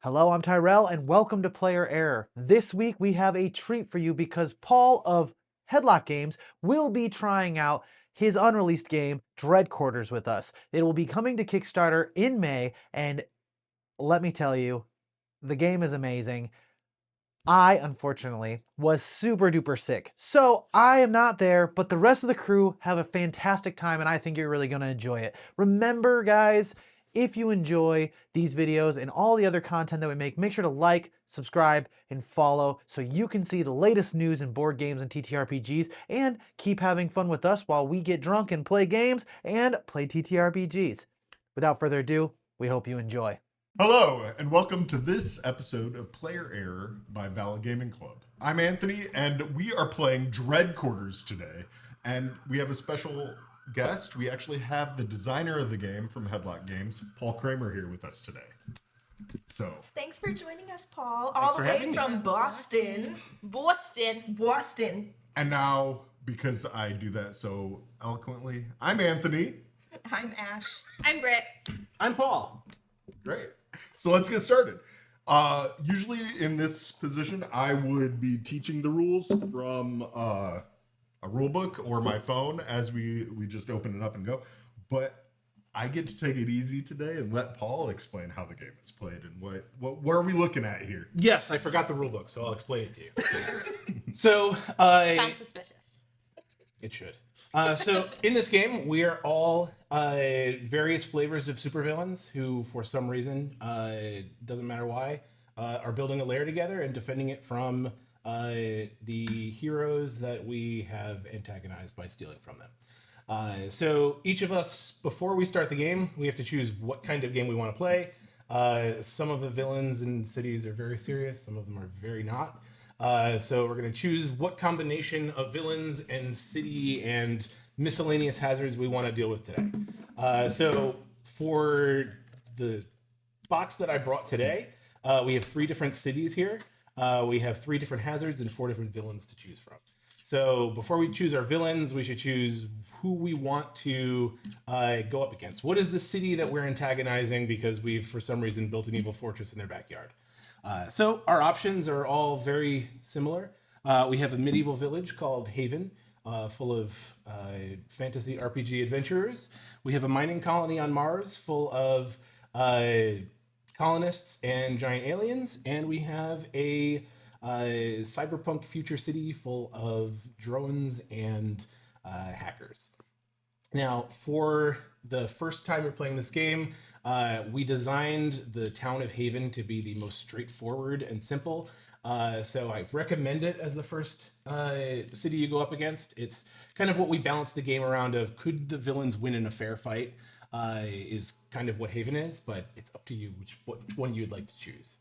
Hello, I'm Tyrell, and welcome to Player Error. This week we have a treat for you because Paul of Headlock Games will be trying out his unreleased game, Dreadquarters, with us. It will be coming to Kickstarter in May, and let me tell you, the game is amazing. I, unfortunately, was super duper sick, so I am not there, but the rest of the crew have a fantastic time, and I think you're really going to enjoy it. Remember, guys, if you enjoy these videos and all the other content that we make sure to like, subscribe, and follow so you can see the latest news in board games and TTRPGs, and keep having fun with us while we get drunk and play games and play TTRPGs. Without further ado, we hope you enjoy. Hello, and welcome to this episode of Player Error by Vala Gaming Club. I'm Anthony, and we are playing Dreadquarters today, and we have a special guest. We actually have the designer of the game from Headlock Games, Paul Kramer, here with us today. So, thanks for joining us, Paul, all the way from Boston. And now, because I do that so eloquently, I'm Anthony. I'm Ash. I'm Britt. I'm Paul. Great. So let's get started. Usually in this position, I would be teaching the rules from a rule book or my phone as we just open it up and go. But I get to take it easy today and let Paul explain how the game is played and what are we looking at here? Yes, I forgot the rule book, so I'll explain it to you. So, Sounds suspicious. it should. So in this game, we are all various flavors of supervillains who, for some reason, doesn't matter why, are building a lair together and defending it from the heroes that we have antagonized by stealing from them. So each of us, before we start the game, we have to choose what kind of game we want to play. Some of the villains in cities are very serious. Some of them are very not. So we're going to choose what combination of villains and city and miscellaneous hazards we want to deal with today. So for the box that I brought today, we have 3 different cities here. We have 3 different hazards and 4 different villains to choose from. So before we choose our villains, we should choose who we want to go up against. What is the city that we're antagonizing because we've, for some reason, built an evil fortress in their backyard? So our options are all very similar. We have a medieval village called Haven, full of fantasy RPG adventurers. We have a mining colony on Mars full of colonists and giant aliens. And we have a cyberpunk future city full of drones and hackers. Now, for the first time we're playing this game, we designed the town of Haven to be the most straightforward and simple. So I recommend it as the first city you go up against. It's kind of what we balance the game around of could the villains win in a fair fight is kind of what Haven is, but it's up to you which one you'd like to choose.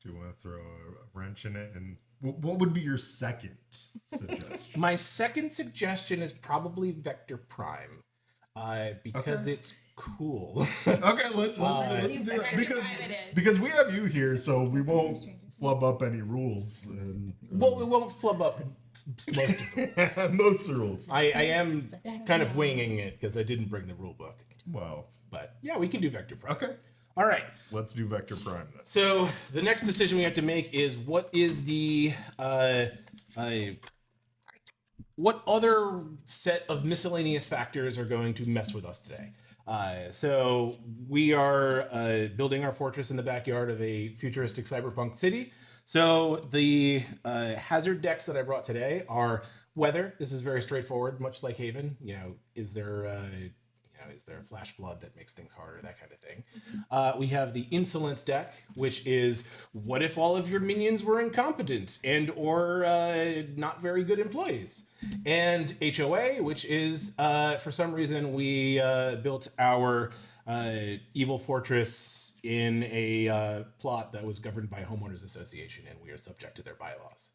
Do you want to throw a wrench in it? And what would be your second suggestion? My second suggestion is probably Vector Prime because it's cool. Okay, let's do it. Because we have you here, so we won't flub up any rules. Well, we won't flub up most of the rules. I am kind of winging it because I didn't bring the rule book. Well, But yeah, we can do Vector Prime. okay. All right. Let's do Vector Prime then. So the next decision we have to make is what is the what other set of miscellaneous factors are going to mess with us today? So we are building our fortress in the backyard of a futuristic cyberpunk city. So the hazard decks that I brought today are weather. This is very straightforward, much like Haven. You know, is there a flash flood that makes things harder, that kind of thing. We have the insolence deck, which is what if all of your minions were incompetent and or not very good employees. And HOA, which is for some reason we built our evil fortress in a plot that was governed by a homeowners association and we are subject to their bylaws.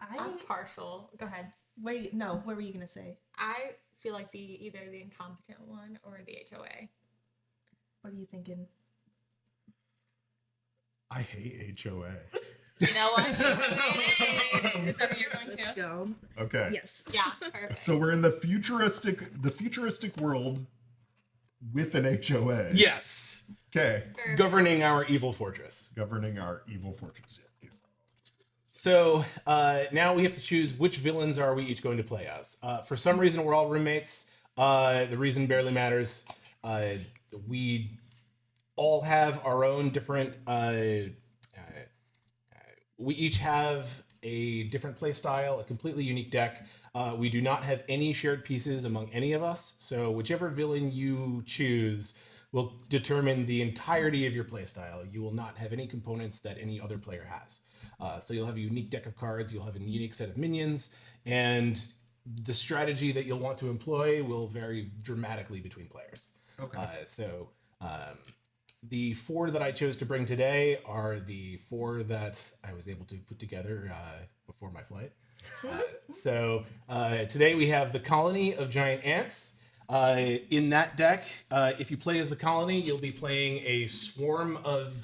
I'm partial. Go ahead. Wait, no, what were you going to say? I feel like either the incompetent one or the HOA. What are you thinking? I hate HOA. You know what? Is that what you're going Let's to? go. Okay. Yes. Yeah, perfect. So we're in the futuristic world with an HOA. Yes. Okay. governing our evil fortress. Governing our evil fortress. Yeah. So now we have to choose which villains are we each going to play as. For some reason, we're all roommates. The reason barely matters. We all have our own different. We each have a different play style, a completely unique deck. We do not have any shared pieces among any of us. So whichever villain you choose will determine the entirety of your play style. You will not have any components that any other player has. So you'll have a unique deck of cards, you'll have a unique set of minions, and the strategy that you'll want to employ will vary dramatically between players. Okay. The 4 that I chose to bring today are the 4 that I was able to put together before my flight. So today we have the Colony of Giant Ants. In that deck, if you play as the Colony, you'll be playing a swarm of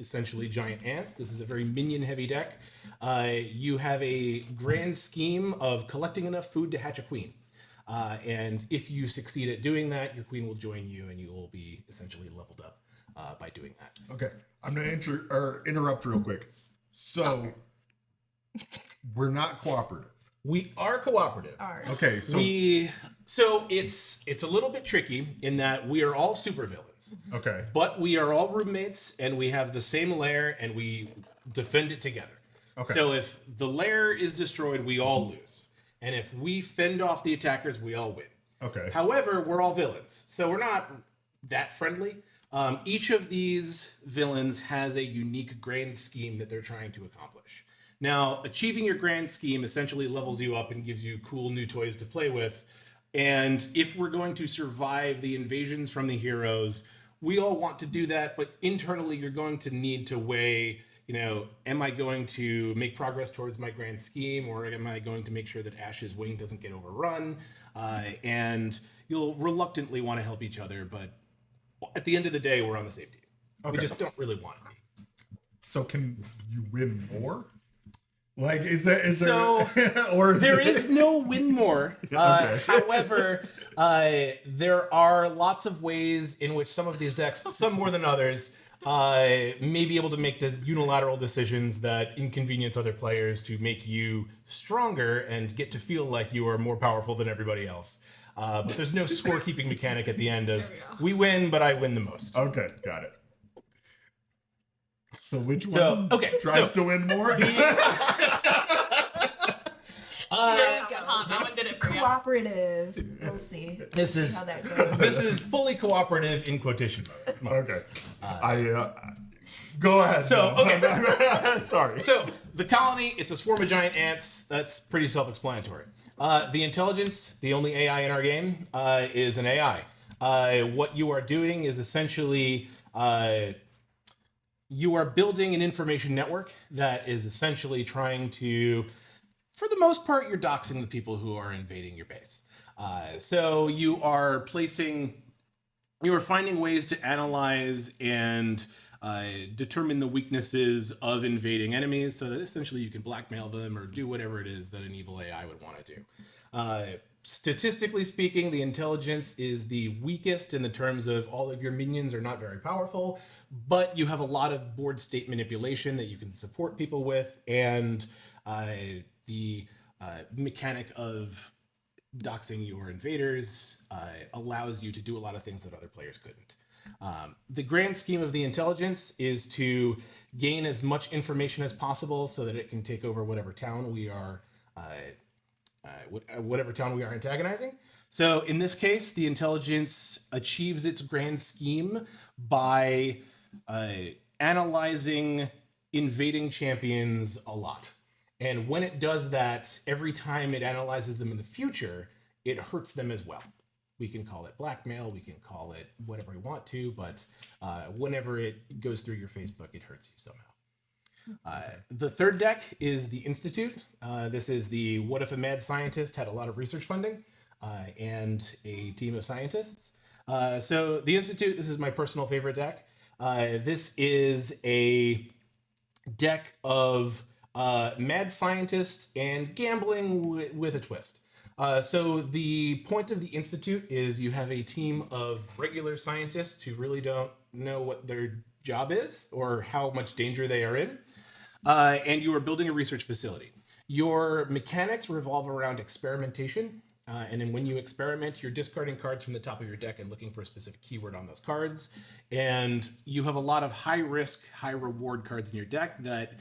essentially giant ants. This is a very minion-heavy deck. You have a grand scheme of collecting enough food to hatch a queen. And if you succeed at doing that, your queen will join you and you will be essentially leveled up by doing that. Okay. I'm going to interrupt real quick. So, we're not cooperative. We are cooperative. Okay. So it's a little bit tricky in that we are all supervillains. Okay. But we are all roommates and we have the same lair and we defend it together. Okay. So if the lair is destroyed, we all lose. And if we fend off the attackers, we all win. Okay. However, we're all villains. So we're not that friendly. Each of these villains has a unique grand scheme that they're trying to accomplish. Now, achieving your grand scheme essentially levels you up and gives you cool new toys to play with. And if we're going to survive the invasions from the heroes, we all want to do that, but internally you're going to need to weigh, am I going to make progress towards my grand scheme, or am I going to make sure that Ash's wing doesn't get overrun? And you'll reluctantly want to help each other, but at the end of the day, we're on the same team. Okay. We just don't really want to be. So can you win more? Like, is there, or there is no win more. Okay. However, there are lots of ways in which some of these decks, some more than others, may be able to make unilateral decisions that inconvenience other players to make you stronger and get to feel like you are more powerful than everybody else. But there's no scorekeeping mechanic at the end of we win, but I win the most. Okay, got it. So which one tries to win more? That one did it for you. Cooperative. We'll see. This is how that goes. This is fully cooperative in quotation mode. Okay. Go ahead. So, okay. Sorry. So, the colony, it's a swarm of giant ants. That's pretty self-explanatory. The intelligence, the only AI in our game, is an AI. What you are doing is essentially you are building an information network that is essentially trying to, for the most part, you're doxing the people who are invading your base. So you are finding ways to analyze and determine the weaknesses of invading enemies so that essentially you can blackmail them or do whatever it is that an evil AI would want to do. Statistically speaking, the intelligence is the weakest in the terms of all of your minions are not very powerful, but you have a lot of board state manipulation that you can support people with, and the mechanic of doxing your invaders allows you to do a lot of things that other players couldn't. The grand scheme of the intelligence is to gain as much information as possible so that it can take over whatever town we are antagonizing. So in this case, the intelligence achieves its grand scheme by analyzing invading champions a lot. And when it does that, every time it analyzes them in the future, it hurts them as well. We can call it blackmail, we can call it whatever we want to, but whenever it goes through your Facebook, it hurts you somehow. The third deck is the Institute. This is the what if a mad scientist had a lot of research funding and a team of scientists. So the Institute, this is my personal favorite deck. This is a deck of mad scientists and gambling with a twist. So the point of the Institute is you have a team of regular scientists who really don't know what their job is or how much danger they are in, and you are building a research facility. Your mechanics revolve around experimentation, and then when you experiment, you're discarding cards from the top of your deck and looking for a specific keyword on those cards. And you have a lot of high risk, high reward cards in your deck that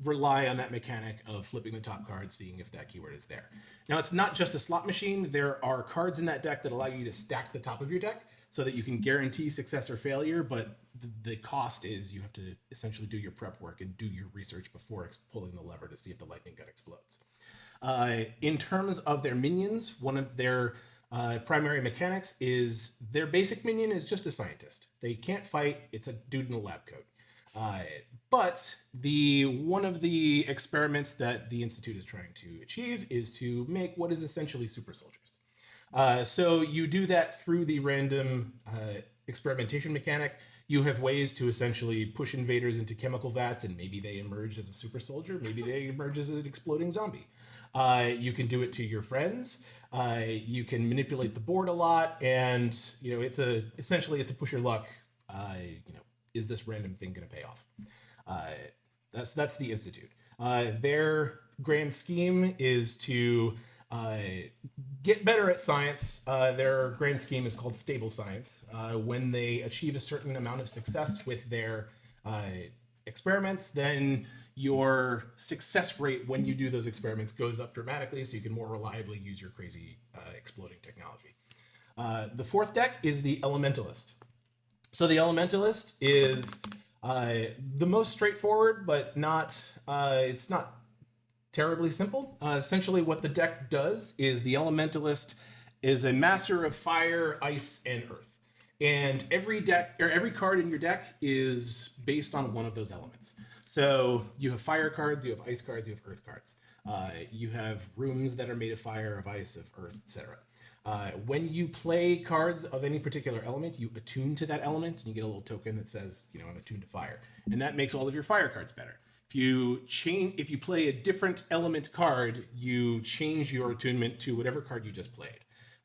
rely on that mechanic of flipping the top card, seeing if that keyword is there. Now, it's not just a slot machine. There are cards in that deck that allow you to stack the top of your deck so that you can guarantee success or failure, but the cost is you have to essentially do your prep work and do your research before pulling the lever to see if the lightning gun explodes. In terms of their minions, one of their primary mechanics is their basic minion is just a scientist. They can't fight. It's a dude in a lab coat. But one of the experiments that the Institute is trying to achieve is to make what is essentially super soldiers. So you do that through the random experimentation mechanic. You have ways to essentially push invaders into chemical vats, and maybe they emerge as a super soldier. Maybe they emerge as an exploding zombie. You can do it to your friends. You can manipulate the board a lot, and essentially it's a push your luck. Is this random thing going to pay off? That's the Institute. Their grand scheme is to get better at science. Their grand scheme is called stable science. When they achieve a certain amount of success with their experiments, then your success rate when you do those experiments goes up dramatically, so you can more reliably use your crazy exploding technology. The fourth deck is the Elementalist. So the Elementalist is the most straightforward, but it's not terribly simple. Essentially what the deck does is the Elementalist is a master of fire, ice, and earth. And every card in your deck is based on one of those elements. So you have fire cards, you have ice cards, you have earth cards. You have rooms that are made of fire, of ice, of earth, etc. When you play cards of any particular element, you attune to that element, and you get a little token that says, I'm attuned to fire. And that makes all of your fire cards better. If you play a different element card, you change your attunement to whatever card you just played,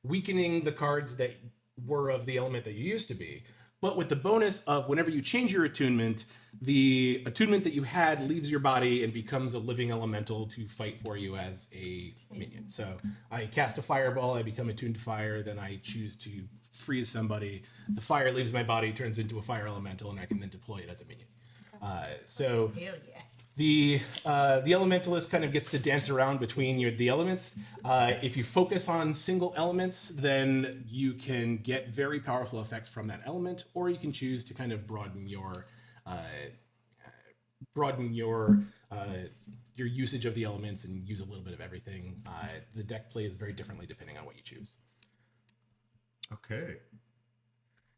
weakening the cards that were of the element that you used to be. But with the bonus of whenever you change your attunement, the attunement that you had leaves your body and becomes a living elemental to fight for you as a minion. So I cast a fireball, I become attuned to fire, then I choose to freeze somebody. The fire leaves my body, turns into a fire elemental, and I can then deploy it as a minion. Hell yeah. The Elementalist kind of gets to dance around between the elements. If you focus on single elements, then you can get very powerful effects from that element, or you can choose to kind of broaden your usage of the elements and use a little bit of everything. The deck plays very differently depending on what you choose. Okay.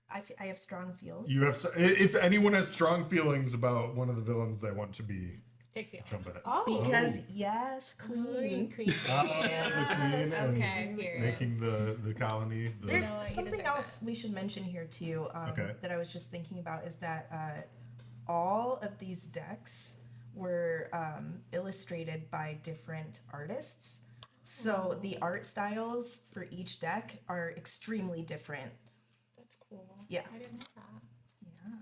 I have strong feels. If anyone has strong feelings about one of the villains they want to be, Take the jump ahead. Because yes, queen. Queen. The queen and Okay, here. making the colony. There's No, you something deserve else we should mention here too. Okay. That I was just thinking about is that all of these decks were illustrated by different artists. So the art styles for each deck are extremely different. That's cool. Yeah. I didn't know that. Yeah.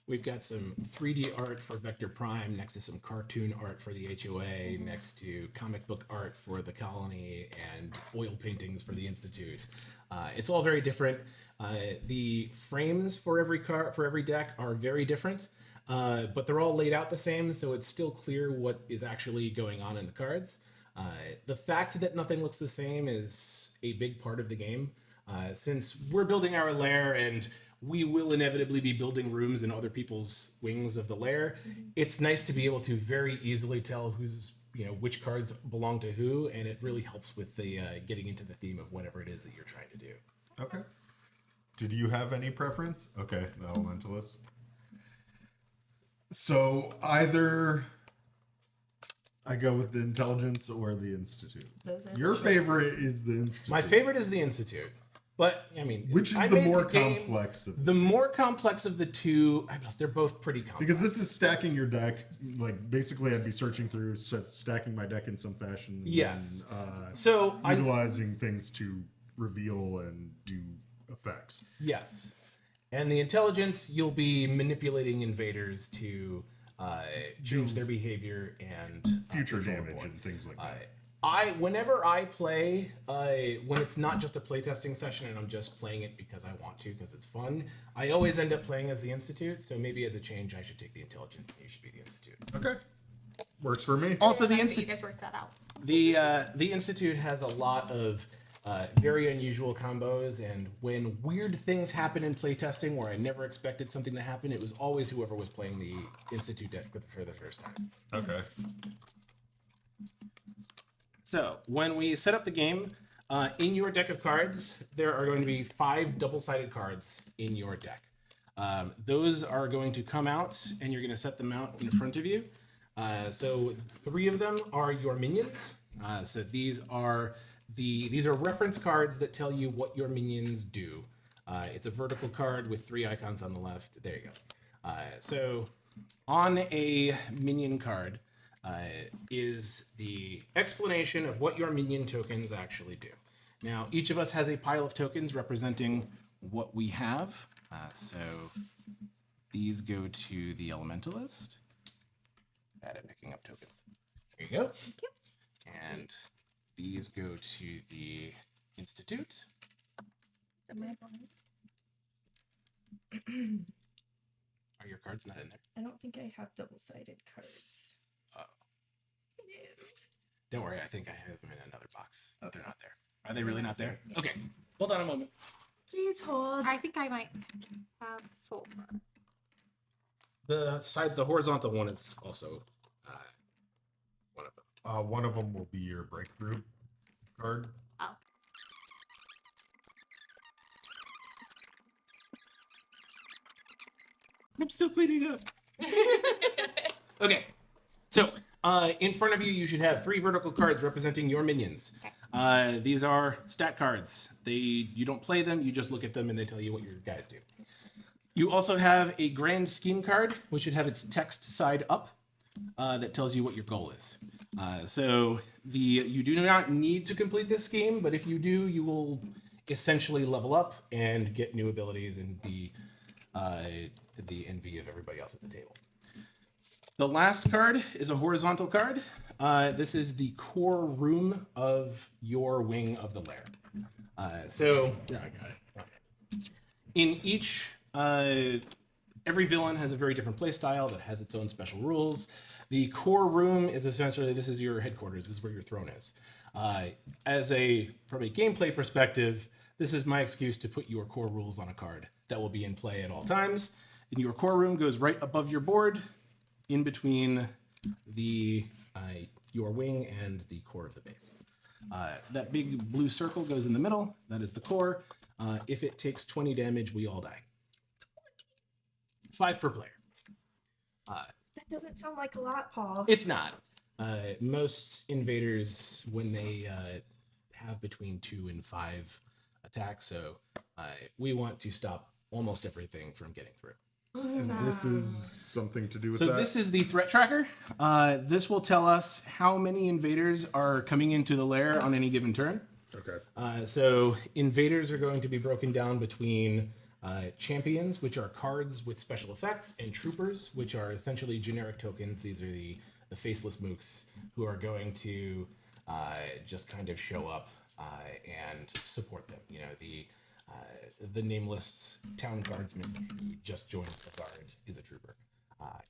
We've got some 3D art for Vector Prime next to some cartoon art for the HOA, next to comic book art for the Colony, and oil paintings for the Institute. It's all very different. The frames for every deck are very different, but they're all laid out the same, so it's still clear what is actually going on in the cards. The fact that nothing looks the same is a big part of the game. Since we're building our lair and we will inevitably be building rooms in other people's wings of the lair, it's nice to be able to very easily tell which cards belong to who, and it really helps with the getting into the theme of whatever it is that you're trying to do. Okay. Did you have any preference? Okay, the Elementalist. So either I go with the Intelligence or the Institute. Those are Your the choices. favorite is the Institute. My favorite is the Institute, But I mean, Which is I the made more game- complex of The more complex of the two, they're both pretty complex. Because this is stacking your deck. Like, basically, I'd be searching through, stacking my deck in some fashion. Yes. And, So utilizing things to reveal and do effects. Yes. And the intelligence, you'll be manipulating invaders to change their behavior and Future control the damage board. and things like that. Whenever I play, when it's not just a playtesting session and I'm just playing it because I want to, because it's fun, I always end up playing as the Institute. So maybe as a change, I should take the intelligence and you should be the Institute. Okay. Works for me. Also, the You Institute. guys work that out. The Institute has a lot of very unusual combos, and when weird things happen in playtesting where I never expected something to happen, it was always whoever was playing the Institute deck for the first time. Okay. So, when we set up the game, in your deck of cards, there are going to be 5 double-sided cards in your deck. Those are going to come out, and you're going to set them out in front of you. So 3 of them are your minions. So these are reference cards that tell you what your minions do. It's a vertical card with 3 icons on the left. There you go. So on a minion card is the explanation of what your minion tokens actually do. Now, each of us has a pile of tokens representing what we have. So these go to the Elementalist. Bad at picking up tokens. There you go. Thank you. And these go to the Institute. Am I blind? Are your cards not in there? I don't think I have double-sided cards. Oh. No. Don't worry, I think I have them in another box. Okay. They're not there. Are they really not there? Okay. Hold on a moment. Please hold. I think I might have 4. The horizontal one is also one of them. One of them will be your breakthrough card. Oh. I'm still cleaning up. Okay. So, in front of you, you should have 3 vertical cards representing your minions. Okay. These are stat cards. You don't play them, you just look at them and they tell you what your guys do. You also have a grand scheme card, which should have its text side up, that tells you what your goal is. So you do not need to complete this scheme, but if you do, you will essentially level up and get new abilities and the envy of everybody else at the table. The last card is a horizontal card. This is the core room of your wing of the lair. Yeah, I got it. In each, every villain has a very different play style that has its own special rules. The core room is essentially, this is your headquarters, this is where your throne is. From a gameplay perspective, this is my excuse to put your core rules on a card that will be in play at all times. And your core room goes right above your board, in between your wing and the core of the base. That big blue circle goes in the middle. That is the core. If it takes 20 damage, we all die. 5 per player. That doesn't sound like a lot, Paul. It's not. Most invaders, when they have between 2 and 5 attacks, so we want to stop almost everything from getting through. And this is something to do with So that? this is the threat tracker. This will tell us how many invaders are coming into the lair on any given turn. Okay. So invaders are going to be broken down between champions, which are cards with special effects, and troopers, which are essentially generic tokens. These are the faceless mooks who are going to just kind of show up and support them. You know, the nameless town guardsman who just joined the guard is a trooper.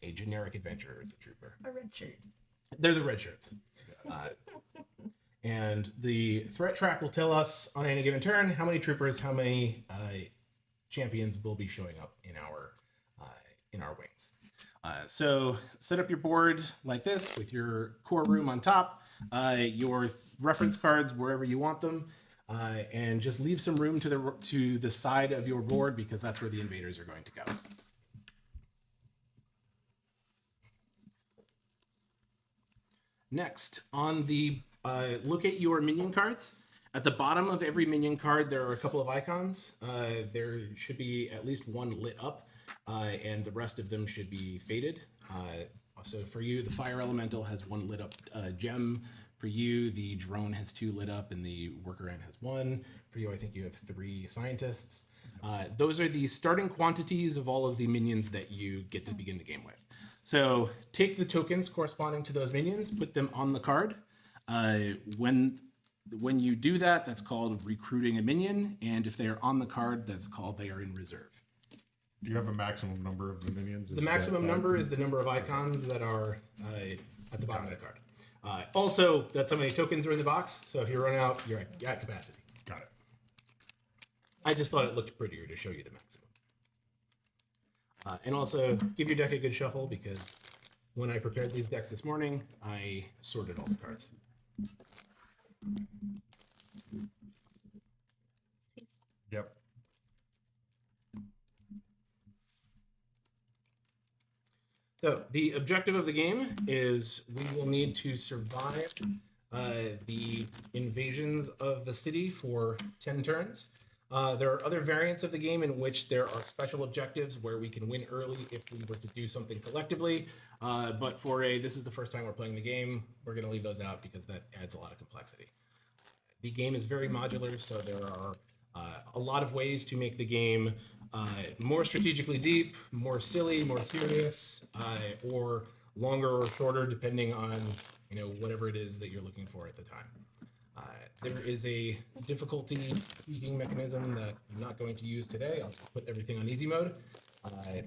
A generic adventurer is a trooper. A red shirt. They're the red shirts. And the threat track will tell us on any given turn how many troopers, how many champions will be showing up in our wings. So set up your board like this with your core room on top, your reference cards wherever you want them, and just leave some room to the side of your board because that's where the invaders are going to go. Next, on the look at your minion cards. At the bottom of every minion card, there are a couple of icons. There should be at least one lit up, and the rest of them should be faded. So for you, the fire elemental has one lit up gem. For you, the drone has 2 lit up, and the worker ant has 1. For you, I think you have 3 scientists. Those are the starting quantities of all of the minions that you get to begin the game with. So take the tokens corresponding to those minions, put them on the card. When you do that, that's called recruiting a minion, and if they are on the card, that's called they are in reserve. Do you have a maximum number of the minions? The maximum number is the number of icons that are at the bottom of the card. Also, that's how many tokens are in the box, so if you run out, you're at capacity. Got it. I just thought it looked prettier to show you the maximum. And also, give your deck a good shuffle, because when I prepared these decks this morning, I sorted all the cards. Yep. So the objective of the game is we will need to survive the invasions of the city for 10 turns. There are other variants of the game in which there are special objectives where we can win early if we were to do something collectively. But this is the first time we're playing the game, we're going to leave those out because that adds a lot of complexity. The game is very modular, so there are a lot of ways to make the game more strategically deep, more silly, more serious, or longer or shorter, depending on whatever it is that you're looking for at the time. There is a difficulty tweaking mechanism that I'm not going to use today. I'll put everything on easy mode,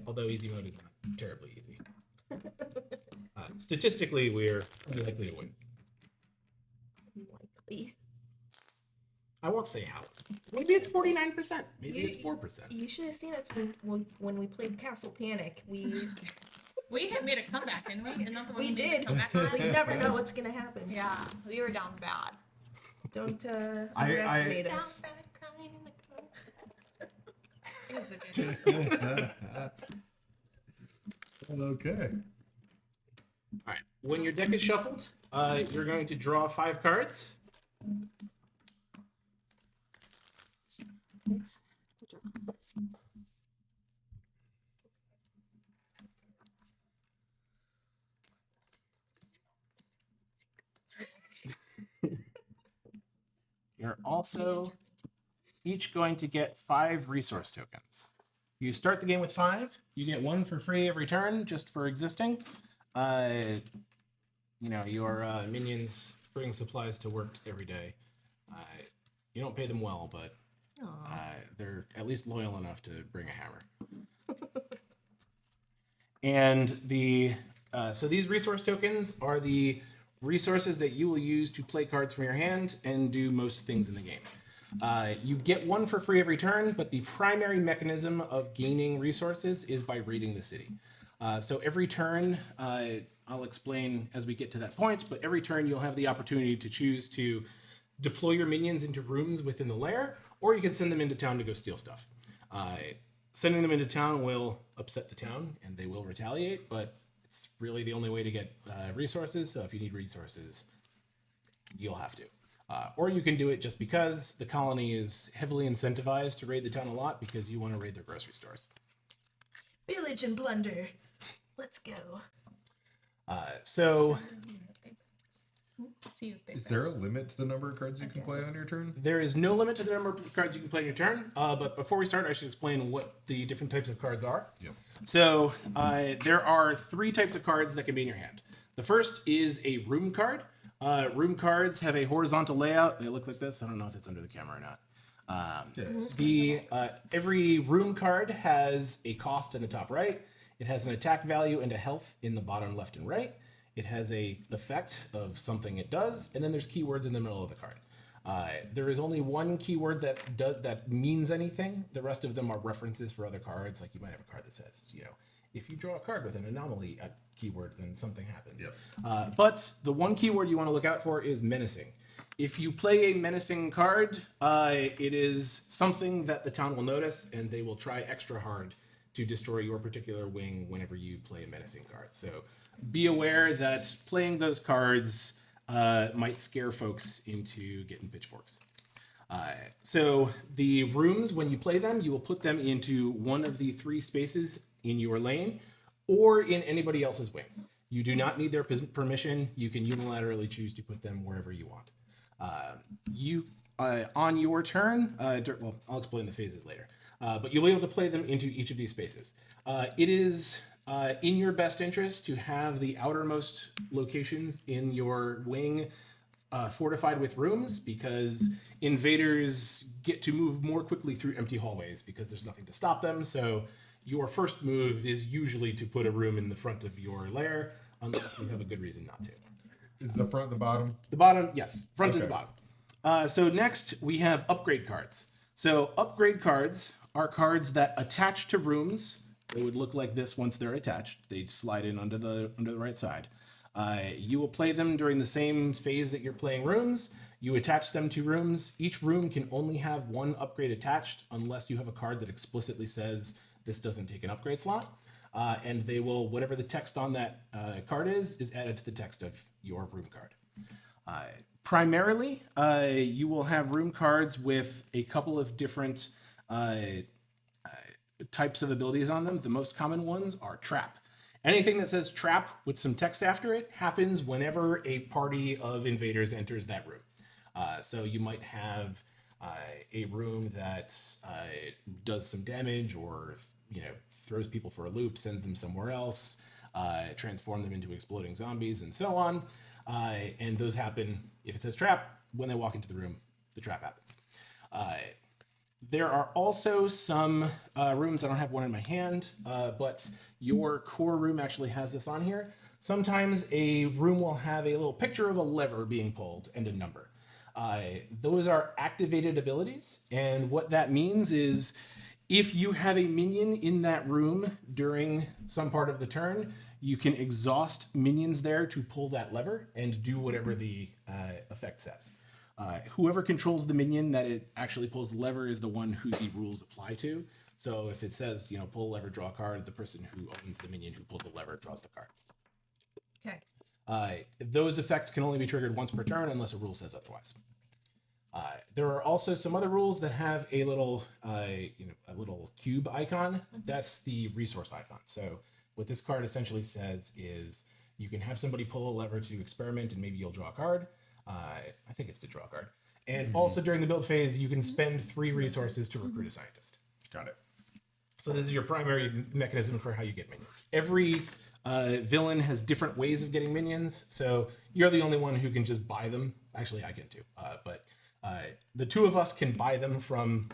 although easy mode is not terribly easy. Statistically, we're likely to win. Likely. I won't say how. Maybe it's 49%. Maybe it's 4%. You should have seen us when we played Castle Panic. We had made a comeback, didn't we? And not the one we made a did. comeback So on. you never know what's gonna happen. Yeah, we were down bad. Don't underestimate Down us. bad, crying in the cold. It was a good Okay. All right. When your deck is shuffled, you're going to draw 5 cards. You're also each going to get 5 resource tokens. You start the game with 5. You get 1 for free every turn, just for existing. Your minions bring supplies to work every day. You don't pay them well, but they're at least loyal enough to bring a hammer. And so these resource tokens are the resources that you will use to play cards from your hand and do most things in the game. You get 1 for free every turn, but the primary mechanism of gaining resources is by raiding the city. So every turn, I'll explain as we get to that point, but every turn you'll have the opportunity to choose to deploy your minions into rooms within the lair, or you can send them into town to go steal stuff. Sending them into town will upset the town, and they will retaliate, but it's really the only way to get resources, so if you need resources, you'll have to. Or you can do it just because the colony is heavily incentivized to raid the town a lot because you want to raid their grocery stores. Pillage and plunder. Let's go. Is there a limit to the number of cards you can play on your turn? There is no limit to the number of cards you can play in your turn, but before we start, I should explain what the different types of cards are. Yep. So there are 3 types of cards that can be in your hand. The first is a room card. Room cards have a horizontal layout. They look like this. I don't know if it's under the camera or not. Every room card has a cost in the top right. It has an attack value and a health in the bottom left and right. It has a effect of something it does, and then there's keywords in the middle of the card. There is only 1 keyword that means anything. The rest of them are references for other cards. Like you might have a card that says, if you draw a card with an anomaly keyword, then something happens. Yep. But the 1 keyword you want to look out for is menacing. If you play a menacing card, it is something that the town will notice, and they will try extra hard to destroy your particular wing whenever you play a menacing card. So be aware that playing those cards might scare folks into getting pitchforks. So the rooms, when you play them, you will put them into one of the 3 spaces in your lane or in anybody else's wing. You do not need their permission. You can unilaterally choose to put them wherever you want. On your turn, well, I'll explain the phases later, but you'll be able to play them into each of these spaces. It is in your best interest to have the outermost locations in your wing fortified with rooms, because invaders get to move more quickly through empty hallways because there's nothing to stop them. So your first move is usually to put a room in the front of your lair, unless you have a good reason not to. Is the front the bottom? The bottom, yes. Front is Okay. the bottom. So next we have upgrade cards. So upgrade cards are cards that attach to rooms. They would look like this once they're attached. They'd slide in under the right side. You will play them during the same phase that you're playing rooms. You attach them to rooms. Each room can only have 1 upgrade attached unless you have a card that explicitly says this doesn't take an upgrade slot. And they will, whatever the text on that card is added to the text of your room card. Primarily, you will have room cards with a couple of different types of abilities on them. The most common ones are trap. Anything that says trap with some text after it happens whenever a party of invaders enters that room. So you might have a room that does some damage, or throws people for a loop, sends them somewhere else, transform them into exploding zombies, and so on. And those happen, if it says trap, when they walk into the room, the trap happens. There are also some rooms, I don't have one in my hand, but your core room actually has this on here. Sometimes a room will have a little picture of a lever being pulled and a number. Those are activated abilities, and what that means is if you have a minion in that room during some part of the turn, you can exhaust minions there to pull that lever and do whatever the effect says. Whoever controls the minion that it actually pulls the lever is the one who the rules apply to. So if it says, pull lever, draw a card, the person who owns the minion who pulled the lever draws the card. Okay. Those effects can only be triggered once per turn unless a rule says otherwise. There are also some other rules that have a little cube icon. That's the resource icon. So what this card essentially says is you can have somebody pull a lever to experiment and maybe you'll draw a card. I think it's to draw a card. And also during the build phase, you can spend 3 resources to recruit a scientist. Got it. So this is your primary mechanism for how you get minions. Every villain has different ways of getting minions, so you're the only one who can just buy them. Actually, I can too, but the 2 of us can buy them from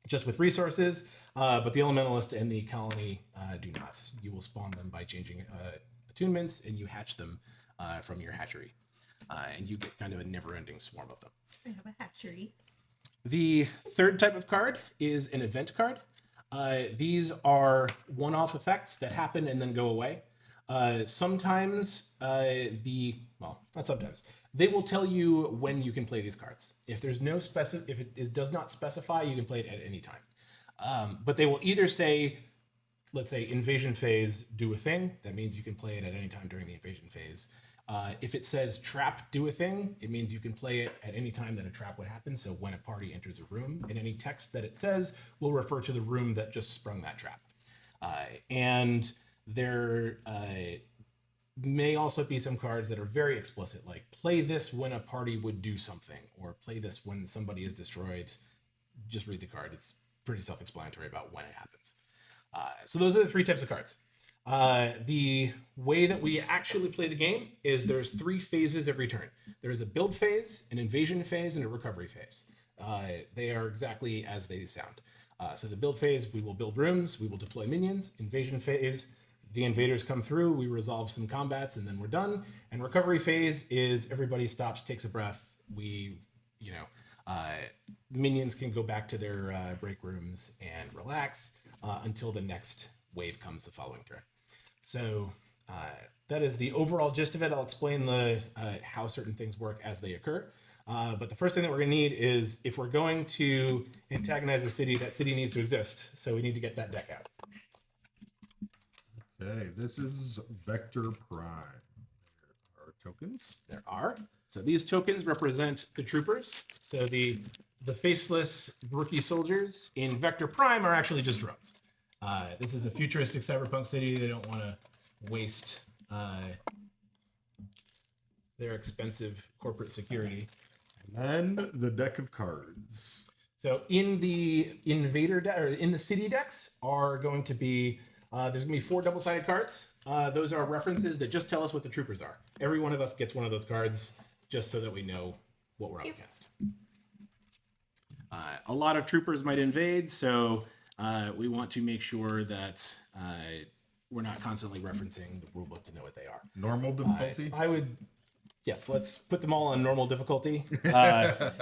just with resources, but the Elementalist and the Colony do not. You will spawn them by changing attunements, and you hatch them from your hatchery. And you get kind of a never-ending swarm of them. I have a hatchery. The third type of card is an event card. These are one-off effects that happen and then go away. Sometimes not sometimes. They will tell you when you can play these cards. If there's no if it does not specify, you can play it at any time. But they will either say, let's say invasion phase, do a thing. That means you can play it at any time during the invasion phase. If it says trap, do a thing, it means you can play it at any time that a trap would happen. So when a party enters a room, and any text that it says will refer to the room that just sprung that trap. And there may also be some cards that are very explicit, like play this when a party would do something, or play this when somebody is destroyed. Just read the card. It's pretty self-explanatory about when it happens. So those are the 3 types of cards. The way that we actually play the game is there's 3 phases every turn. There's a build phase, an invasion phase, and a recovery phase. They are exactly as they sound. So the build phase, we will build rooms, we will deploy minions. Invasion phase, the invaders come through, we resolve some combats, and then we're done. And recovery phase is everybody stops, takes a breath. Minions can go back to their break rooms and relax until the next wave comes the following turn. So that is the overall gist of it. I'll explain how certain things work as they occur. But the first thing that we're going to need is, if we're going to antagonize a city, that city needs to exist. So we need to get that deck out. Okay, this is Vector Prime. There are Tokens. There are. So these tokens represent the troopers. So the faceless rookie soldiers in Vector Prime are actually just drones. This is a futuristic cyberpunk city. They don't want to waste their expensive corporate security. And then the deck of cards. So in the invader deck, or in the city decks, are going to be there's going to be 4 double-sided cards. Those are references that just tell us what the troopers are. Every one of us gets one of those cards just so that we know what we're up against. A lot of troopers might invade, so we want to make sure that we're not constantly referencing the rulebook to know what they are. Normal difficulty? Yes, let's put them all on normal difficulty. So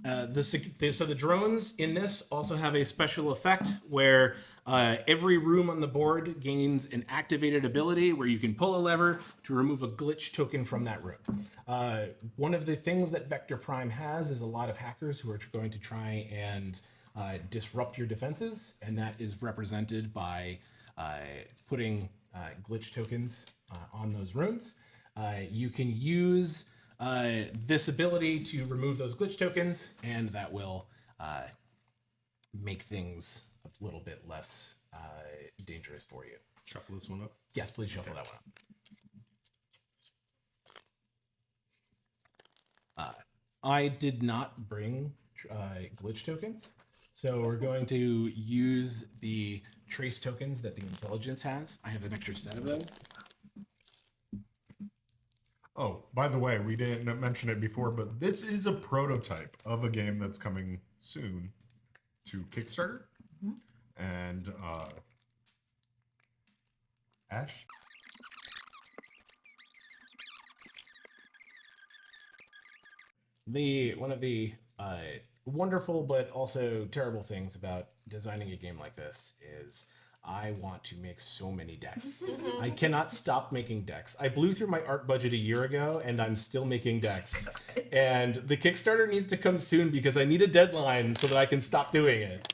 the drones in this also have a special effect where every room on the board gains an activated ability where you can pull a lever to remove a glitch token from that room. One of the things that Vector Prime has is a lot of hackers who are going to try and disrupt your defenses, and that is represented by putting glitch tokens on those rooms. You can use this ability to remove those glitch tokens, and that will make things a little bit less dangerous for you. Shuffle this one up. Yes, please shuffle that one up. I did not bring glitch tokens, so we're going to use the trace tokens that the intelligence has. I have an extra set of those. Oh, by the way, we didn't mention it before, but this is a prototype of a game that's coming soon to Kickstarter. And Ash? One of the wonderful but also terrible things about designing a game like this is I want to make so many decks. I cannot stop making decks. I blew through my art budget a year ago and I'm still making decks. And the Kickstarter needs to come soon because I need a deadline so that I can stop doing it.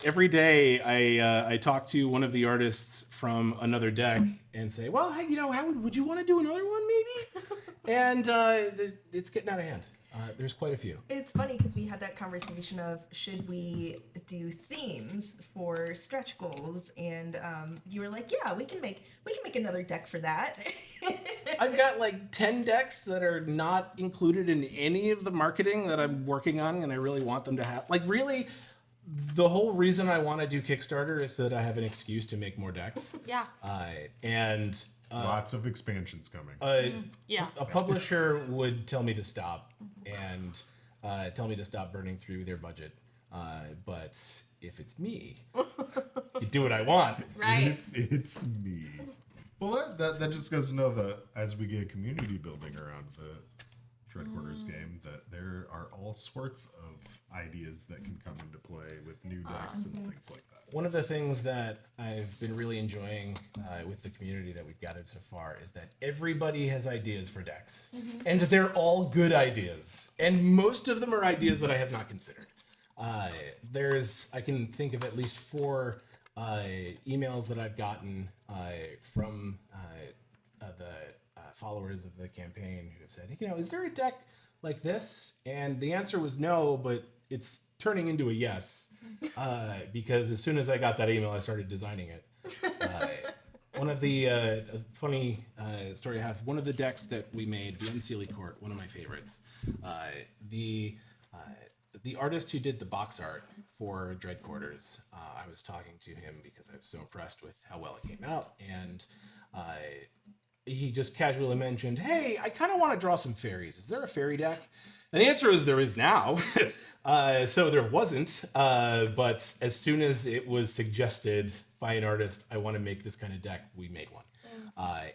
Every day I talk to one of the artists from another deck and say, well, hey, would you want to do another one maybe? And it's getting out of hand. There's quite a few. It's funny because we had that conversation of should we do themes for stretch goals, and you were like, yeah, we can make another deck for that. I've got like 10 decks that are not included in any of the marketing that I'm working on, and I really want them to have. Like, really, the whole reason I want to do Kickstarter is so that I have an excuse to make more decks. Yeah. Lots of expansions coming. Yeah. A publisher would tell me to stop and tell me to stop burning through their budget. But if it's me, you do what I want. Right. If it's me. Well, that just goes to know that as we get community building around the Dreadquarters game, that there are all sorts of ideas that can come into play with new decks and things like that. One of the things that I've been really enjoying with the community that we've gathered so far is that everybody has ideas for decks. And they're all good ideas. And most of them are ideas that I have not considered. I can think of at least 4 emails that I've gotten from the followers of the campaign who have said, is there a deck like this? And the answer was no, but it's turning into a yes, because as soon as I got that email, I started designing it. One of the funny story I have, one of the decks that we made, the Unseelie Court, one of my favorites, the artist who did the box art for Dreadquarters, I was talking to him because I was so impressed with how well it came out, and he just casually mentioned, hey, I kind of want to draw some fairies. Is there a fairy deck? And the answer is there is now. So there wasn't, but as soon as it was suggested by an artist, I want to make this kind of deck, we made one.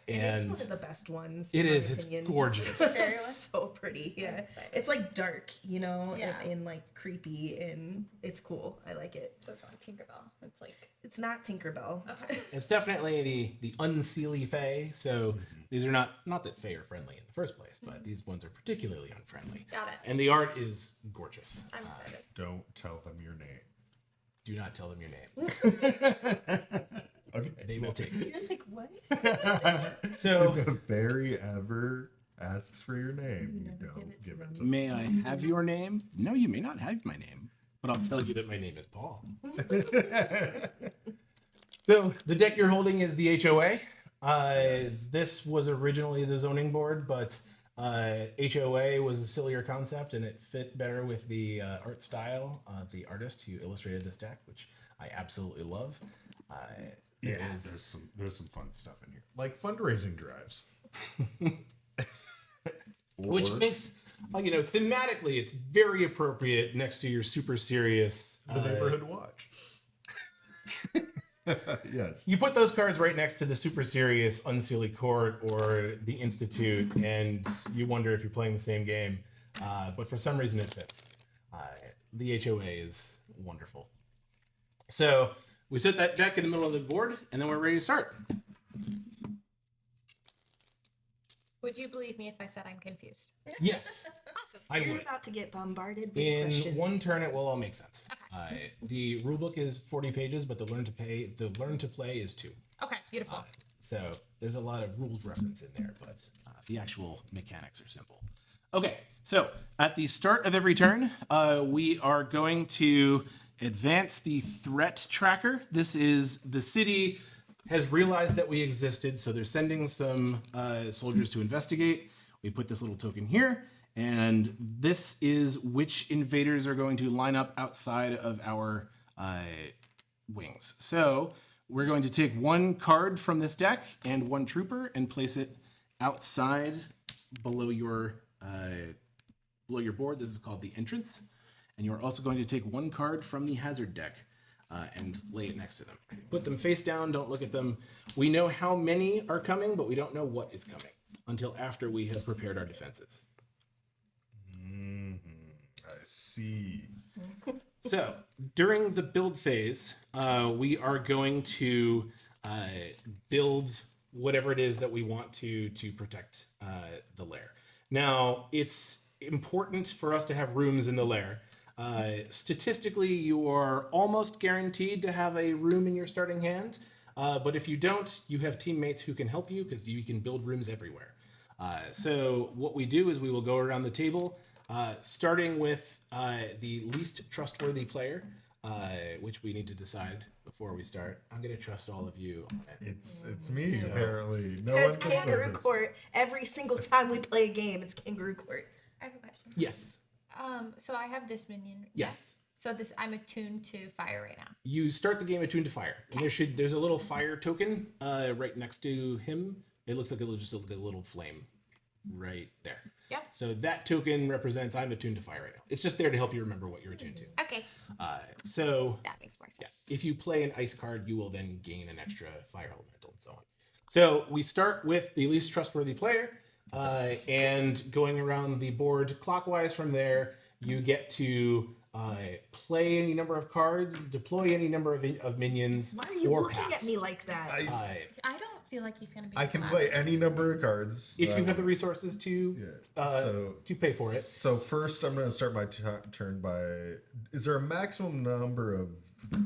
And it's one of the best ones. It in my is. opinion. It's gorgeous. It's so pretty. Yeah, it's like dark, Yeah. and like creepy, and it's cool. I like it. So it's not Tinkerbell. It's like It's not Tinkerbell. okay. It's definitely the Unseelie Fae. So these are not that Fae are friendly in the first place, but these ones are particularly unfriendly. Got it. And the art is gorgeous. I'm excited. Don't tell them your name. Do not tell them your name. Okay. They will take it. You're like, what? So- if a fairy ever asks for your name, you never don't give it to May I have your name? No, you may not have my name, but I'll tell you that my name is Paul. them. So the deck you're holding is the HOA. Yes. This was originally the zoning board, but HOA was a sillier concept and it fit better with the art style of the artist who illustrated this deck, which I absolutely love. There Yeah, is- there's some fun stuff in here, like fundraising drives. which Or makes, thematically, it's very appropriate next to your super serious. the neighborhood watch. Yes. You put those cards right next to the super serious Unseelie Court or the Institute, and you wonder if you're playing the same game. But for some reason, it fits. The HOA is wonderful. So we set that deck in the middle of the board, and then we're ready to start. Would you believe me if I said I'm confused? Yes, Awesome. I You're would. about to get bombarded with In questions. one turn, it will all make sense. The rulebook is 40 pages, but the learn to play is 2. Okay, beautiful. So there's a lot of rules reference in there, but the actual mechanics are simple. Okay, so at the start of every turn, we are going to advance the threat tracker. This is the city has realized that we existed, so they're sending some soldiers to investigate. We put this little token here, and this is which invaders are going to line up outside of our wings. So we're going to take one card from this deck and one trooper and place it outside below your board. This is called the entrance. And you're also going to take one card from the hazard deck and lay it next to them. Put them face down, don't look at them. We know how many are coming, but we don't know what is coming until after we have prepared our defenses. I see. So during the build phase, we are going to build whatever it is that we want to protect the lair. Now, it's important for us to have rooms in the lair. Statistically, you are almost guaranteed to have a room in your starting hand, but if you don't, you have teammates who can help you because you can build rooms everywhere. So what we do is we will go around the table, starting with the least trustworthy player, which we need to decide before we start. I'm going to trust all of you on it. It's me apparently. No Because one can Kangaroo this. Court, every single time we play a game, it's Kangaroo Court. I have a question. Yes. So I have this minion. Yes. So I'm attuned to fire right now. You start the game attuned to fire. And there's a little fire token right next to him. It looks like a little flame right there. Yeah. So that token represents I'm attuned to fire right now. It's just there to help you remember what you're attuned to. Okay, So that makes more sense. if you play an ice card, you will then gain an extra fire elemental and so on. So we start with the least trustworthy player, and going around the board clockwise from there, you get to play any number of cards, deploy any number of minions, Why are you or looking pass. at me like that? I don't feel like he's gonna be. I can play any number of cards. If that you I have the want. resources to to pay for it. So first, I'm going to start my turn by. Is there a maximum number of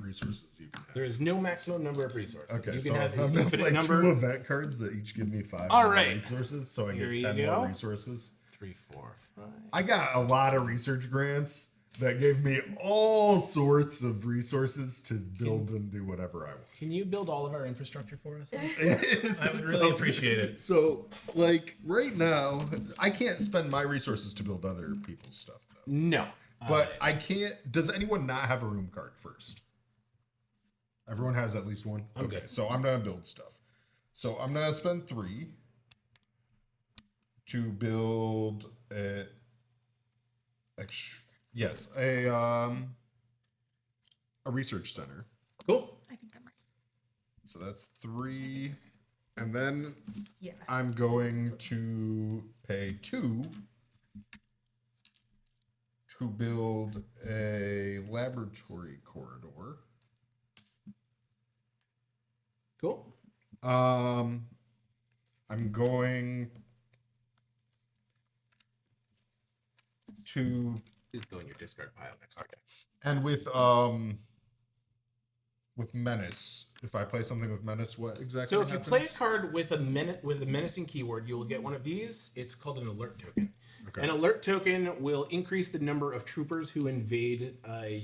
resources you can have? There is no maximum number of resources. Okay, You so can have I'm an going to infinite play number. 2 event cards that each give me 5 All more right. resources, so I Here get you 10 go. more resources. 3, 4, 5. I got a lot of research grants that gave me all sorts of resources to build and do whatever I want. Can you build all of our infrastructure for us? I would really appreciate it. So, like, right now, I can't spend my resources to build other people's stuff, though. No. But I can't. Does anyone not have a room card first? Everyone has at least one? I'm Okay, good. so I'm going to build stuff. So I'm going to spend 3 to build a research center. Cool. I think I'm right. So that's 3. And then Yeah. I'm going to pay 2 to build a laboratory corridor. Cool. I'm going to Please go in your discard pile next. Okay. and with with menace. If I play something with menace, what exactly So if you happens? play a card with a menacing keyword, you will get one of these. It's called an alert token. Okay. An alert token will increase the number of troopers who invade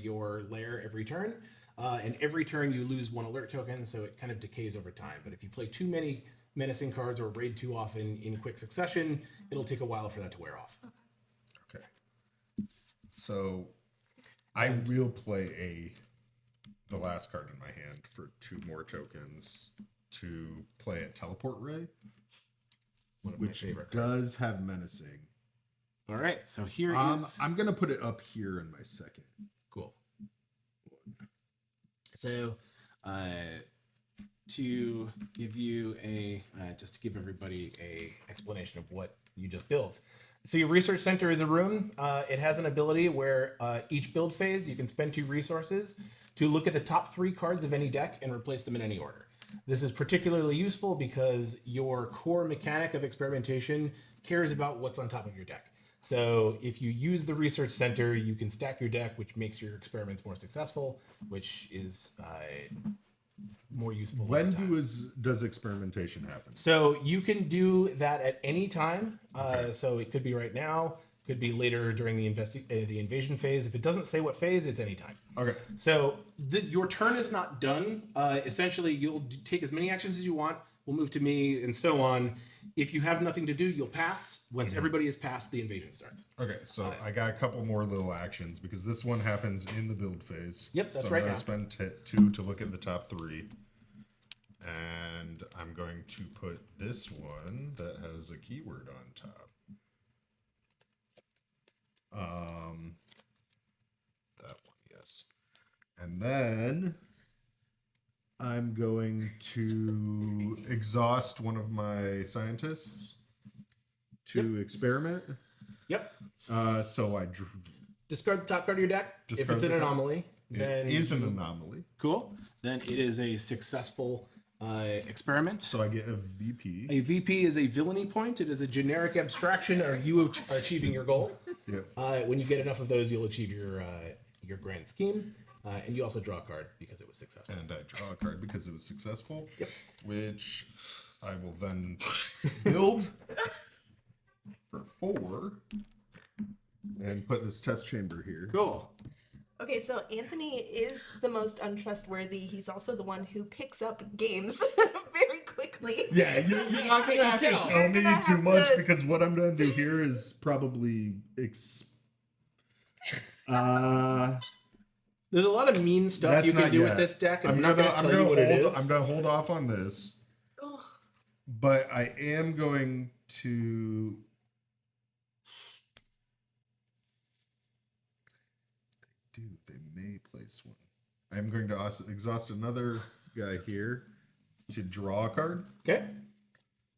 your lair every turn. And every turn you lose one alert token, so it kind of decays over time. But if you play too many menacing cards or raid too often in quick succession, it'll take a while for that to wear off. Okay. So I will play the last card in my hand for 2 more tokens to play a teleport ray, One of my which favorite cards. does have menacing. All right, so here is I'm gonna put it up here in my second. cool. So, to give you just to give everybody a explanation of what you just built. So your research center is a room. It has an ability where each build phase you can spend 2 resources to look at the top 3 cards of any deck and replace them in any order. This is particularly useful because your core mechanic of experimentation cares about what's on top of your deck. So if you use the research center, you can stack your deck, which makes your experiments more successful, which is more useful. When over time. does experimentation happen? So you can do that at any time. Okay. So it could be right now, could be later during the invasion phase. If it doesn't say what phase, it's any time. Okay. So your turn is not done. Essentially, you'll take as many actions as you want. We'll move to me and so on. If you have nothing to do, you'll pass. Once everybody is passed, the invasion starts. Okay, so I got a couple more little actions because this one happens in the build phase. Yep, that's so right I'm now. gonna spend 2 to look at the top 3. And I'm going to put this one that has a keyword on top. That one, yes. And then I'm going to exhaust one of my scientists to experiment. Yep. So I Discard the top card of your deck. If Discard it's an the card. anomaly, then it is an anomaly. cool. Then it is a successful experiment. So I get a VP. A VP is a villainy point. It is a generic abstraction, or you are achieving your goal. Yep. When you get enough of those, you'll achieve your grand scheme. And you also draw a card because it was successful. And I draw a card because it was successful. Yep. Which I will then build for 4 and put this test chamber here. Cool. Okay, so Anthony is the most untrustworthy. He's also the one who picks up games very quickly. Yeah, you're not going to have to tell. tell You're me gonna too have much to- because what I'm going to do here is probably... There's a lot of mean stuff That's you can not do yet. with this deck. I'm not going to tell you what it is. I'm going to hold off on this. Oh, But I am going to... Dude, they may place one. I'm going to exhaust another guy here to draw a card Okay.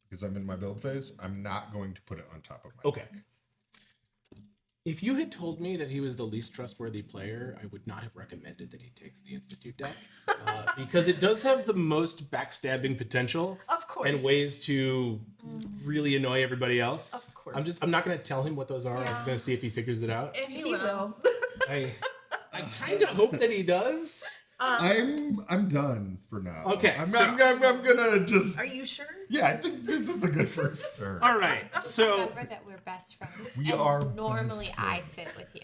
because I'm in my build phase. I'm not going to put it on top of my Okay. If you had told me that he was the least trustworthy player, I would not have recommended that he takes the Institute deck because it does have the most backstabbing potential Of course. and ways to really annoy everybody else. Of course. I'm not going to tell him what those are. I'm Yeah. going to see if he figures it out. and He he will. will. I kind of hope that he does. I'm done for now. Okay, I'm so- gonna just... Are you sure? Yeah, I think this is a good first start. All right. So Remember that we're best friends. We and are normally best I friends. sit with you.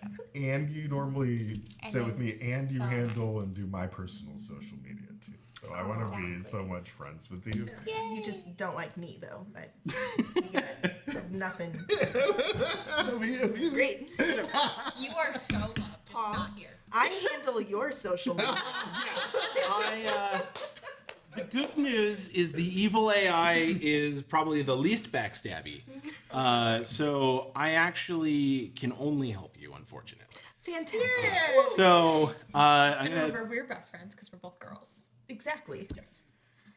And you normally And sit with I'm me, and you so handle nice. and do my personal social media too. So I want to be so much friends with you. You just don't like me, though. You got nothing. Great. You are so loved, just Paul. not here. I handle your social media. the good news is the evil AI is probably the least backstabby. So I actually can only help you, unfortunately. Fantastic. So I'm And gonna. remember, we're best friends because we're both girls. Exactly. Yes.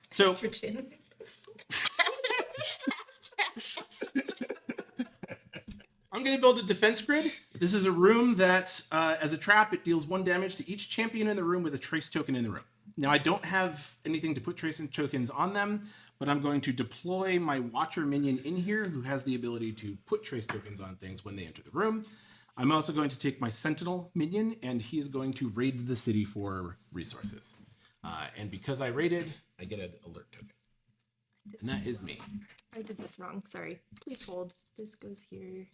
So Estrogen. I'm going to build a defense grid. This is a room that, as a trap, it deals 1 damage to each champion in the room with a trace token in the room. Now, I don't have anything to put trace tokens on them, but I'm going to deploy my Watcher minion in here who has the ability to put trace tokens on things when they enter the room. I'm also going to take my Sentinel minion, and he is going to raid the city for resources. And because I raided, I get an alert token. And that is me. I did this wrong. Sorry. Please hold. This goes here.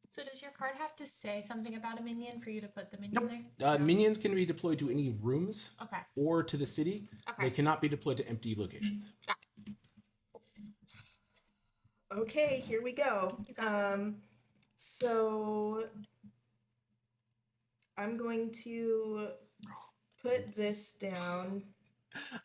So does your card have to say something about a minion for you to put the minion Nope. there? Minions can be deployed to any rooms Okay. or to the city. Okay. They cannot be deployed to empty locations. Got it. Okay, here we go. You got this. So I'm going to put this down.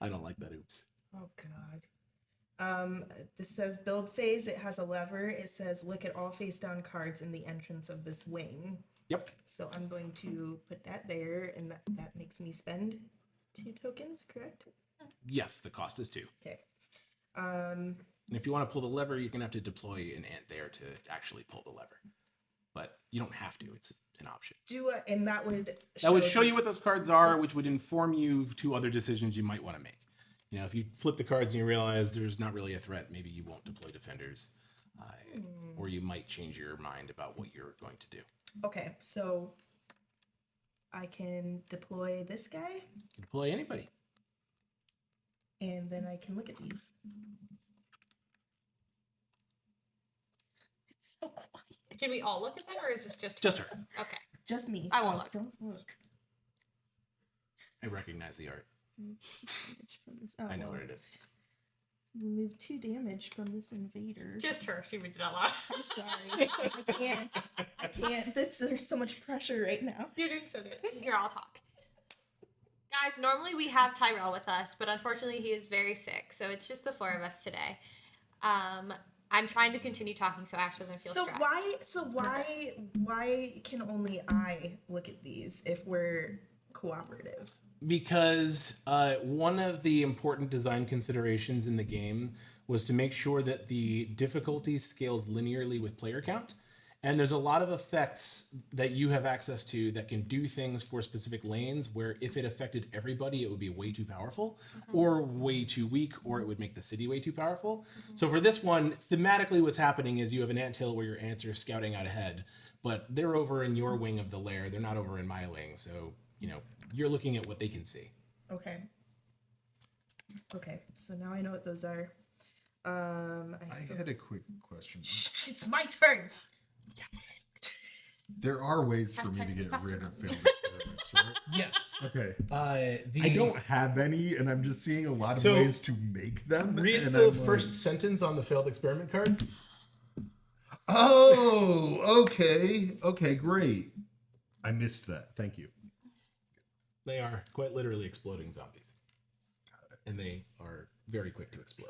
I don't like that. Oops. Oh God. This says build phase. It has a lever. It says look at all face down cards in the entrance of this wing. Yep. So I'm going to put that there, and that makes me spend 2 tokens, correct? Yes, the cost is 2. Okay. And if you want to pull the lever, you're going to have to deploy an ant there to actually pull the lever. But you don't have to. It's an option. And that would Show you what those cards are, which would inform you to other decisions you might want to make. You know, if you flip the cards and you realize there's not really a threat, maybe you won't deploy defenders. Or you might change your mind about what you're going to do. Okay, so I can deploy this guy, You can deploy anybody. and then I can look at these. It's so quiet. Can we all look at them, or is this just Just her. Okay. Just me. I won't Oh, look. Don't look. I recognize the art. Damage from this. Oh, I know well, what it is. Remove 2 damage from this invader. Just her. She reads it out loud. I'm sorry. I can't. I can't. There's so much pressure right now. You're doing so good. Here, I'll talk. Guys, normally we have Tyrell with us, but unfortunately he is very sick, so it's just the 4 of us today. I'm trying to continue talking so Ash doesn't feel stressed. Why can only I look at these if we're cooperative? Because one of the important design considerations in the game was to make sure that the difficulty scales linearly with player count. And there's a lot of effects that you have access to that can do things for specific lanes where if it affected everybody, it would be way too powerful or way too weak, or it would make the city way too powerful. So for this one, thematically what's happening is you have an anthill where your ants are scouting out ahead, but they're over in your wing of the lair. They're not over in my wing. So, you know, you're looking at what they can see. Okay. Okay, so now I know what those are. I had a quick question. Shh, it's my turn. There are ways for me to Hashtag get rid of testosterone. failed experiments, right? Yes. Okay. I I don't have any, and I'm just seeing a lot of So, ways to make them. read and the I'm first sentence on the failed experiment card. Oh, okay. Okay, great. I missed that. Thank you. They are quite literally exploding zombies. And they are very quick to explode.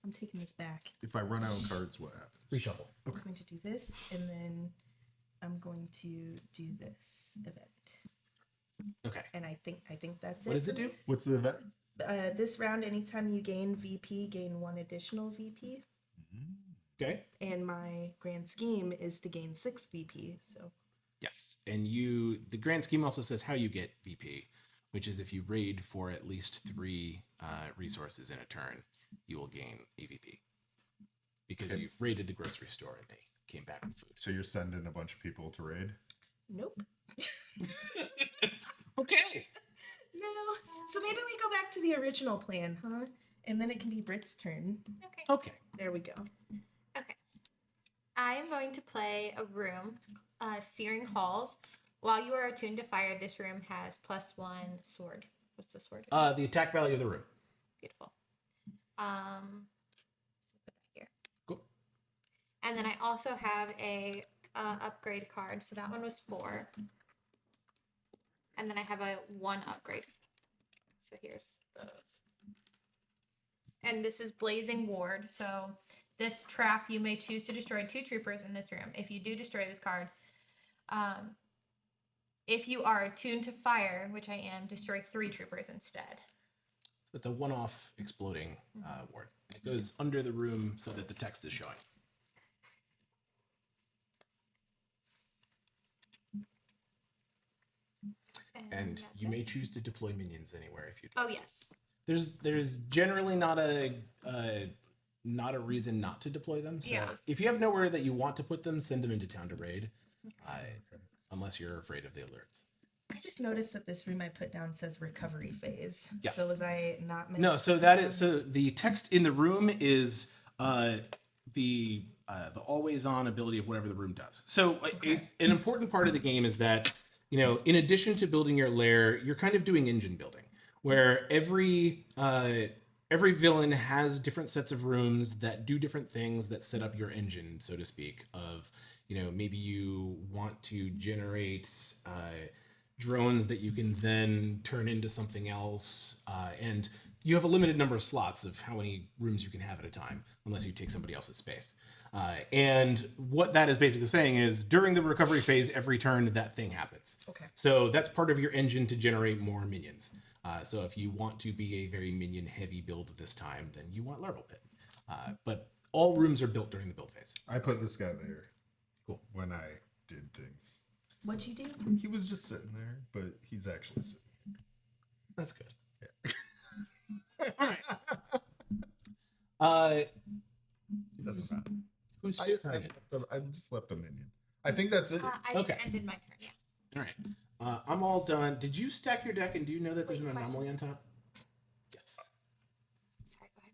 I'm taking this back. If I run out of cards, what happens? Reshuffle. I'm going to do this, and then I'm going to do this event. Okay. And I think that's it. What does it for do? me. What's the event? This round, anytime you gain VP, gain 1 additional VP. Okay. And my grand scheme is to gain 6 VP. So Yes. And the grand scheme also says how you get VP, which is if you raid for at least 3 resources in a turn, you will gain AVP. Because Okay. you've raided the grocery store and they came back with food. So you're sending a bunch of people to raid? nope. Okay. No. So maybe we go back to the original plan, huh? And then it can be Brit's turn. Okay. Okay. There we go. Okay. I am going to play a room, Searing Halls. While you are attuned to fire, this room has +1 sword. What's the sword? The attack value of the room. Beautiful. Put that here. Cool. And then I also have a upgrade card. So that one was 4. And then I have a 1 upgrade. So here's those. And this is Blazing Ward. So this trap, you may choose to destroy 2 troopers in this room. If you do destroy this card, if you are attuned to fire, which I am, destroy 3 troopers instead. So it's a one-off exploding ward. It goes under the room so that the text is showing. And that's you it. may choose to deploy minions anywhere if you. Oh yes. There's generally not a reason not to deploy them. So Yeah. if you have nowhere that you want to put them, send them into town to raid. unless you're afraid of the alerts. I just noticed that this room I put down says recovery phase. Yes. So was I not meant No, to so put that down- is so the text in the room is the always on ability of whatever the room does. So an important part of the game is that, you know, in addition to building your lair, you're kind of doing engine building, where every villain has different sets of rooms that do different things that set up your engine, so to speak. Of, you know, maybe you want to generate drones that you can then turn into something else, and you have a limited number of slots of how many rooms you can have at a time, unless you take somebody else's space. And what that is basically saying is during the recovery phase, every turn that thing happens. Okay. So that's part of your engine to generate more minions. So if you want to be a very minion heavy build this time, then you want Larval Pit. But all rooms are built during the build phase. I put this guy there. Cool. When I did things. What'd you do? He was just sitting there, but he's actually sitting. That's good. Yeah. All right. Doesn't matter. Who's I just left a minion. I think that's it. I Okay. just ended my turn. Yeah. All right. I'm all done. Did you stack your deck, and do you know that there's Wait, an question. anomaly on top? Yes. Sorry. Go ahead.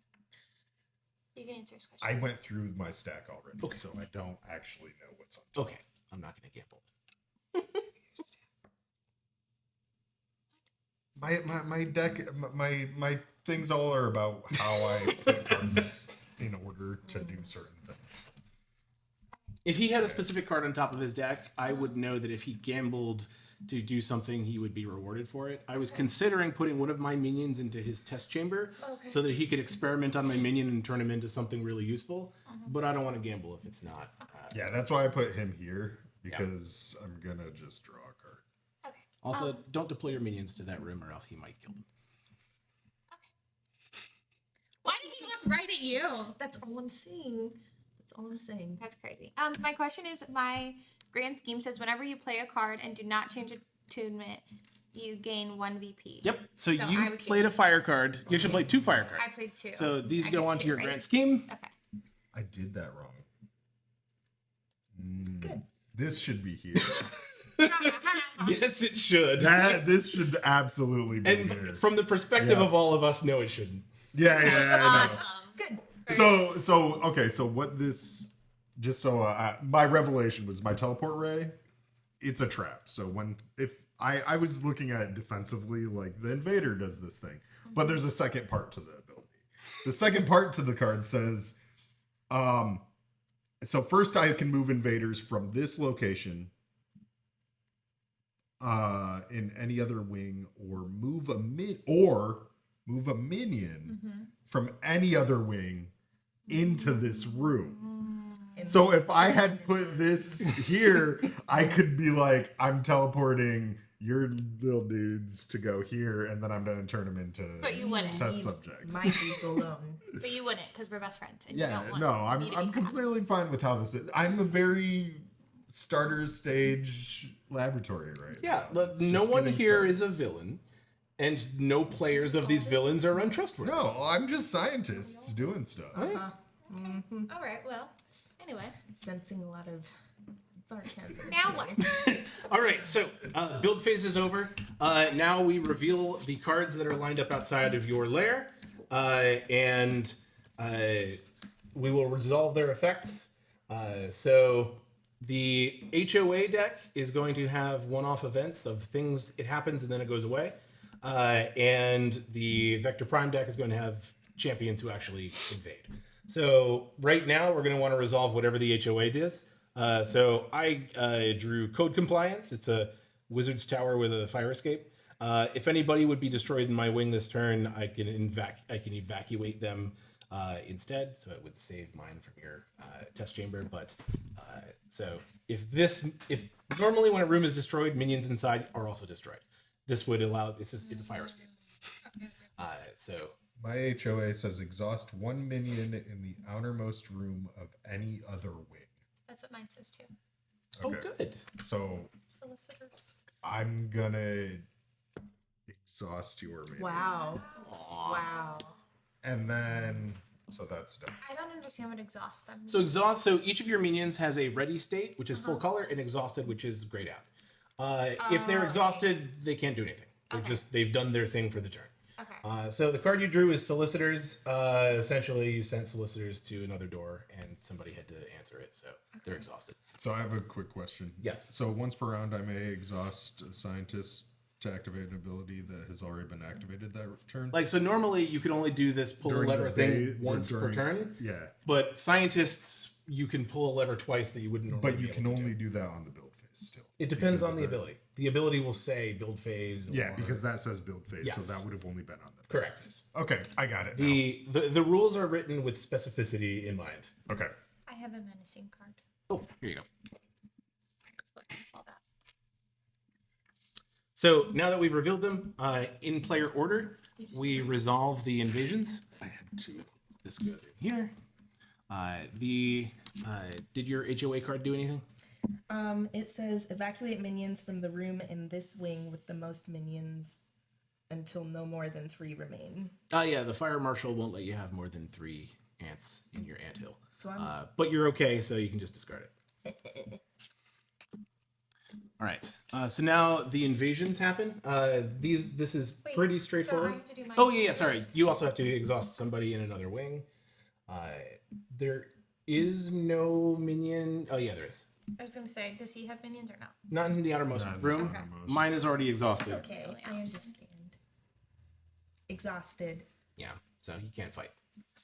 You can answer his I question. went through my stack already, Okay. so I don't actually know what's on top. Okay. I'm not going to gamble. My deck, my things all are about how I put cards in order to do certain things. If he had a specific card on top of his deck, I would know that if he gambled to do something, he would be rewarded for it. I was considering putting one of my minions into his test chamber so that he could experiment on my minion and turn him into something really useful. But I don't want to gamble if it's not. Yeah, that's why I put him here, because I'm gonna just draw a card. Okay. Also, don't deploy your minions to that room or else he might kill them. Why did he look right at you? That's all I'm saying. That's all I'm saying. That's crazy. My question is, my grand scheme says whenever you play a card and do not change attunement, you gain 1 VP. Yep. So, So I you would played a fire card. You actually played 2 fire cards. I played 2. So these I go get onto 2, your right? grand scheme. Okay. I did that wrong. Good. This should be here. Yes, it should. This should absolutely be And here. from the perspective Yeah. of all of us, no, it shouldn't. Yeah, I know. Awesome. Good. So what this, just so my revelation was my teleport ray, it's a trap. So if I was looking at it defensively, like the invader does this thing, but there's a second part to the ability. The second part to the card says, so first I can move invaders from this location in any other wing, or move a minion from any other wing into this room. So if I had put this here, I could be like, I'm teleporting your little dudes to go here, and then I'm gonna turn them into But you wouldn't. test subjects. My dudes alone. But you wouldn't, because we're best friends. And you Yeah, don't want no, me to be I'm sad. completely fine with how this is. I'm a very starter stage laboratory right Yeah, now. look, It's no just one getting here started. is a villain, and no players of these villains are untrustworthy. No, I'm just scientists doing stuff. All right, well, anyway. Sensing a lot of sarcasm. Now what? All right, so build phase is over. Now we reveal the cards that are lined up outside of your lair, and we will resolve their effects. So the HOA deck is going to have one-off events of things, it happens and then it goes away. And the Vector Prime deck is going to have champions who actually invade. So right now we're going to want to resolve whatever the HOA is. So I drew Code Compliance. It's a wizard's tower with a fire escape. If anybody would be destroyed in my wing this turn, I can evacuate them instead, so it would save mine from your test chamber. But so if normally when a room is destroyed, minions inside are also destroyed. This would allow it's a fire escape. So My HOA says exhaust one minion in the outermost room of any other wing. That's what mine says too. oh good. So Solicitors. I'm gonna exhaust your minion. Wow. Wow. And then So that's done. I don't understand what exhaust them. So exhaust. So each of your minions has a ready state, which is full color, and exhausted, which is grayed out. If they're exhausted, they can't do anything. They've done their thing for the turn. Okay. So the card you drew is solicitors. Essentially, you sent solicitors to another door, and somebody had to answer it, so they're exhausted. So I have a quick question. Yes. So once per round, I may exhaust a scientist to activate an ability that has already been activated that turn. Like, so normally you can only do this pull a During the lever thing day or once per turn. Yeah, But scientists, you can pull a lever twice that you wouldn't normally but you be can able to only do. do that on the build phase still. It depends because on of the ability. The ability will say build phase. Yeah, or- because that says build phase, so Yes. that would have only been on the build Correct. phase. Okay, I got it. Now. The rules are written with specificity in mind. Okay. I have a menacing card. Oh, here you go. Just looking, saw that. So now that we've revealed them, in player order, we resolve the invasions. I had two. This goes in here. Did your HOA card do anything? It says evacuate minions from the room in this wing with the most minions until no more than 3 remain. Yeah, the fire marshal won't let you have more than 3 ants in your anthill. So I'm But you're okay, so you can just discard it. All right. So now the invasions happen. This is Wait, pretty so I straightforward. have to do my Oh yeah, sorry. You also have to exhaust somebody in another wing. There is no minion. Oh yeah, there is. I was gonna say, does he have minions or no? Not in the outermost Not in the room. outermost. Mine is already exhausted. okay. I understand. Exhausted. Yeah, so he can't fight.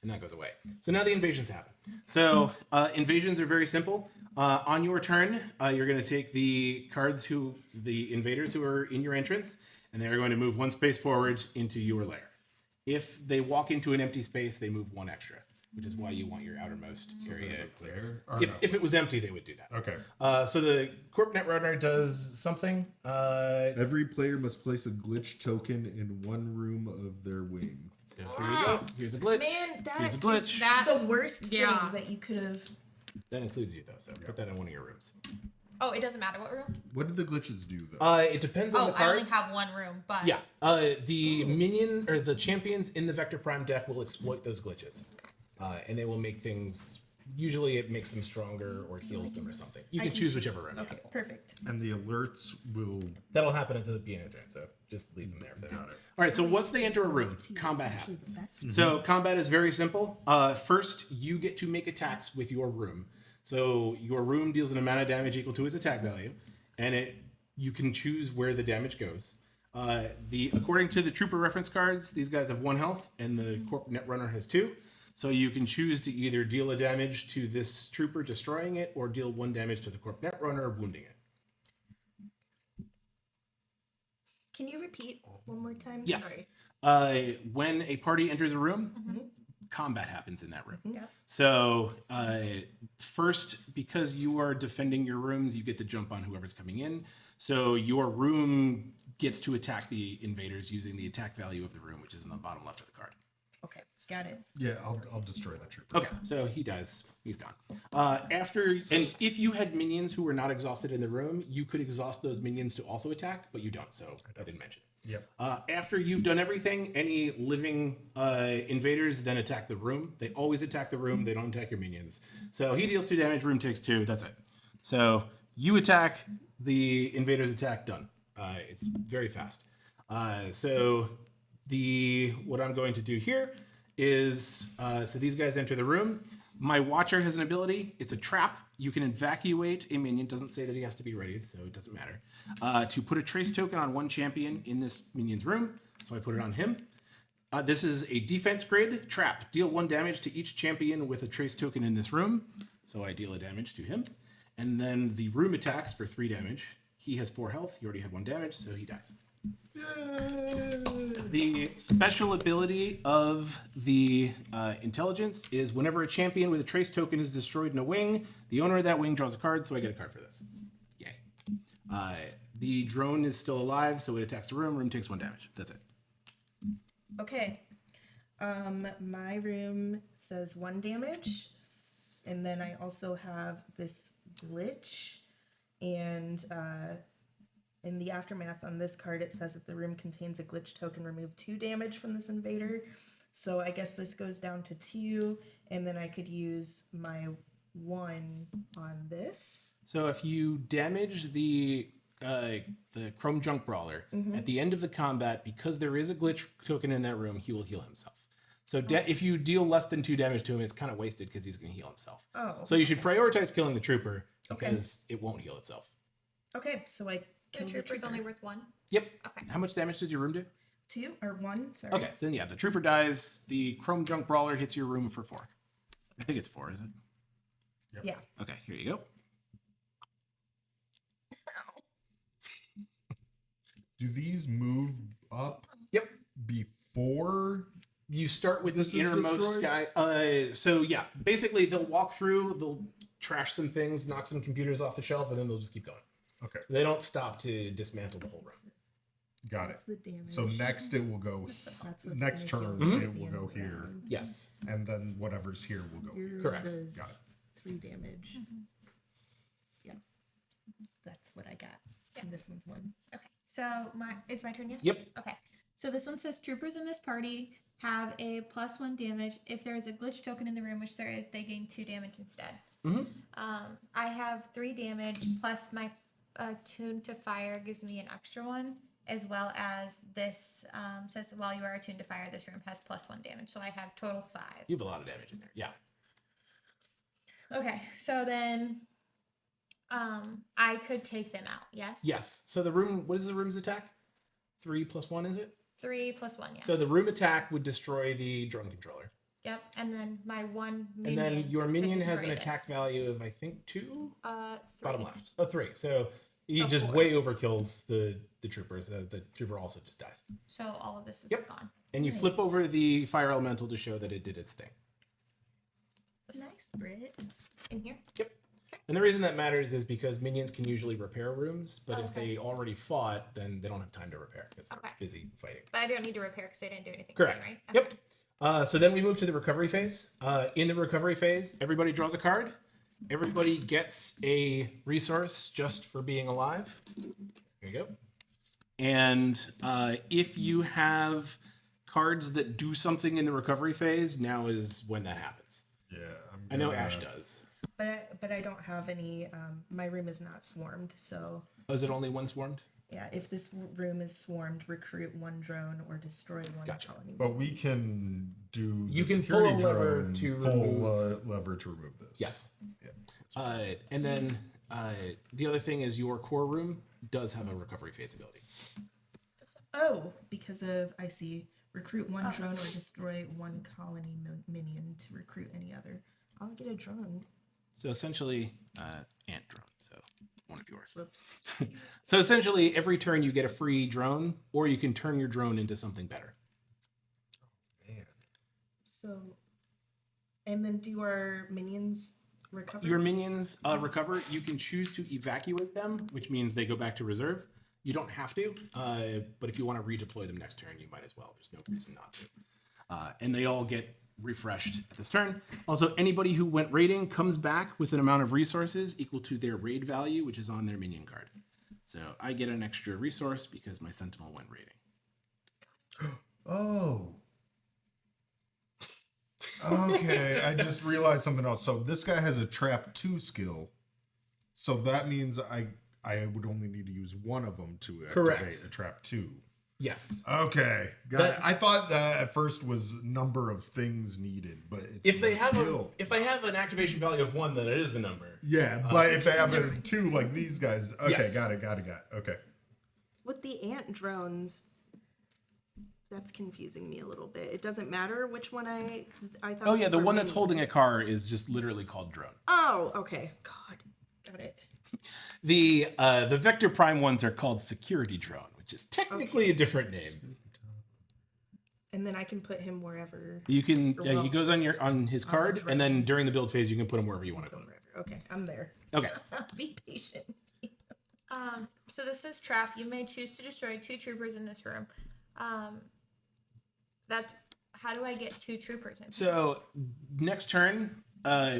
And that goes away. So now the invasions happen. So invasions are very simple. On your turn, you're going to take the the invaders who are in your entrance, and they're going to move 1 space forward into your lair. If they walk into an empty space, they move 1 extra, which is why you want your outermost area clear. There? Or If, no? if it was empty, they would do that. Okay. So the Corp Net Runner does something. Every player must place a glitch token in 1 room of their wing. Here you go. Here's a glitch. Man, that Here's a is glitch. the worst Yeah. thing that you could have. That includes you, though, so put that in one of your rooms. Oh, it doesn't matter what room. What do the glitches do, though? It depends on Oh, the I cards. only have 1 room, but Yeah, the minion or the champions in the Vector Prime deck will exploit those glitches, and they will make things. Usually, it makes them stronger or heals them or something. You can choose whichever room. Okay, Yeah. perfect. And the alerts will... That'll happen at the beginning of the turn, so just leave them there if they got it. All right, so once they enter a room, combat happens. So combat is very simple. First, you get to make attacks with your room. So your room deals an amount of damage equal to its attack value, and you can choose where the damage goes. According to the trooper reference cards, these guys have 1 health, and the Corp Net Runner has 2. So you can choose to either deal a damage to this trooper, destroying it, or deal 1 damage to the Corp Net Runner, wounding it. Can you repeat one more time? Yes. Sorry. When a party enters a room, combat happens in that room. Yeah. So first, because you are defending your rooms, you get to jump on whoever's coming in. So your room gets to attack the invaders using the attack value of the room, which is in the bottom left of the card. Okay, got it. Yeah, I'll destroy that trooper. Okay, so he dies. He's gone. If you had minions who were not exhausted in the room, you could exhaust those minions to also attack, but you don't, so I didn't mention it. Yep. After you've done everything, any living invaders then attack the room. They always attack the room. They don't attack your minions. So he deals 2 damage. Room takes 2. That's it. So you attack. The invaders attack. Done. It's very fast. What I'm going to do here is so these guys enter the room. My Watcher has an ability. It's a trap. You can evacuate a minion. Doesn't say that he has to be readied, so it doesn't matter. To put a trace token on 1 champion in this minion's room. So I put it on him. This is a defense grid trap. Deal 1 damage to each champion with a trace token in this room. So I deal a damage to him. And then the room attacks for 3 damage. He has 4 health. He already had 1 damage, so he dies. The special ability of the intelligence is whenever a champion with a trace token is destroyed in a wing, the owner of that wing draws a card, so I get a card for this. Yay. The drone is still alive, so it attacks the room. Room takes 1 damage. That's it. Okay. My room says 1 damage, and then I also have this glitch, and in the aftermath on this card, it says if the room contains a glitch token, remove 2 damage from this invader. So I guess this goes down to 2, and then I could use my 1 on this. So if you damage the Chrome Junk Brawler at the end of the combat, because there is a glitch token in that room, he will heal himself. So if you deal less than 2 damage to him, it's kind of wasted because he's going to heal himself. Oh. So you should prioritize killing the trooper because it won't heal itself. Okay, so I The killed the trooper's trooper. only worth 1. Yep. Okay. How much damage does your room do? 2 or 1? Sorry. Okay, then yeah, the trooper dies. The Chrome Junk Brawler hits your room for 4. I think it's 4, is it? Yep. Yeah. Okay, here you go. Do these move up Yep. before? You start with This the is innermost destroyed? guy. So yeah, basically they'll walk through, they'll trash some things, knock some computers off the shelf, and then they'll just keep going. Okay, They don't stop to dismantle the whole room. got it. That's the damage. So next it will go. That's what's Next gonna turn kill me it at the will end go of the here, round. Yes. and then whatever's here will go. Yours Correct. does Got it. 3 damage. Yeah. That's what I got. Yeah. And this one's 1. Okay. So it's my turn, yes? Yep. Okay. So this one says troopers in this party have a +1 damage. If there is a glitch token in the room, which there is, they gain 2 damage instead. I have 3 damage plus my attuned to fire gives me an extra 1, as well as this says while you are attuned to fire, this room has +1 damage. So I have total 5. You have a lot of damage in there. Yeah. Okay. So then I could take them out. Yes. Yes. So the room, what is the room's attack? 3 + 1, is it? 3 + 1. Yeah. So the room attack would destroy the drone controller. Yep. And then my 1 And minion. then your could minion has an destroy attack this. value of, I think, 2? 3. Bottom left. Oh, 3. So he So just 4. way overkills the troopers. The trooper also just dies. So all of this is Yep. gone. And you flip over the fire elemental to show that it did its thing. Nice, Britt. In here. Yep. And the reason that matters is because minions can usually repair rooms, but if Okay. they already fought, then they don't have time to repair because they're Okay. busy fighting. But I don't need to repair because they didn't do anything. Correct. Right? Yep. So then we move to the recovery phase. In the recovery phase, everybody draws a card. Everybody gets a resource just for being alive. There you go. And if you have cards that do something in the recovery phase, now is when that happens. Yeah, I know Ash does. But I don't have any. My room is not swarmed, so Oh, is it only one swarmed? yeah. If this room is swarmed, recruit 1 drone or destroy 1 Gotcha. colony. But we can do. You the can pull a security lever drone, to pull remove- a lever to remove this. Yes. Yeah. And then the other thing is your core room does have a recovery phase ability. Oh, because of I see. Recruit 1 Oh. drone or destroy 1 colony minion to recruit any other. I'll get a drone. So essentially, ant drone. So one of yours. Whoops. So essentially, every turn you get a free drone, or you can turn your drone into something better. Man. So, and then do our minions recover? Your minions recover. You can choose to evacuate them, which means they go back to reserve. You don't have to, but if you want to redeploy them next turn, you might as well. There's no reason not to. And they all get refreshed at this turn. Also, anybody who went raiding comes back with an amount of resources equal to their raid value, which is on their minion card. So I get an extra resource because my sentinel went raiding. Oh. Okay, I just realized something else. So this guy has a trap 2 skill. So that means I would only need to use 1 of them to activate Correct. a trap 2. Yes. Okay, got But- it. I thought that at first was number of things needed, but it's If they the have skill. if they have an activation value of 1, then it is the number. Yeah, but if they have a 2 like these guys, okay, Yes. got it. Okay. With the ant drones, that's confusing me a little bit. It doesn't matter which one 'cause I thought. Oh yeah, these the were one that's holding a minions. car is just literally called drone. Oh, okay. God, got it. The Vector Prime ones are called security drone, which is technically a different name. And then I can put him wherever. You can Well, he goes on his card, drone. and then during the build phase, you can put him wherever you want to put him. Wherever. Okay, I'm there. Okay. Be patient. So this is trap. You may choose to destroy 2 troopers in this room. That's how do I get 2 troopers in? So next turn,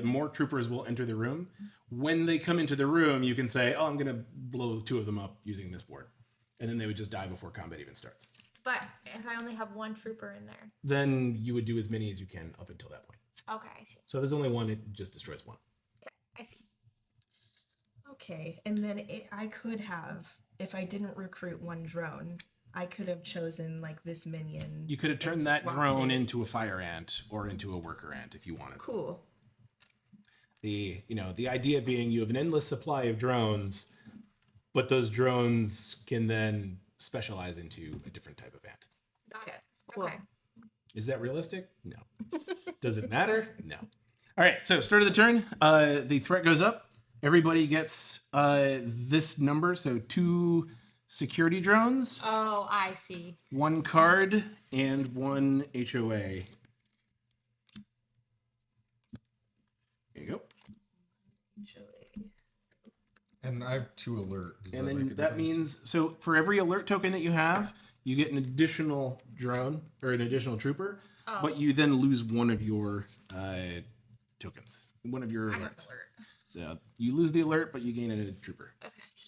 more troopers will enter the room. When they come into the room, you can say, "Oh, I'm going to blow 2 of them up using this board," and then they would just die before combat even starts. But if I only have one trooper in there. Then you would do as many as you can up until that point. Okay, I see. So if there's only one, it just destroys one. Okay, I see. Okay, and then I could have, if I didn't recruit one drone, I could have chosen like this minion. You could have turned and that swapped drone it. into a fire ant or into a worker ant if you wanted. Cool. The idea being you have an endless supply of drones, but those drones can then specialize into a different type of ant. Got it. Cool. Okay. Is that realistic? No. Does it matter? No. All right, so start of the turn. The threat goes up. Everybody gets this number, so 2 security drones, Oh, I see. 1 card, and 1 HOA. There you go. And I have 2 alert. Does And make a then that difference? means, so for every alert token that you have, you get an additional drone or an additional trooper, Oh. but you then lose one of your tokens, one of your I have alerts. alert. So you lose the alert, but you gain a trooper.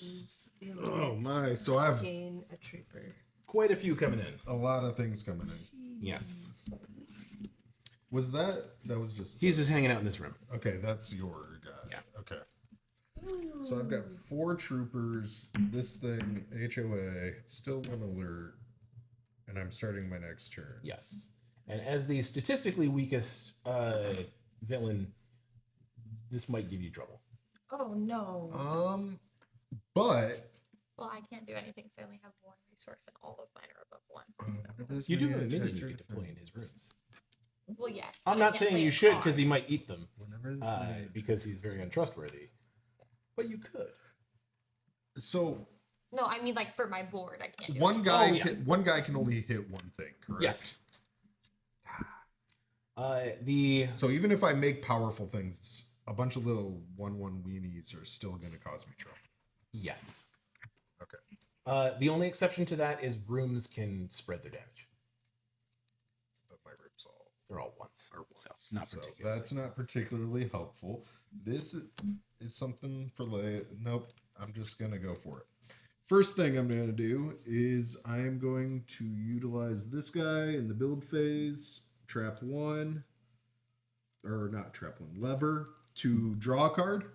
Use the Oh alert, my! So I have gain a trooper. Quite a few coming in. a lot of things coming in. Yes. Was that was just He's just hanging out in this room. okay? That's your guy. Yeah. Okay. So I've got 4 troopers. This thing HOA, still 1 alert, and I'm starting my next turn. Yes. And as the statistically weakest villain, this might give you trouble. Oh no. But Well, I can't do anything because I only have 1 resource and all of mine are above 1. You do have a minion you can deploy in his rooms. Well, yes. I'm but I not can't saying play you a should card. because he might eat them Whenever this minion- because he's very untrustworthy. But you could. so No, I mean like for my board, I can't do one it. guy Oh, yeah. one guy can only hit one thing, correct? Yes. So even if I make powerful things, a bunch of little 1/1 weenies are still going to cause me trouble. Yes. Okay. The only exception to that is rooms can spread their damage. But my ribs all They're all ones. are So, ones. not So particularly. that's not particularly helpful. This is something for nope, I'm just going to go for it. First thing I'm going to do is I'm going to utilize this guy in the build phase, trap 1, or not trap 1, lever, to draw a card.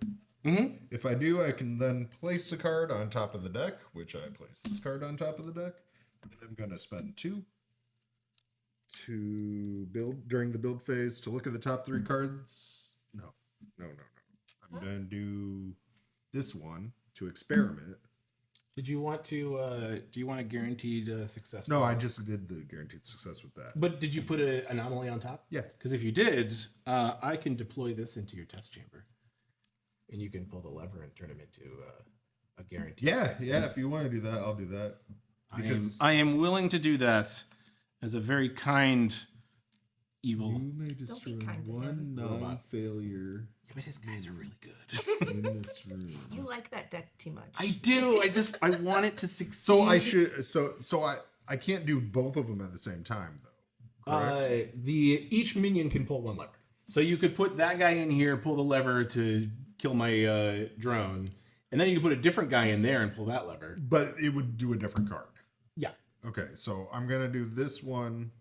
Mm-hmm. If I do, I can then place a card on top of the deck, which I place this card on top of the deck. And I'm going to spend 2 to build during the build phase to look at the top 3 cards. No. I'm going to do this one to experiment. Did you want to? Do you want a guaranteed success? No, I just did the guaranteed success with that. But did you put an anomaly on top? Yeah. Because if you did, I can deploy this into your test chamber, and you can pull the lever and turn him into a guaranteed. Yeah, success. yeah. If you want to do that, I'll do that. Because I am willing to do that as a very kind evil. you may destroy kind to one him. non-failure Yeah, but his guys are really good. in this room. You like that deck too much. I do. I want it to succeed. So I should. So I can't do both of them at the same time though. Correct. Each minion can pull 1 lever. So you could put that guy in here, pull the lever to kill my drone, and then you could put a different guy in there and pull that lever. But it would do a different card. Yeah. Okay, so I'm gonna do this one.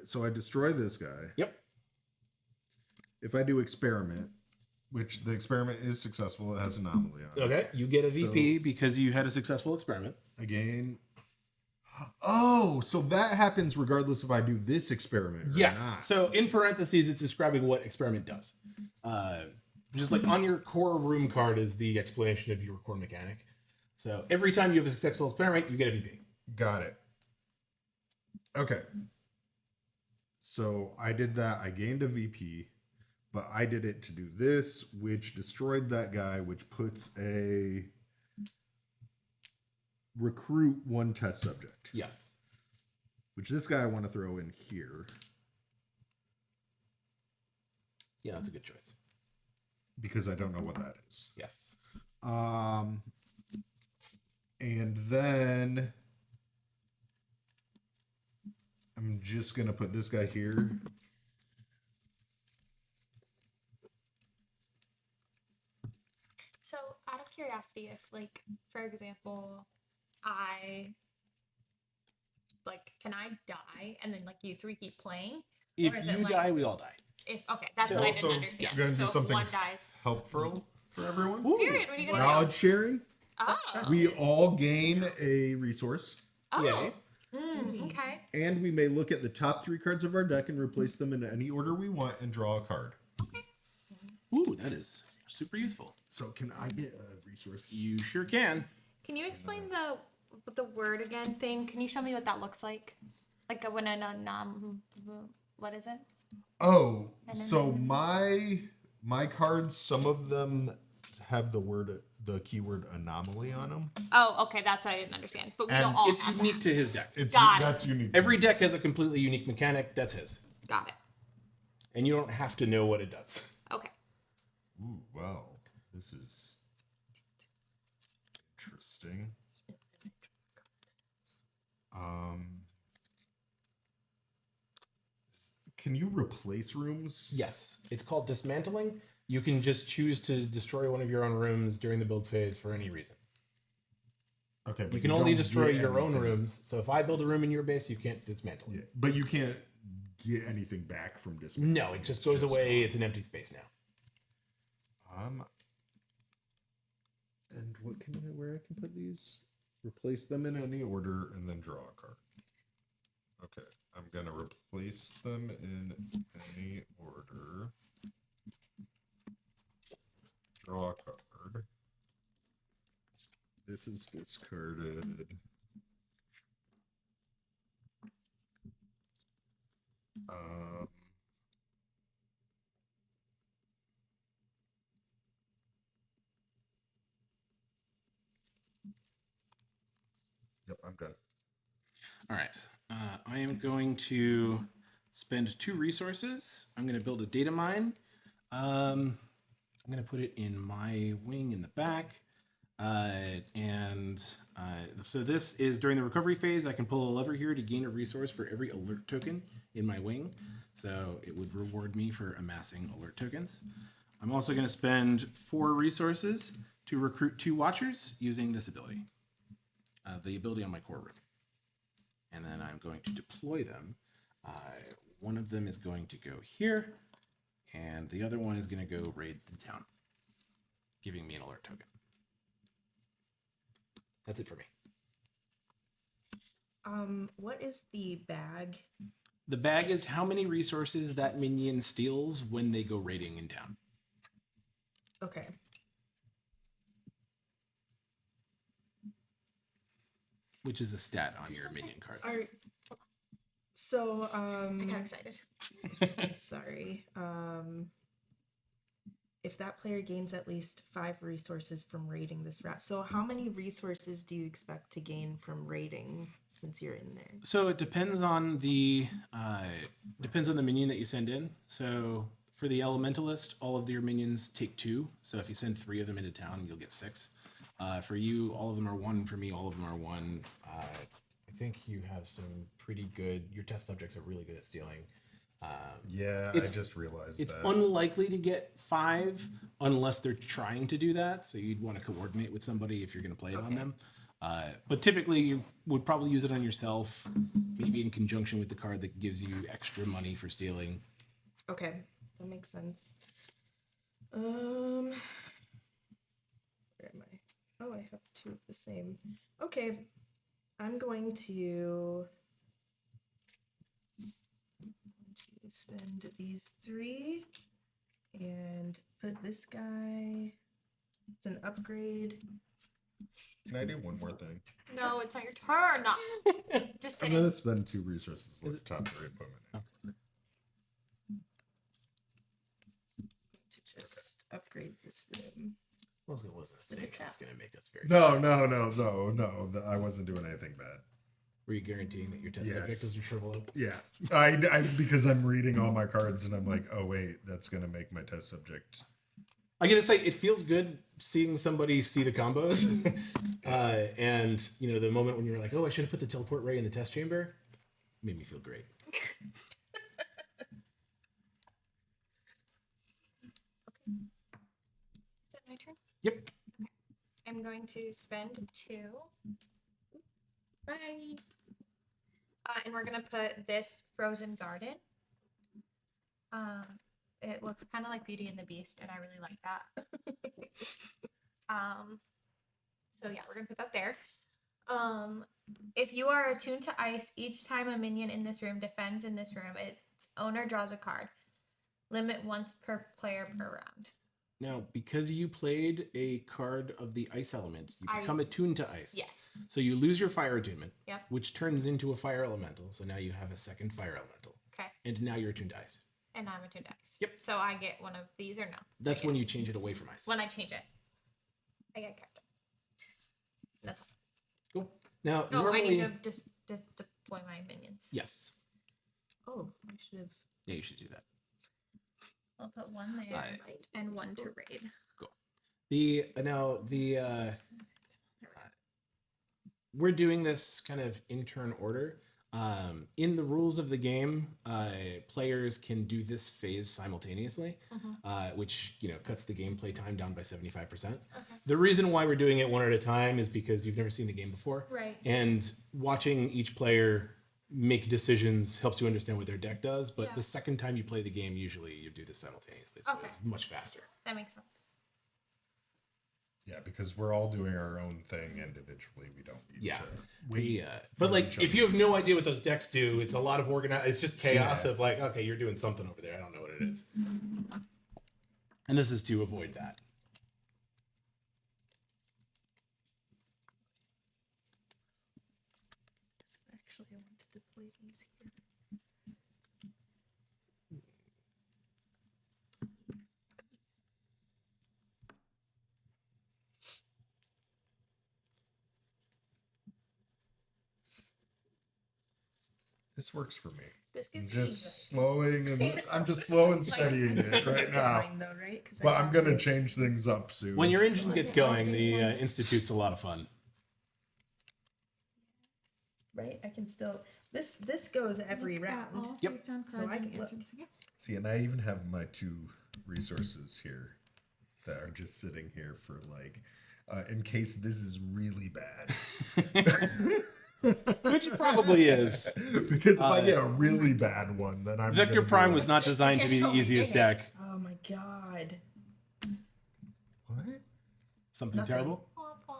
So I destroy this guy. Yep. If I do experiment, which the experiment is successful, it has anomaly on it. Okay. You get a VP because you had a successful experiment. Again. Oh, so that happens regardless if I do this experiment or Yes. not. So in parentheses, it's describing what experiment does. Just like on your core room card is the explanation of your core mechanic. So every time you have a successful experiment, you get a VP. Got it. Okay. So I did that. I gained a VP, but I did it to do this, which destroyed that guy, which puts a recruit 1 test subject, Yes. which this guy I want to throw in here Yeah, that's a good choice. because I don't know what that is. Yes. And then I'm just going to put this guy here. So, out of curiosity, if, like, for example, I, like, can I die and then, like, you three keep playing? If Or is you it, like, die, we all die. Okay, that's So- what I didn't Also, understand. you're gonna do So, if something one dies. helpful for everyone. Period. What are you going to Knowledge do? sharing. Oh. We all gain a resource, Oh. Yay. Okay. and we may look at the top 3 cards of our deck and replace them in any order we want and draw a card. Ooh, that is super useful. So can I get a resource? You sure can. Can you explain the word again thing? Can you show me what that looks like? Like when what is it? Oh, so my cards, some of them have the keyword anomaly on them. Oh, okay, that's what I didn't understand. But we And don't all It's have unique to his deck. That's unique. to Every me. deck has a completely unique mechanic. That's his. that. Got it. And you don't have to know what it does. Okay. Ooh, wow, this is interesting. Can you replace rooms? Yes. It's called dismantling. You can just choose to destroy one of your own rooms during the build phase for any reason. Okay, but You can only don't destroy get your own anything. rooms. So if I build a room in your base, you can't dismantle it. Yeah, but you can't get anything back from dismantling. No, it just goes away. It's an empty space now. And where I can put these? Replace them in any order and then draw a card. Okay, I'm gonna replace them in any order. Draw a card. This is discarded. Yep, I'm done. All right. I am going to spend 2 resources. I'm going to build a data mine. I'm going to put it in my wing in the back. So this is during the recovery phase. I can pull a lever here to gain a resource for every alert token in my wing. So it would reward me for amassing alert tokens. I'm also going to spend 4 resources to recruit 2 watchers using this ability. The ability on my core room. And then I'm going to deploy them. One of them is going to go here, and the other one is going to go raid the town, giving me an alert token. That's it for me. What is the bag? The bag is how many resources that minion steals when they go raiding in town. Okay. Which is a stat on your minion cards. So, I got excited. sorry. If that player gains at least 5 resources from raiding this rat, so how many resources do you expect to gain from raiding since you're in there? So it depends on the minion that you send in. So for the elementalist, all of your minions take 2. So if you send 3 of them into town, you'll get 6. For you, all of them are 1. For me, all of them are 1. I think you have some pretty good. Your test subjects are really good at stealing. Yeah, I just realized It's that. unlikely to get 5 unless they're trying to do that. So you'd want to coordinate with somebody if you're going to play it on them. But typically, you would probably use it on yourself, maybe in conjunction with the card that gives you extra money for stealing. Okay, that makes sense. Where am I? Oh, I have 2 of the same. Okay, I'm going to spend these 3 and put this guy. It's an upgrade. Can I do one more thing? No, it's not your turn. Just I'm kidding. gonna spend 2 resources like top 3 opponent. To just upgrade this room. Well, it wasn't a With a thing trap. that's going to make us very. No. I wasn't doing anything bad. Were you guaranteeing that your test Yes. subject doesn't shrivel up? Yeah, I because I'm reading all my cards and I'm like, oh wait, that's gonna make my test subject. I'm gonna say it feels good seeing somebody see the combos, and you know the moment when you're like, oh, I should have put the teleport ray in the test chamber, made me feel great. my turn? Yep. I'm going to spend 2. Bye. And we're gonna put this frozen garden. It looks kind of like Beauty and the Beast, and I really like that. So yeah, we're gonna put that there. If you are attuned to ice, each time a minion in this room defends in this room, its owner draws a card. Limit once per player per round. Now, because you played a card of the ice element, you I- become attuned to ice. Yes. So you lose your fire attunement, Yep. which turns into a fire elemental. So now you have a second fire elemental. Okay. And now you're attuned to ice. And I'm attuned to ice. Yep. So I get one of these or no? That's I get- when you change it away from ice. when I change it. I get kept. That's all. Cool. Now, No, normally... I need to just deploy my minions. Yes. Oh, I should have. Yeah, you should do that. I'll put 1 there and 1 to raid. We're doing this kind of in turn order. In the rules of the game, players can do this phase simultaneously, which cuts the gameplay time down by 75%. Okay. The reason why we're doing it one at a time is because you've never seen the game before, Right. and watching each player make decisions helps you understand what their deck does. But Yeah. the second time you play the game, usually you do this simultaneously, so Okay. it's much faster. That makes sense. Yeah, because we're all doing our own thing individually. We don't need Yeah. to wait. But for like, each if other. you have no idea what those decks do, it's a lot of organized. It's just chaos Yeah. of like, okay, you're doing something over there. I don't know what it is. And this is to avoid that. Actually, I want to deploy these here. This works for me. This I'm gives me just slowing and I'm just slow and steadying it right now. Mine though, right? 'Cause I But I'm got gonna this. change things up soon. When your engine So gets I can going, add the this one. Institute's a lot of fun. Right, I can still. This goes every round. Yep. So I can look. See, and I even have my 2 resources here that are just sitting here for like, in case this is really bad. Which it probably is. Because if I get a really bad one, then I'm Vector gonna be Prime like, was not designed to be the easiest deck. Oh my god. What? Something Nothing. terrible?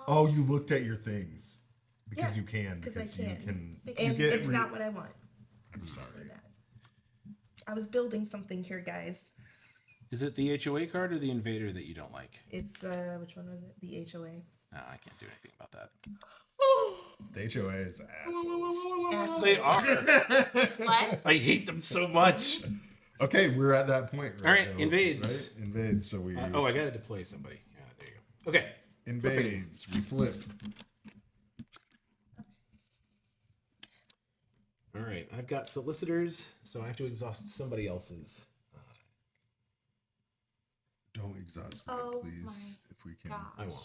Oh, you looked at your things because Yeah, you can. 'cause I Because you can. can. You And get it's not what I want. I'm for sorry. that. I was building something here, guys. Is it the HOA card or the Invader that you don't like? It's which one was it? The HOA. No, I can't do anything about that. The HOA is assholes. Asshole. They are. What? I hate them so much. Okay, we're at that point. All right, now, invades. Right? Invades. So we Oh, I gotta deploy somebody. Yeah, there you go. Okay. invades. We flip. All right. I've got solicitors, so I have to exhaust somebody else's. Don't exhaust me, Oh please. my If we can. gosh. I won't.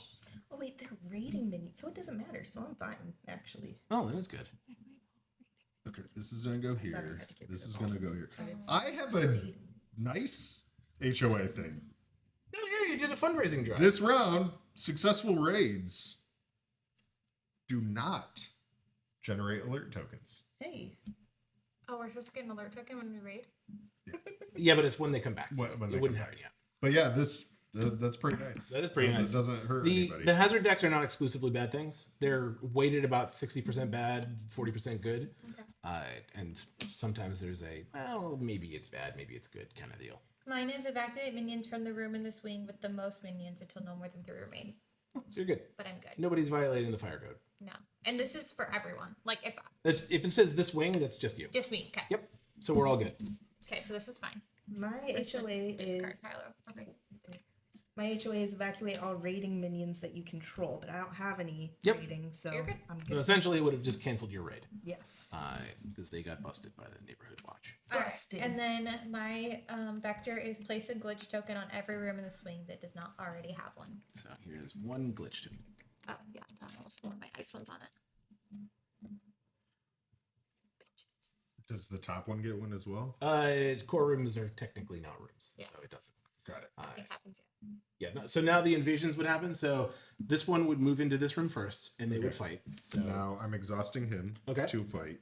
Oh wait, they're rating minions, so it doesn't matter. So I'm fine, actually. Oh, that is good. Okay, this is gonna go Thought I here. had to get This rid is of all gonna go of here. them. It's I have a rating. nice HOA thing. No, yeah, you did a fundraising drive. This round, successful raids do not generate alert tokens. Hey, Oh, we're supposed to get an alert token when we raid? Yeah, but it's when they come back. So When they it wouldn't come happen yet. But yeah, that's pretty nice. That is pretty Doesn't- nice. Doesn't hurt The anybody. hazard decks are not exclusively bad things. They're weighted about 60% bad, 40% good. Okay. And sometimes there's a, well, maybe it's bad, maybe it's good kind of deal. Mine is evacuate minions from the room in the swing with the most minions until no more than 3 remain. So you're good. But I'm good. Nobody's violating the fire code. No. And this is for everyone. Like if If it says this wing, that's just you. just me. Okay. Yep. So we're all good. Okay, so this is fine. my This should HOA discard is Kylo. Okay. my HOA is evacuate all raiding minions that you control, but I don't have any Yep. raiding, so You're good. I'm So good. essentially it would have just canceled your raid. Yes. Because they got busted by the neighborhood watch. Alright, Busted. and then my vector is place a glitch token on every room in the swing that does not already have one. So here's one glitch token. Oh yeah, that was one of my ice ones on it. Does the top one get one as well? Core rooms are technically not rooms, Yeah. so it doesn't. Got it. Nothing happens yet. Yeah. So now the invasions would happen. So this one would move into this room first, and they would fight. So Now I'm exhausting him Okay. to fight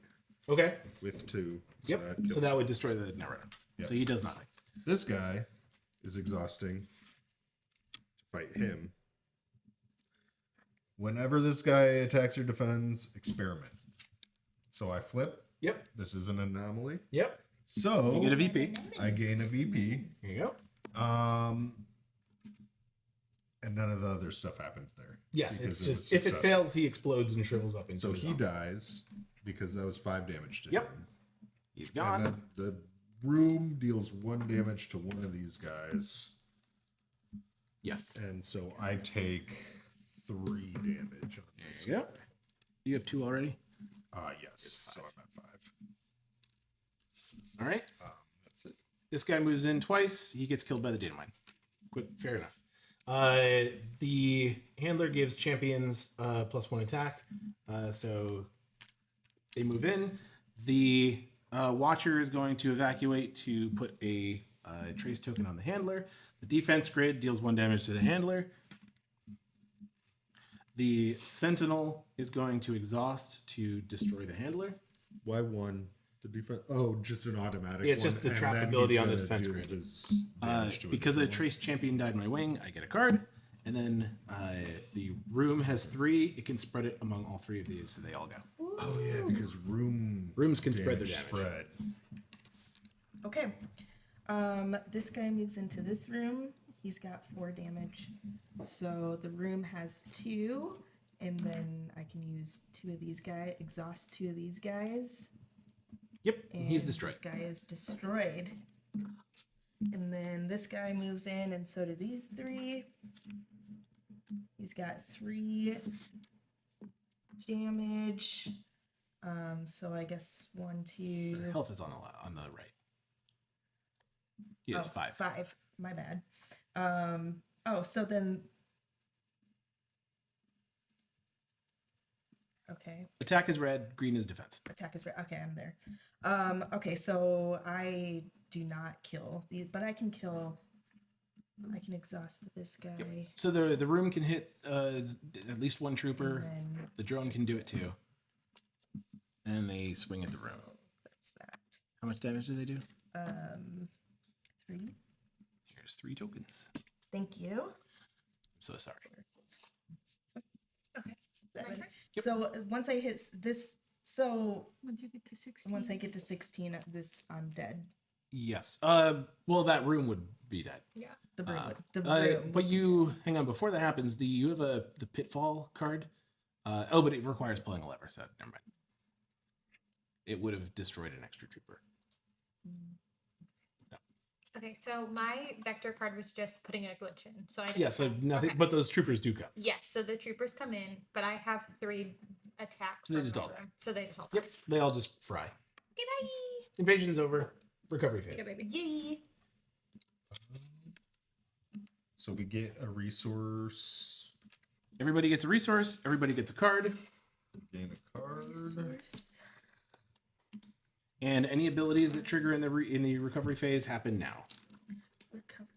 okay. with 2. Yep. kills So that him. would destroy the netrunner. Yep. So he does nothing. This guy is exhausting to fight him. Whenever this guy attacks or defends, experiment. So I flip. Yep. This is an anomaly. Yep. So You get a VP. I gain a VP. Here you go. And none of the other stuff happens there. Yes. because It's was just if it successful. fails, he explodes and shrivels up into. So a he zombie. dies because that was 5 damage to Yep. him. He's And gone. then the room deals 1 damage to one of these guys. Yes. And so I take 3 damage on this There you guy. go. You have 2 already. Yes. So I'm at 5. All right. That's it. This guy moves in twice. He gets killed by the data mine. Quick, fair enough. The handler gives champions +1 attack. So they move in. The watcher is going to evacuate to put a trace token on the handler. The defense grid deals 1 damage to the handler. The sentinel is going to exhaust to destroy the handler. Why 1? The defense. Oh, just an automatic. Yeah, it's just one, the and trap then ability he's on the gonna defense do grid. his damage to a Because a different one. trace champion died in my wing, I get a card. And then the room has 3. It can spread it among all 3 of these, so they all go. Oh yeah, because Rooms can spread their damage. Spread. Okay. This guy moves into this room. He's got 4 damage. So the room has 2, and then I can use 2 of these guys, exhaust 2 of these guys. Yep, And he's destroyed. This guy is destroyed. And then this guy moves in, and so do these 3. He's got 3 damage. So I guess 1, 2. Health is on the right. He has 5. 5. My bad. So then. Okay. Attack is red, green is defense. Attack is right. Okay, I'm there. Okay, so I do not kill these, but I can kill. I can exhaust this guy. So the room can hit at least 1 trooper. And then The drone can do it too. And they swing at the room. that's that. How much damage do they do? 3. Here's 3 tokens. Thank you. I'm so sorry. Okay. My 7. turn? Yep. So once I hit this, so Once you get to 16. once I get to 16, I'm dead. Yes. Well, that room would be dead. Yeah. The room. The room. But you hang on before that happens. You have the pitfall card. But it requires pulling a lever, so never mind. It would have destroyed an extra trooper. Okay, so my vector card was just putting a glitch in. So I Yeah, so nothing. Okay. But those troopers do come. Yes, so the troopers come in, but I have 3 attacks. So they from just my all die. room. So they just all Yep, die. they all just fry. Okay, bye. Invasion's over. Recovery phase. Okay, baby. Yay! So we get a resource. Everybody gets a resource. Everybody gets a card. Gain a card. Resource. And any abilities that trigger in the recovery phase happen now. Recovery.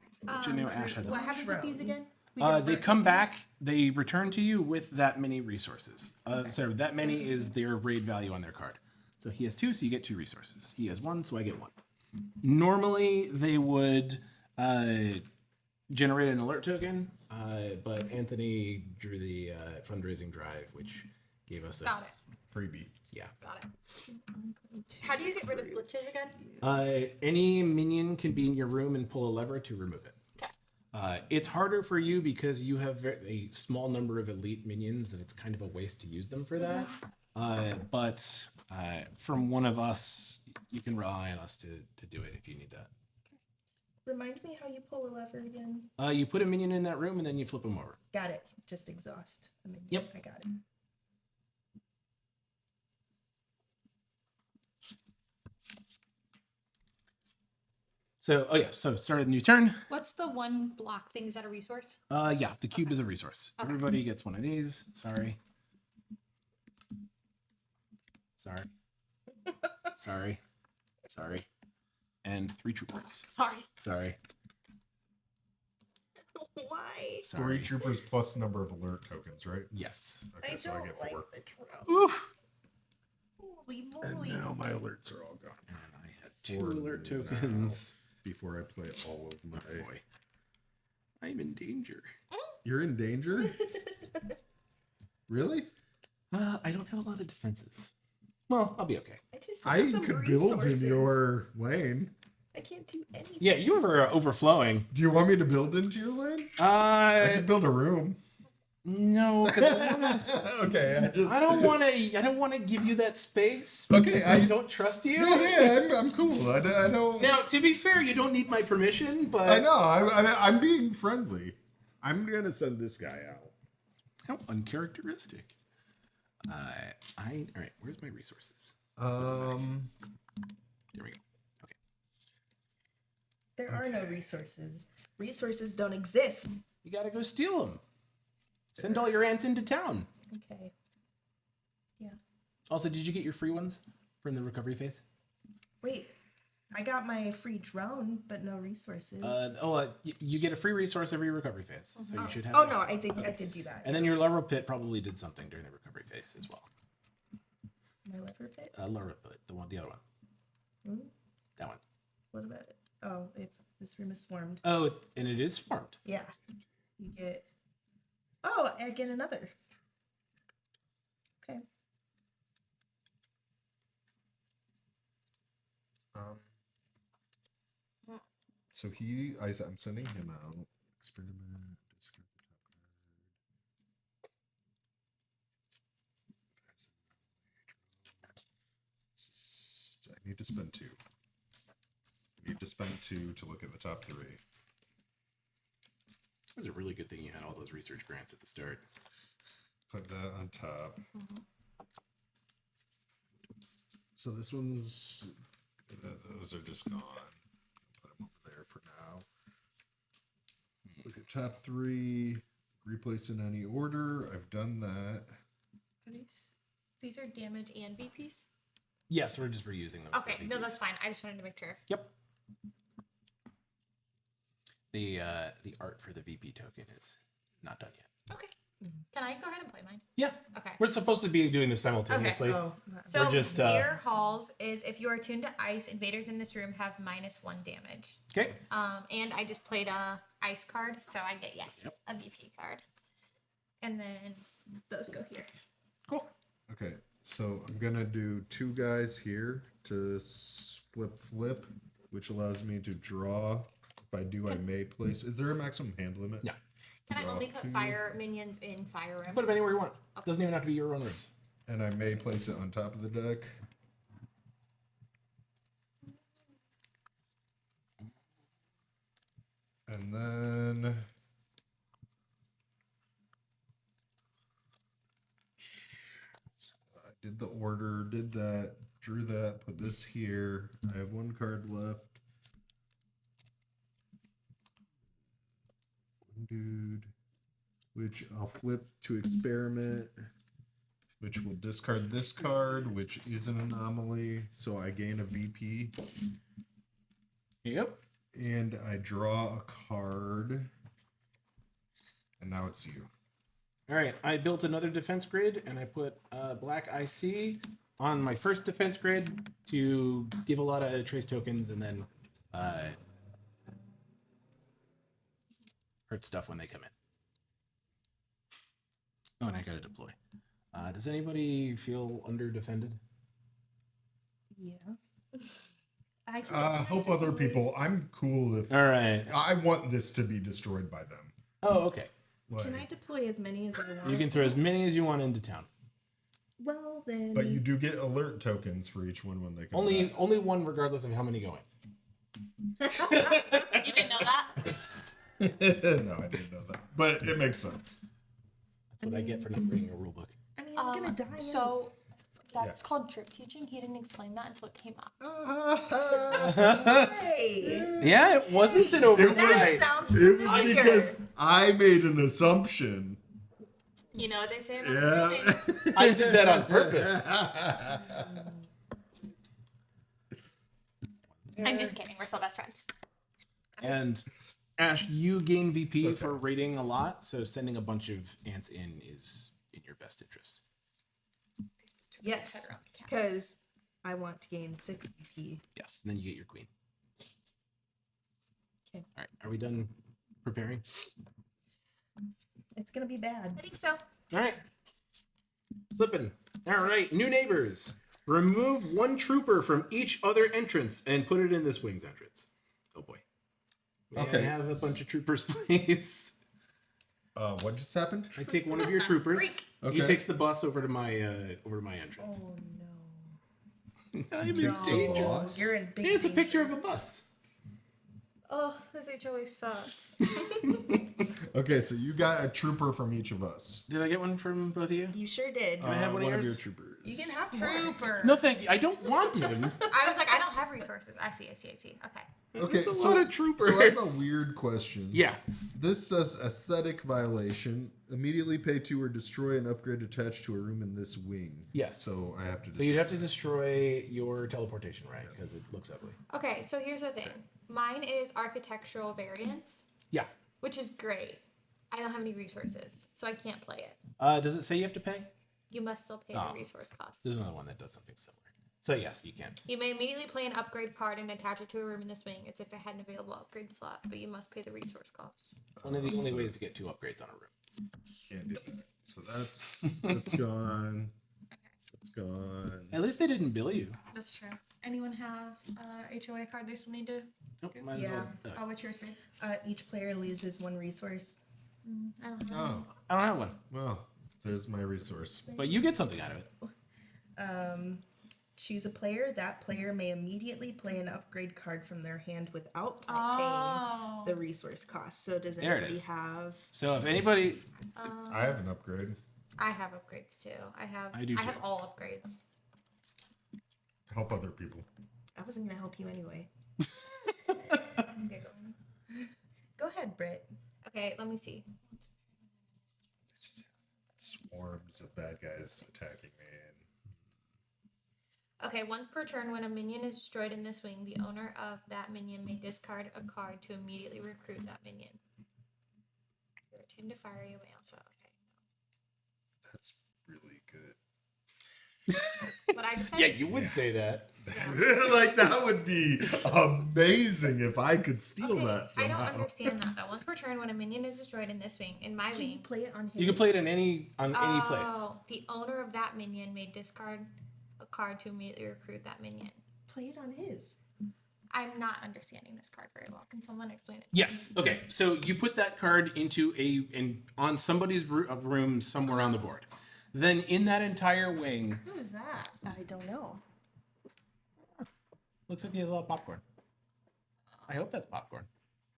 you know Ash has a What bunch. happens with these again? We They get come tokens? back. They return to you with that many resources. So that many is their raid value on their card. So he has 2, so you get 2 resources. He has 1, so I get 1. Normally they would generate an alert token, but Anthony drew the fundraising drive, which gave us a Got it. Freebie. yeah. Got it. How do you get rid of glitches again? Any minion can be in your room and pull a lever to remove it. Okay. It's harder for you because you have a small number of elite minions that it's kind of a waste to use them for that. But from one of us, you can rely on us to do it if you need that. Remind me how you pull a lever again. You put a minion in that room and then you flip them over. Got it. Just exhaust. Yep. I got it. So, so start a new turn. What's the 1 block thing? Is that a resource? Yeah, the cube is a resource. Okay. Everybody gets one of these. Sorry. Sorry. Sorry. Sorry. And 3 troopers. Sorry. Sorry. Why? Story troopers plus number of alert tokens, right? Yes. Okay, I so I don't get like 4. the trope. Oof. Holy And moly. now my alerts are all gone. And I have 2 For alert now, tokens. before I play all of my. Oh boy. I'm in danger. You're in danger? Really? I don't have a lot of defenses. Well, I'll be okay. I just I want some could build resources. in your lane. I can't do anything. Yeah, you were overflowing. Do you want me to build into your lane? I could build a room. No, because Okay, I don't want to. I don't want to give you that space. Okay, because I don't trust you. Yeah, I'm cool. I don't. Now, to be fair, you don't need my permission, but I know. I'm being friendly. I'm gonna send this guy out. how uncharacteristic. All right. Where's my resources? There we go. Okay. There are no resources. Resources don't exist. You gotta go steal them. Send all your ants into town. Okay. Yeah. Also, did you get your free ones from the recovery phase? Wait. I got my free drone, but no resources. You get a free resource every recovery phase, so you should have. Oh that. no, I did. Okay. I did do that. And then your larva pit probably did something during the recovery phase as well. My leopard pit. Larva pit, the other one, Hmm? that one. What about it? Oh, if this room is swarmed. Oh, and it is swarmed. Yeah. You get. Oh, I get another. Okay. So I'm sending him out. Experiment. Discard the top card. I need to spend 2. I need to spend 2 to look at the top 3. It was a really good thing you had all those research grants at the start. Put that on top. So this one's. Those are just gone. Put them over there for now. Look at top 3. Replace in any order. I've done that. Are these are damage and VPs? Yes, we're just reusing them. Okay, for no, VPs. that's fine. I just wanted to make sure. Yep. The art for the VP token is not done yet. Okay. Can I go ahead and play mine? Yeah, Okay. we're supposed to be doing this simultaneously. Oh. So We're just, Fear Halls is if you are attuned to ice, invaders in this room have -1 damage. Okay. And I just played a ice card, so I get a VP card. And then those go here. Cool. Okay, so I'm gonna do 2 guys here to flip, which allows me to draw. If I do, I may place. Is there a maximum hand limit? Yeah. Can I Draw only put 2. fire minions in fire rooms? Put them anywhere you want. Doesn't even have to be your own rooms. And I may place it on top of the deck. And then I did the order, did that, drew that, put this here. I have 1 card left. One dude, which I'll flip to experiment, which will discard this card, which is an anomaly, so I gain a VP. Yep. And I draw a card. And now it's you. All right. I built another defense grid, and I put black IC on my first defense grid to give a lot of trace tokens, and then hurt stuff when they come in. Oh, and I gotta deploy. Does anybody feel under defended? Yeah. I can Help other people. I'm cool if All right. I want this to be destroyed by them. Oh, okay. Like, Can I deploy as many as I want? You can throw as many as you want into town. Well then. but you do get alert tokens for each one when they come Only back. only one, regardless of how many go in. You didn't know that? No, I didn't know that. But it makes sense. That's what I get for not bringing a rule book. I mean, I'm gonna die. So that's called drip teaching. He didn't explain that until it came up. Hey. Yeah, it wasn't an That oversight. sounds It was familiar. because I made an assumption. You know what they say about Yeah. assuming? I did that on purpose. I'm just kidding. We're still best friends. And Ash, you gain VP It's okay. for raiding a lot, so sending a bunch of ants in is in your best interest. Yes, because I want to gain 6 BP. Yes, then you get your queen. Okay. All right, are we done preparing? It's gonna be bad. I think so. All right. Flipping. All right, new neighbors. Remove one trooper from each other entrance and put it in this wing's entrance. Oh boy. May Okay. I have a bunch of troopers, please? What just happened? I take one of your troopers. Okay. He takes the bus over to my entrance. Oh no. I'm in Takes the danger. bus? You're in big Hey, it's a danger. picture of a bus. Oh, this HOA sucks. Okay, so you got a trooper from each of us. Did I get one from both of you? You sure did. I have one of yours? your troopers. You can have more. Trooper. No, thank you. I don't want him. I was like, I don't have resources. I see. Okay. Okay, That's a so, lot of troopers. so I have a weird question. Yeah. This says aesthetic violation. Immediately pay to or destroy an upgrade attached to a room in this wing. Yes. So I have to. So you'd have to destroy your teleportation rag because it looks ugly. Okay, so here's the thing. Mine is architectural variance, Yeah. which is great. I don't have any resources, so I can't play it. Does it say you have to pay? You must still pay Oh. the resource cost. There's another one that does something similar. So yes, you can. You may immediately play an upgrade card and attach it to a room in this wing. It's if it had an available upgrade slot, but you must pay the resource cost. It's one of the only ways to get 2 upgrades on a room. Can't do that. So that's gone. That's gone. At least they didn't bill you. That's true. Anyone have HOA card they still need to? Nope, might as Yeah. well. Oh, what's yours, babe? Each player loses 1 resource. I don't have. Oh, I don't have one, well, there's my resource. but you get something out of it. Choose a player. That player may immediately play an upgrade card from their hand without Oh. paying the resource cost. So does There it anybody is. have? So if anybody, I have an upgrade. I have upgrades too. I have I do have too. all upgrades. Help other people. I wasn't gonna help you anyway. I'm giggling. Go ahead, Britt. Okay, let me see. Swarms of bad guys attacking me. Okay, once per turn, when a minion is destroyed in this wing, the owner of that minion may discard a card to immediately recruit that minion. You're attuned to fire, you may also. Okay. That's really good. But I just said yeah, you would say that. Like that would be amazing if I could steal Okay, that I somehow. don't understand that though. Once per turn, when a minion is destroyed in this wing, in my Can you wing, play it on his? You can play it in any place. oh, the owner of that minion may discard a card to immediately recruit that minion. Play it on his. I'm not understanding this card very well. Can someone explain it? To Yes. Okay. So you put that card into on somebody's room somewhere on the board. Then in that entire wing, Who is that? I don't know. looks like he has a lot of popcorn. I hope that's popcorn.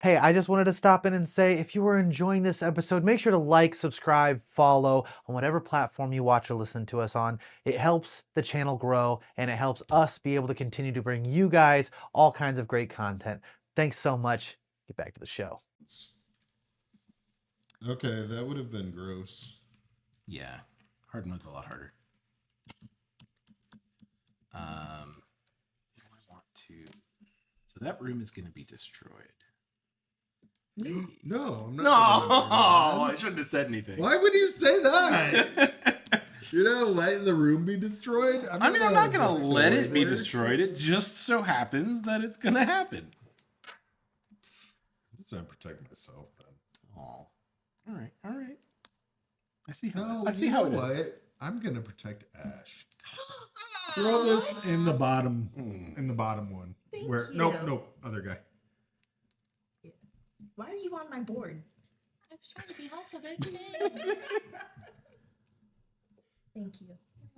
Hey, I just wanted to stop in and say, if you were enjoying this episode, make sure to like, subscribe, follow on whatever platform you watch or listen to us on. It helps the channel grow and it helps us be able to continue to bring you guys all kinds of great content. Thanks so much. Get back to the show. Okay, that would have been gross. Yeah, hard mode's a lot harder. I want to. So that room is going to be destroyed. No, I'm No, not. I shouldn't have said anything. Why would you say that? You're not letting the room be destroyed? I mean, I'm not going to let it be destroyed. It just so happens that it's going to happen. I'm just trying to protect myself then. Oh, all right, all right. I see how. No, I see you how know it is. what? I'm gonna protect Ash. Throw this in the bottom, Hmm. in the bottom one. Thank Where? you. Nope, other guy. Why are you on my board? I was trying to be helpful, babe. Thank you.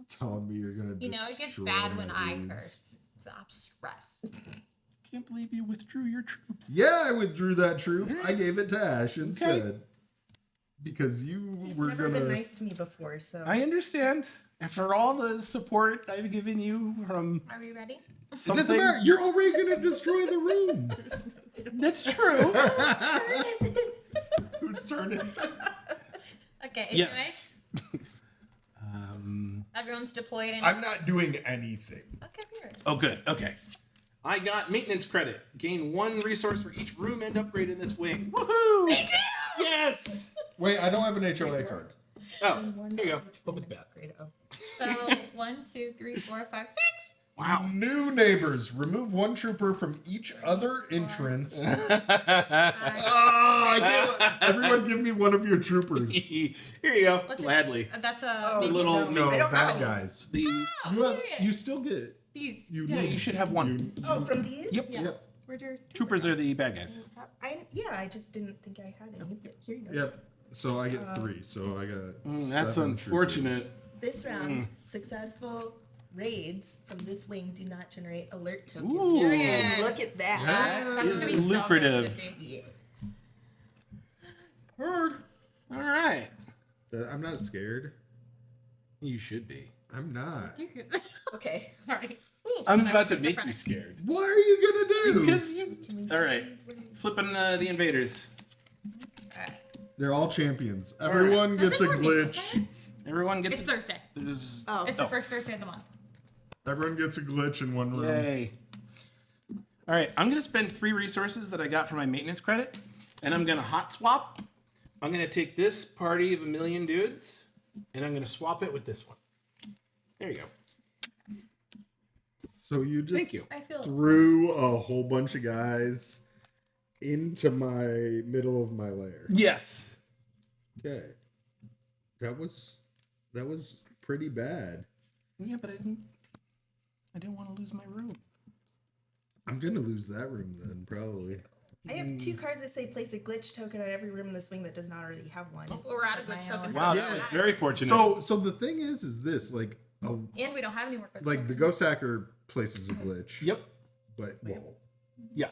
Telling me you're gonna. You know, it gets destroy bad when my I rooms. curse. So I'm stressed. Can't believe you withdrew your troops. Yeah, I withdrew that troop. I gave it to Ash instead. Because you He's were never gonna. been nice to me before, so I understand. And for all the support I've given you from Are we ready? It doesn't something, matter. You're already gonna destroy the room. that's true. Whose turn is it? Okay, Yes. Everyone's deployed and I'm not doing anything. okay, weird. Oh, good. Okay. I got maintenance credit. Gain 1 resource for each room and upgrade in this wing. Woohoo! Me too! Yes! Wait, I don't have an HOA card. Oh, here you go. Open the bat. So 1, 2, 3, 4, 5, 6. Wow. New neighbors. Remove 1 trooper from each other entrance. I can't. Everyone give me one of your troopers. Here you go. What's it? Gladly. That's a Oh, maybe little- No, I don't bad have guys. The You still get. these. yeah, you should have 1. Oh, from these? Yep. Yeah. Yep. Where'd your Troopers are the bad guys. I just didn't think I had any. But here you go. Yep. So I get 3. So I got. That's 7 unfortunate. troopers. This round, successful raids from this wing do not generate alert tokens. Ooh. Period. Look at that. That's Is gonna be lucrative. So good, Sissy. Yeah. All right. I'm not scared. You should be. I'm not. Okay. All right. I'm about to make you scared. What are you gonna do? Because you. Can we All right. please wait? Flipping the invaders. They're all champions. Everyone gets a Does it work? glitch. Everyone gets. It's Thursday. There's. Oh. It's the first Thursday of the month. Everyone gets a glitch in one room. Yay. All right, I'm going to spend 3 resources that I got from my maintenance credit, and I'm going to hot swap. I'm going to take this party of 1,000,000 dudes, and I'm going to swap it with this one. There you go. So you just Thank you. I feel threw a whole bunch of guys into my middle of my lair. Yes. Okay. That was pretty bad. Yeah, but I didn't want to lose my room. I'm gonna lose that room then, probably. I have 2 cards that say place a glitch token on every room in this wing that does not already have one. We're out of glitch tokens. Wow, Yeah. that was very fortunate. So the thing is this, like And we don't have any more glitch like the tokens. ghost hacker places a glitch. Yep. But whoa. Yeah.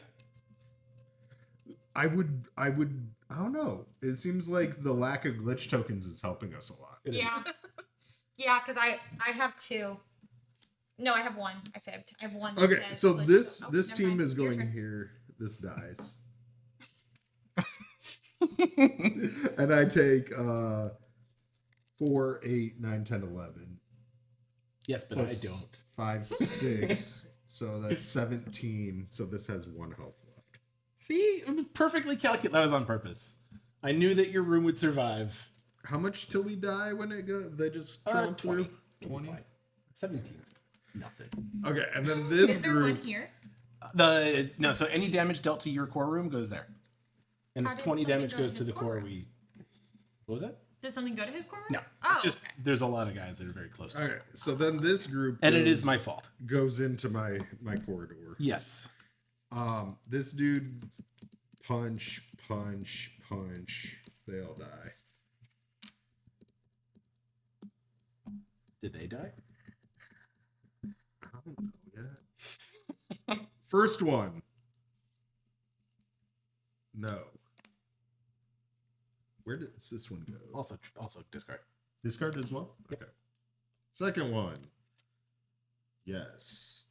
I don't know. It seems like the lack of glitch tokens is helping us a lot. It Yeah. is. Yeah, because I have 2. No, I have 1. I fibbed. I have 1. that Okay, says so glitch this token. Oh, this never team mind. is Your going turn. here. This dies. And I take 4, 8, 9, 10, 11. Yes, but Plus I don't. 5, 6. So that's 17. So this has 1 health left. See, it was perfectly calculated. That was on purpose. I knew that your room would survive. How much till we die when it go? They just trail 20. through 20. 17. Nothing. Okay, and then this Is there one group. here? So any damage dealt to your core room goes there. And How if does 20 something damage go to goes to his the core core, room? what was that? Does something go to his core room? No. Oh, It's just okay. there's a lot of guys that are very close to it. Okay, so then this group. And it goes- is my fault. Goes into my corridor. Yes. This dude, punch. They all die. Did they die? I don't know yet. First one. No. Where does this one go? Also discard. Discard as well? Okay. Second one. Yes.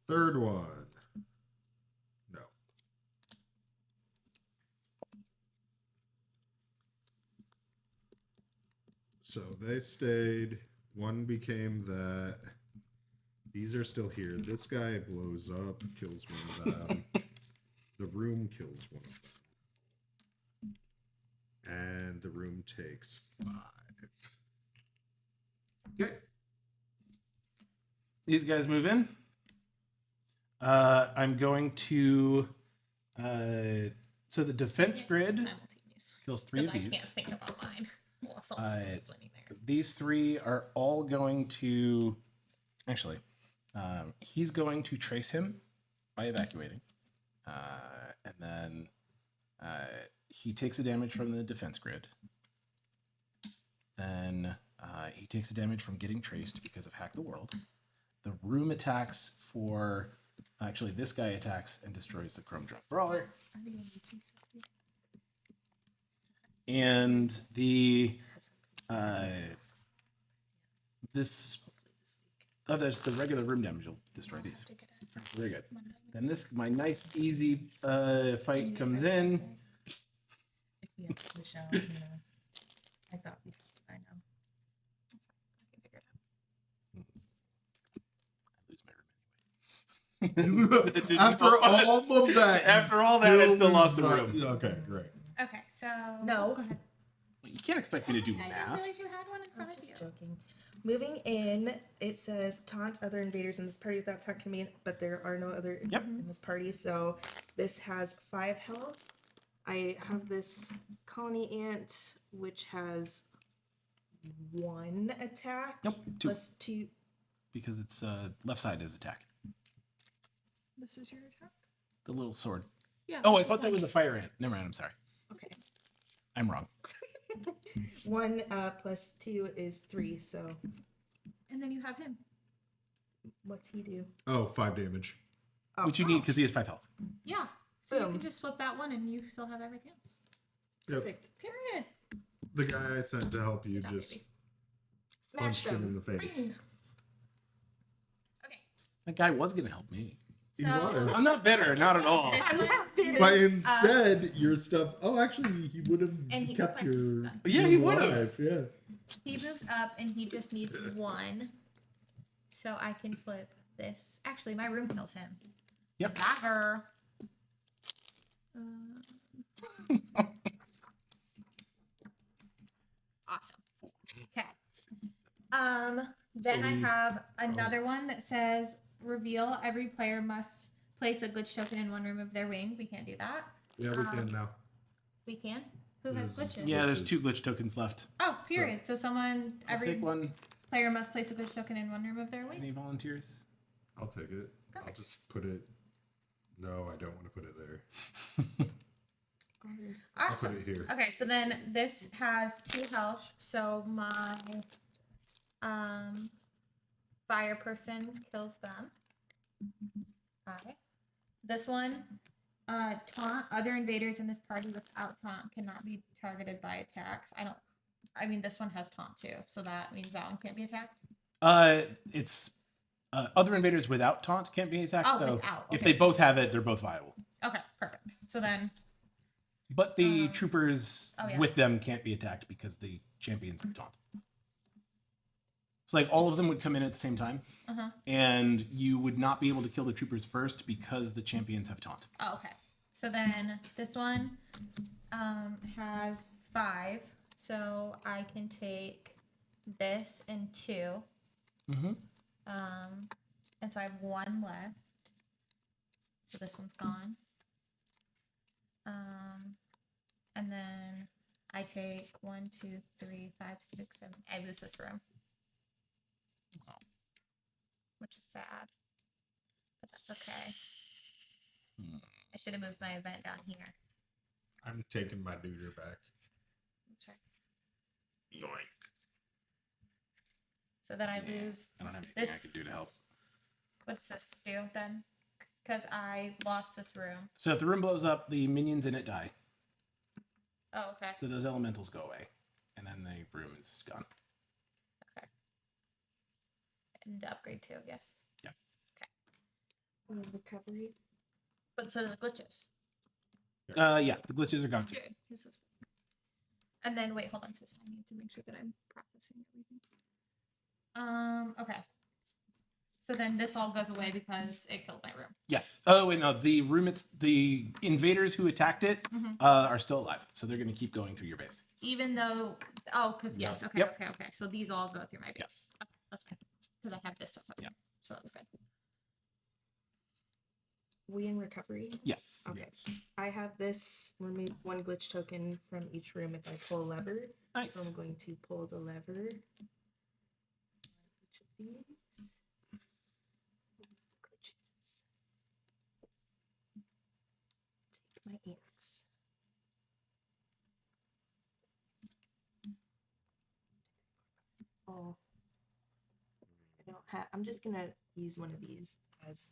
Third one. No. So they stayed. One became that. These are still here. This guy blows up, kills one of them. The room kills one of them. And the room takes 5. Okay. These guys move in. I'm going to. So the defense grid Simultaneous. kills 3 of Because I these. can't think about mine. Well, someone else is living there. These 3 are all going to. Actually, he's going to trace him by evacuating. And then he takes a damage from the defense grid. Then he takes a damage from getting traced because of Hack the World. The room attacks for. Actually, this guy attacks and destroys the Chrome Drunk Brawler. And the. There's the regular room damage will destroy these. Very good. Then my nice easy fight comes in. If we have to push out, I thought I know. After all of that. After all that, I still lose lost the my- room. Okay, great. Okay, so No. go ahead. You can't expect me to do I didn't math. realize you had one in I'm front of you. just joking. Moving in, it says taunt other invaders in this party without taunt can be, but there are no other Yep. in this party. So this has 5 health. I have this colony ant, which has 1 attack. Nope, 2. Plus 2. Because it's left side is attack. This is your attack. The little sword. Yeah. Oh, I thought that was a fire ant. Never mind. I'm sorry. Okay. I'm wrong. 1 plus 2 is 3. So And then you have him. what's he do? Oh, 5 damage. Oh, Which you need because he has 5 health. Yeah. So you Boom. can just flip that one, and you still have everything else. Yep. Perfect. Period. The guy I sent to help you That just baby. Smashed punched him in him. the face. Ring. Okay. That guy was gonna help me. He So was. I'm not bitter. Not at all. this I'm one not bitter. But moves up, instead, your stuff. Oh, actually, he would have And he kept replaces your. that. Yeah, your he would've. life, Yeah. he moves up, and he just needs 1. So I can flip this. Actually, my room kills him. Yep. Dagger. Awesome. Okay. Then So I we- have another one that says reveal every player must place a glitch token in one room of their wing. We can't do that. Yeah, we can now. We can. Who has Yes. glitches? Yeah, there's 2 glitch tokens left. Oh, period. So someone, I'll every take one. player must place a glitch token in one room of their wing. Any volunteers? I'll take it. I'll Perfect. just put it. No, I don't want to put it there. I'll put Awesome. it here. Okay, so then this has 2 health. So my fire person kills them. Okay. This one, taunt other invaders in this party without taunt cannot be targeted by attacks. I mean this one has taunt too, so that means that one can't be attacked. It's other invaders without taunt can't be attacked. Oh, so without, if okay. they both have it, they're both viable. Okay, perfect. So then But the troopers oh, yeah. with them can't be attacked because the champions have taunt. So like all of them would come in at the same time, and you would not be able to kill the troopers first because the champions have taunt. Oh, okay. So then this one has 5. So I can take this and 2. Mm-hmm. And so I have 1 left. So this one's gone. And then I take 1, 2, 3, 5, 6, 7. I lose this room. Which is sad. But that's okay. I should have moved my event down here. I'm taking my duder back. Sorry. Yoink. So then I lose I don't have anything I this. can do to help. What's this do then? Because I lost this room. So if the room blows up, the minions in it die. Oh, okay. So those elementals go away, and then the room is gone. Okay. And the upgrade too, yes. Yeah. Okay. Recovery. But so do the glitches. Yeah, the glitches are gone too. Good. This is- And then wait, hold on, sis. I need to make sure that I'm processing everything. Okay. So then this all goes away because it killed my room. Yes. Oh wait, no. The room. It's the invaders who attacked it are still alive, so they're going to keep going through your base. Even though, because Yeah. yes, okay, Yep. okay. So these all go through my base. Yes. Okay, that's fine. Because I have this stuff up Yeah. here. So that's good. We in recovery? Yes. Okay. Yes. I have this remove 1 glitch token from each room if I pull a lever. Nice. So I'm going to pull the lever. Each of these. Glitches. Take my ants. Oh. I don't have, I'm just gonna use one of these as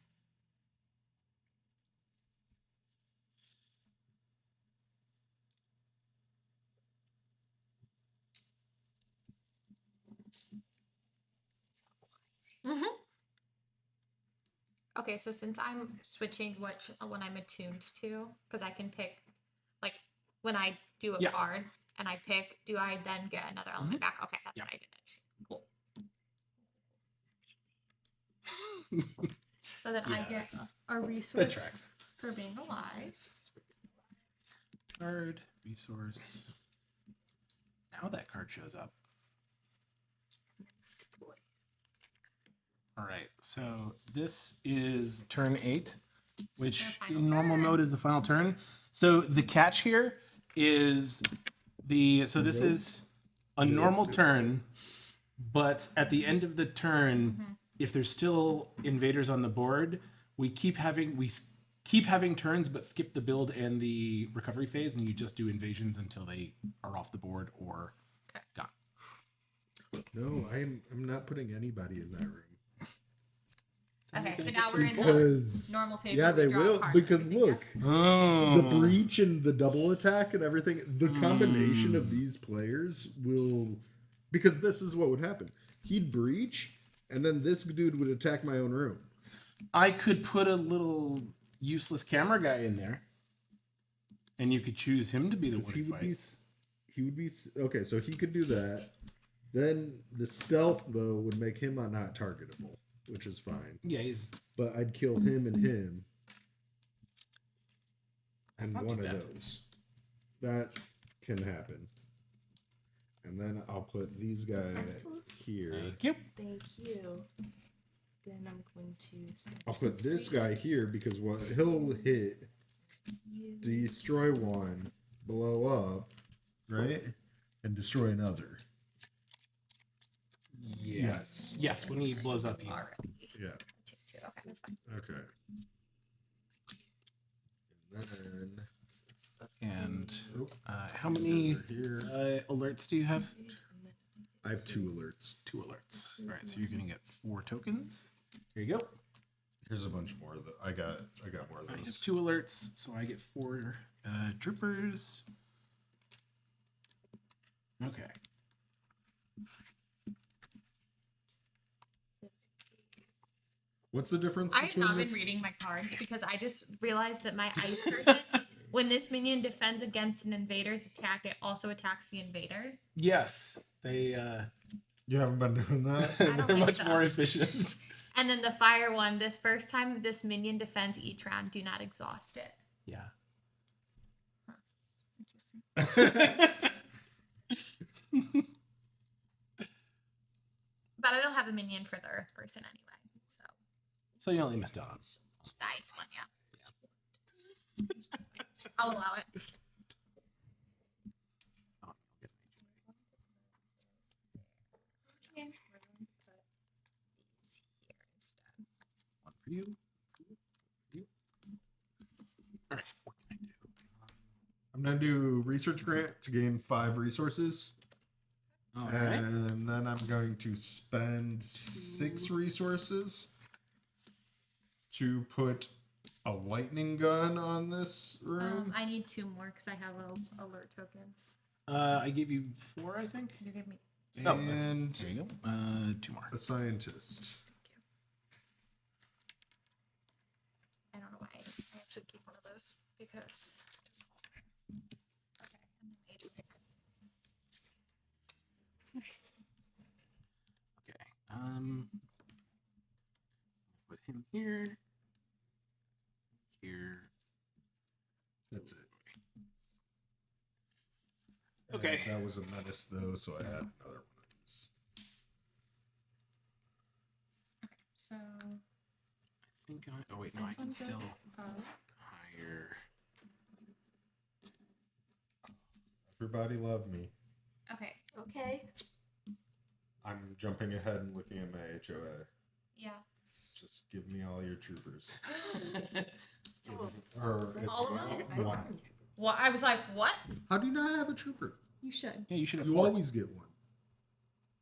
Okay, so since I'm switching which one I'm attuned to, because I can pick, like, when I do a Yeah. card and I pick, do I then get another element back? Okay, that's what I did. Cool. So So then I get Yes. a That resource tracks. for being alive. Card, resource. Now that card shows up. All right, so this is turn 8, which Our final in normal turn. mode is the final turn. So the catch here is so this is a normal turn, but at the end of the turn, if there's still invaders on the board, we keep having turns, but skip the build and the recovery phase, and you just do invasions until they are off the board or gone. No, I'm not putting anybody in that room. Okay, so now we're in the Because normal phase. yeah, where we they draw a will. card and Because everything, look, yes? Oh. the breach and the double attack and everything, the combination of these players will, because this is what would happen. He'd breach, and then this dude would attack my own room. I could put a little useless camera guy in there, and you could choose him to be the one He who would be, fights. he would be okay. So he could do that. Then the stealth though would make him not targetable, which is fine. Yeah, he's But I'd kill him and him, That's and not one too of bad. those. That can happen. And then I'll put these guys here. thank you. Thank you. Then I'm going to spend I'll put this guy here because what he'll hit, destroy one, blow up, right, and destroy another. Yes. Yes, when he blows up, he. Already. Yeah. Two. Okay, that's fine. Okay. And then And oh, how many over here. alerts do you have? I have 2 alerts. 2 alerts. All right, so you're gonna get 4 tokens. Here you go. Here's a bunch more that I got more of I have those. 2 alerts, so I get 4 troopers. Okay. What's the difference I have between not been this? reading my cards because I just realized that my ice person, when this minion defends against an invader's attack, it also attacks the invader. Yes, they You haven't been doing that? don't they're think much so. more efficient. And then the fire one, this first time this minion defends each round, do not exhaust it. Yeah. Interesting. But I don't have a minion for the earth person anyway, so So you only missed out on. the ice one, yeah. I'll allow it. Okay. We're going to put these here instead. One for you. You. All right. What can I do? I'm gonna do research grant to gain 5 resources. All right. And then I'm going to spend 6 resources to put a lightning gun on this room. I need 2 more because I have alert tokens. I gave you 4, I think. You give me. Oh, and there you go. 2 more. a scientist. I don't know why I actually keep one of those because. Okay, and then mage pick. Okay. Put him here. Here. That's it. Okay. And that was a menace though, so I had another one of these. So I think I. Oh wait, no, I this can one goes still up. hire. Everybody love me. Okay. Okay. I'm jumping ahead and looking at my HOA. Yeah. Just give me all your troopers. Oh, Or it's All of them? one. Well, I was like, what? How do you not have a trooper? You should. Yeah, you should have You 4. always get one.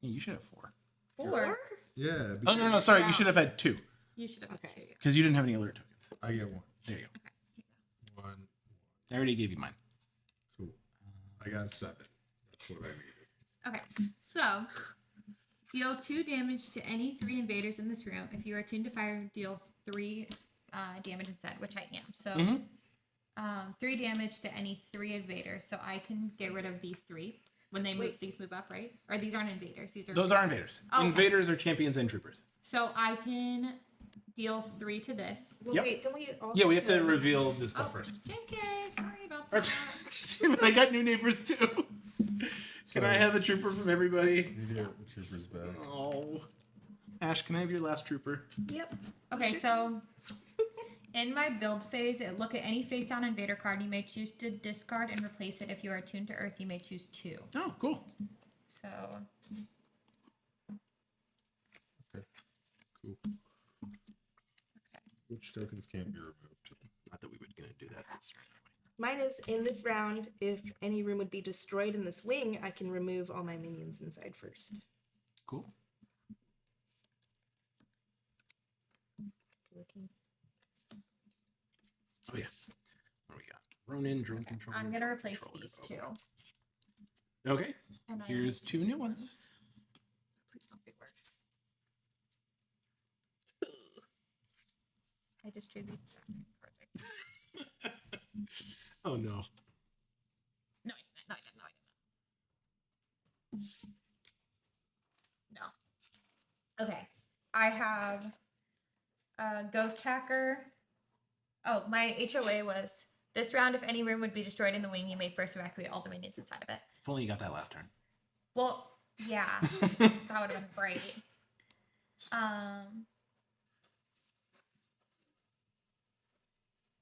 Yeah, you should have 4. 4? Yeah. Oh no, no, sorry. You should have had 2 You should have had Okay. 2. because you didn't have any alert tokens. I get one. There you go. One. I already gave you mine. Cool. I got 7. That's what I needed. Okay. So, deal 2 damage to any 3 invaders in this room. If you are attuned to fire, deal 3 damage instead, which I am. So, 3 damage to any 3 invaders. So I can get rid of these 3 when they move. Wait. These move up, right? Or these aren't invaders. These are Those are invaders. Oh, okay. Invaders are champions and troopers. So I can deal 3 to this. Well, Yep. wait, don't we all Yeah, we have to reveal this Oh, stuff first. JK, sorry about that. I got new neighbors too. Can Sorry. I have a trooper from everybody? You get the troopers back. Oh. Ash, can I have your last trooper? Yep. Okay, so in my build phase, look at any face down invader card. You may choose to discard and replace it. If you are attuned to Earth, you may choose 2. Oh, cool. So Cool. Which tokens can't be removed? Not that we were going to do that this round. Mine is in this round. If any room would be destroyed in this wing, I can remove all my minions inside first. Cool. Oh, yeah. What do we got? Ronin, drone control. I'm gonna replace controller. these 2. Okay. And I Here's need 2 new ones. Please don't be worse. I just drew the exact same cards. Oh, no. No, I didn't. No. Okay. I have Ghost Hacker. Oh, my HOA was this round. If any room would be destroyed in the wing, you may first evacuate all the minions inside of it. If only you got that last turn. Well, yeah, that would have been great.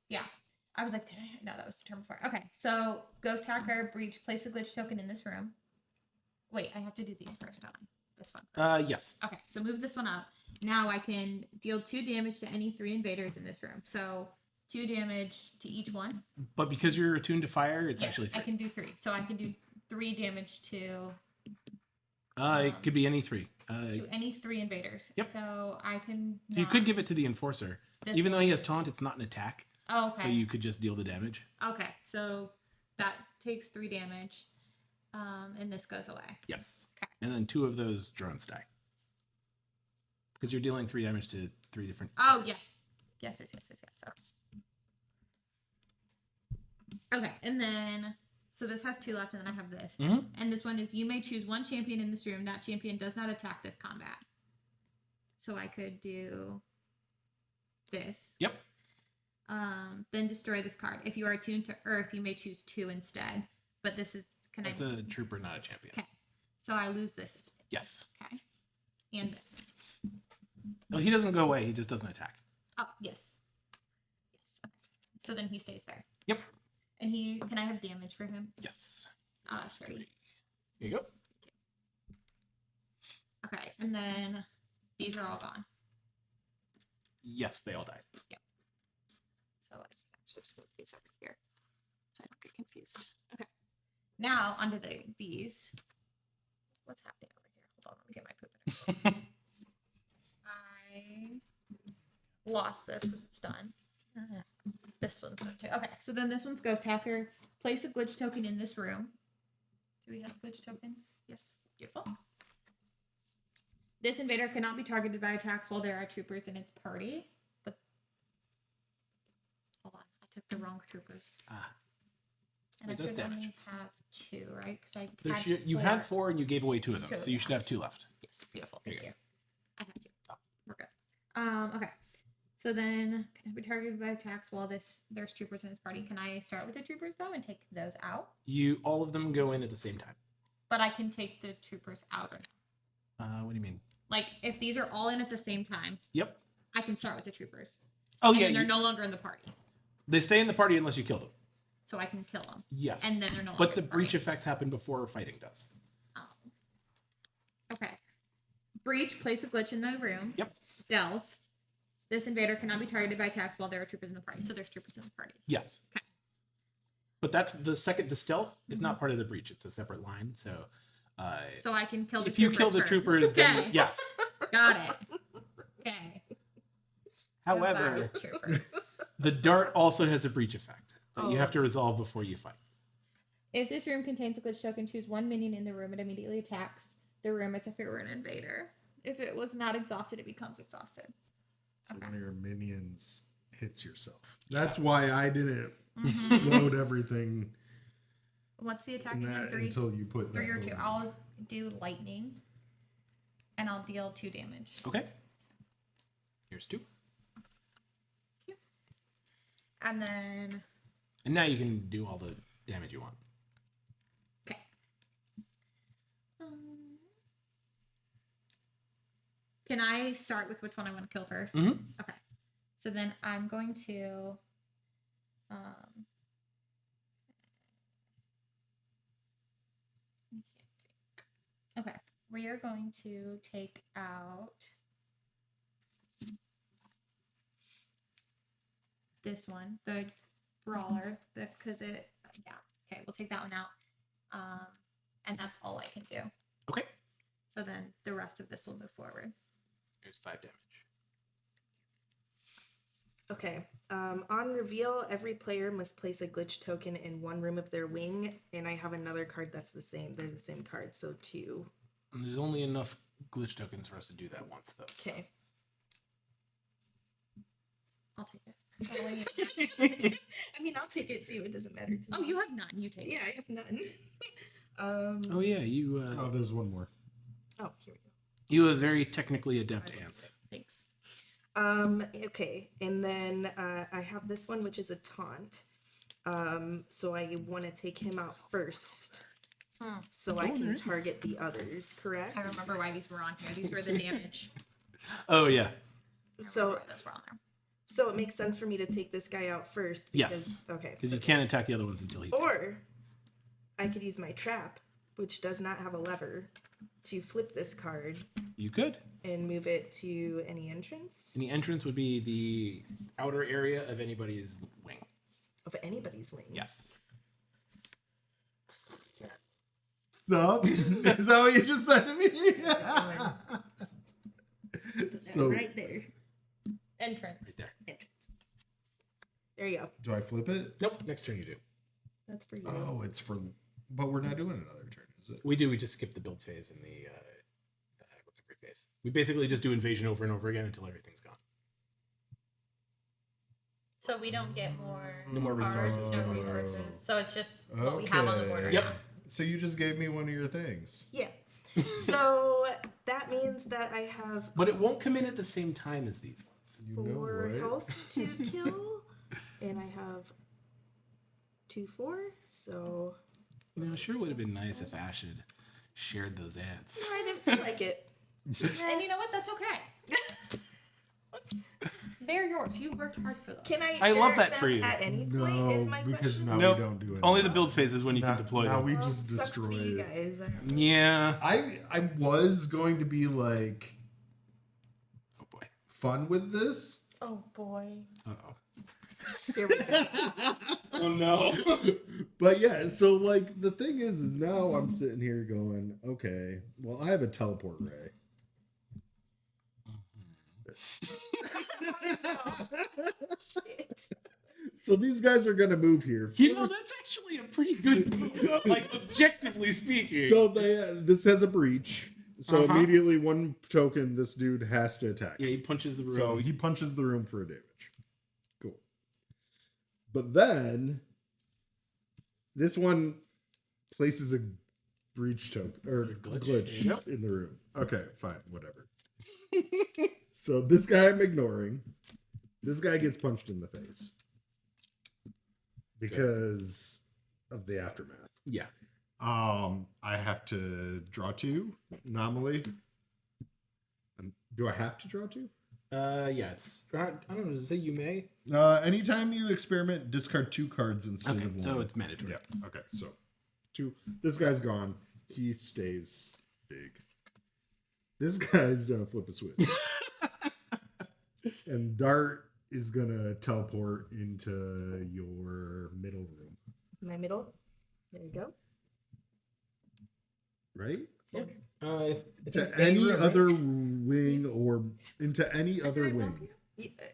Yeah. I was like, no, that was the turn before. Okay, so Ghost Hacker, Breach, place a glitch token in this room. Wait, I have to do these first, don't I? This one. Yes. Okay, so move this one up. Now I can deal 2 damage to any 3 invaders in this room. So 2 damage to each one. But because you're attuned to fire, it's Yes, actually 3. I can do 3. So I can do 3 damage to It could be any 3. any 3 invaders. Yep. So I can. So you could give it to the Enforcer. This Even one. though he has taunt, it's not an attack. Oh, okay. So you could just deal the damage. Okay, so that takes 3 damage, and this goes away. Yes. Okay. And then 2 of those drones die. Because you're dealing 3 damage to 3 different... Oh, yes. Yes. Okay, and then, so this has 2 left, and then I have this. Mhm. And this one is, you may choose 1 champion in this room. That champion does not attack this combat. So I could do this. Yep. Then destroy this card. If you are attuned to Earth, you may choose 2 instead. But this is, That's a trooper, not a champion. Okay. So I lose this. Yes. Okay. And this. No, he doesn't go away. He just doesn't attack. Oh, yes. Yes. Okay. So then he stays there. Yep. And can I have damage for him? Yes. 3. Here you go. Okay. And then these are all gone. Yes, they all died. So I should just move these over here so I don't get confused. Okay. Now under these. What's happening over here? Hold on, let me get my poop. I lost this because it's done. This one's done too. Okay, so then this one's Ghost Hacker. Place a glitch token in this room. Do we have glitch tokens? Yes. Beautiful. This invader cannot be targeted by attacks while there are troopers in its party. But hold on, I took the wrong troopers. And Wait, I that's should only damage. have 2, right? Because I There had you had 4 and you gave away 2 of them. 2 of So you them. should have 2 left. Yes, beautiful. There Thank you you. I have 2. Oh. We're good. Okay. So then, can I be targeted by attacks while there's troopers in this party? Can I start with the troopers though and take those out? All of them go in at the same time. But I can take the troopers out or not. What do you mean? Like if these are all in at the same time, Yep. I can start with the troopers. Oh And yeah, then they're no longer in the party, they stay in the party unless you kill them. so I can kill them. Yes. And then they're no longer. But the in breach party. effects happen before fighting does. Oh. Okay. Breach, place a glitch in the room. Yep. Stealth. This invader cannot be targeted by attacks while there are troopers in the party. So there's troopers in the party. Yes. Okay. But that's the stealth is not part of the breach. It's a separate line. So So I can kill the if you troopers kill the first. troopers, Okay. then yes. Got it. Okay. However, Goodbye, troopers. the dart also has a breach effect that you Oh. have to resolve before you fight. If this room contains a glitch token, choose 1 minion in the room. It immediately attacks the room as if it were an invader. If it was not exhausted, it becomes exhausted. So Okay. one of your minions hits yourself. That's why I didn't Mhm. load everything What's the attack in again? that 3? until you put 3 or that 2. load. I'll do lightning. And I'll deal 2 damage. Okay. Here's 2. And then And now you can do all the damage you want. okay. Can I start with which one I want to kill first? Mhm. Okay. So then I'm going to okay. We are going to take out this one, the brawler, because it yeah. Okay, we'll take that one out. And that's all I can do. Okay. So then the rest of this will move forward. Here's 5 damage. Okay. On reveal, every player must place a glitch token in one room of their wing, and I have another card that's the same. They're the same card, so 2. And there's only enough glitch tokens for us to do that once, though. Okay. I'll take it. I mean, I'll take it too. It doesn't matter to me. Oh, you have none. You take Yeah, it. I have none. Oh yeah, you Oh, there's one more. Oh, here we go. you have very technically adept ants. Thanks. Okay, and then I have this one, which is a taunt. So I want to take him out first, so I Oh, there can is. target the others. Correct. I remember why these were on here. These were the damage. Oh yeah. So That's were on there. so it makes sense for me to take this guy out first. Because, Yes. Okay. Because you perfect. can't attack the other ones until he's out. Or I could use my trap, which does not have a lever, to flip this card You could. and move it to any entrance And the entrance would be the outer area of anybody's wing. of anybody's wing. Yes. Sup? Is that what you just said to me? So Right there. Entrance. Right there. Entrance. There you go. do I flip it? Nope. Next turn you do. That's for you. Oh, it's for. But we're not doing another turn, is it? We do. We just skip the build phase and the recovery phase. We basically just do invasion over and over again until everything's gone. So we don't get more. No more cards, resources. No resources. So it's just what we have on the board. Okay. Right Yep. now. So you just gave me one of your things. Yeah. So that means that I have But it won't come in at the same time as these ones. You know 4 what? health to kill, and I have 2 4. So You know, sure would have been nice if Ash had shared those ants. I didn't feel like it. And you know what? That's okay. They're yours. You worked hard for those. Can I? I love share that them for you. At any point is my because question. now Nope. we don't do it. Only the build phase is when you can deploy now them. we Well, just sucks for destroy you it. guys. I don't know. Yeah. I was going to be like Oh boy. fun with this. Oh boy. Uh-oh. Here we go. Oh no. But yeah, so like the thing is now I'm sitting here going, okay, well I have a teleport ray. Shit. So these guys are gonna move here. You know, that's actually a pretty good move, like objectively speaking. So this has a breach. So Uh-huh. immediately one token this dude has to attack. yeah, he punches the room. So he punches the room for a damage. Cool. But then this one places a breach token or Or glitch. glitch Yep. in the room. Okay, fine, whatever. So this guy I'm ignoring. This guy gets punched in the face because of the aftermath. yeah. I have to draw 2 normally. Do I have to draw 2? Yeah, it's I don't know, does it say you may? Anytime you experiment, discard 2 cards instead Okay, of 1. so it's mandatory. Yeah. Okay. So 2. This guy's gone. He stays big. This guy's gonna flip a switch, and Dart is gonna teleport into your middle room. My middle. There you go. Right? Yeah. I think To any any room, right? other wing or into any other I love wing. you. Yeah,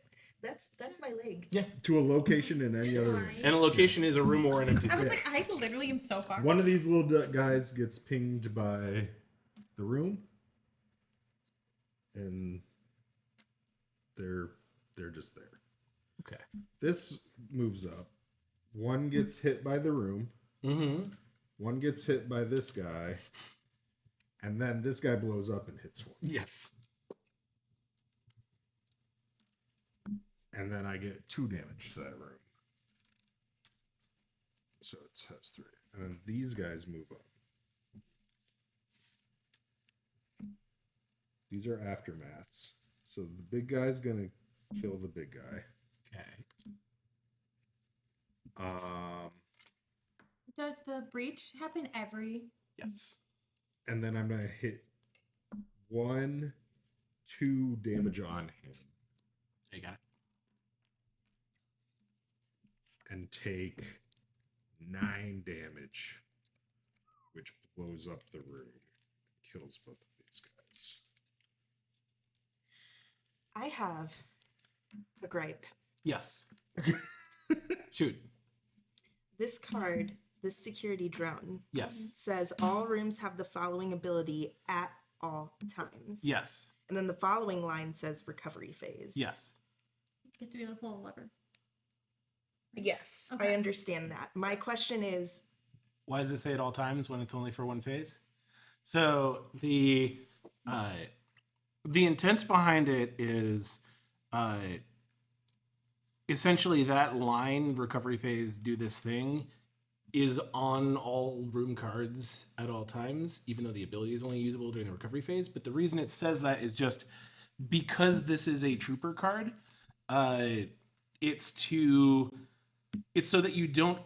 that's my leg. Yeah. To a location in any other room. And a location is a room or an empty I was space. like, I literally am so far. One of these little guys gets pinged by the room, and they're just there. Okay. This moves up. One gets hit by the room. Mm-hmm. One gets hit by this guy, and then this guy blows up and hits one. Yes. And then I get 2 damage to that room. So it has 3. And then these guys move up. These are aftermaths. So the big guy's gonna kill the big guy. Okay. Does the breach happen every? Yes. And then I'm gonna hit 1, 2 damage on him You got it. and take 9 damage, which blows up the room, kills both of these guys. I have a gripe. Yes. Shoot. This card, this security drone, Yes. says all rooms have the following ability at all times. Yes. And then the following line says recovery phase. Yes. Get to be able to pull a lever. Yes, I Okay. understand that. My question is, Why does it say at all times when it's only for one phase? So the intent behind it is essentially that line, recovery phase, do this thing, is on all room cards at all times, even though the ability is only usable during the recovery phase. But the reason it says that is just because this is a trooper card. It's so that you don't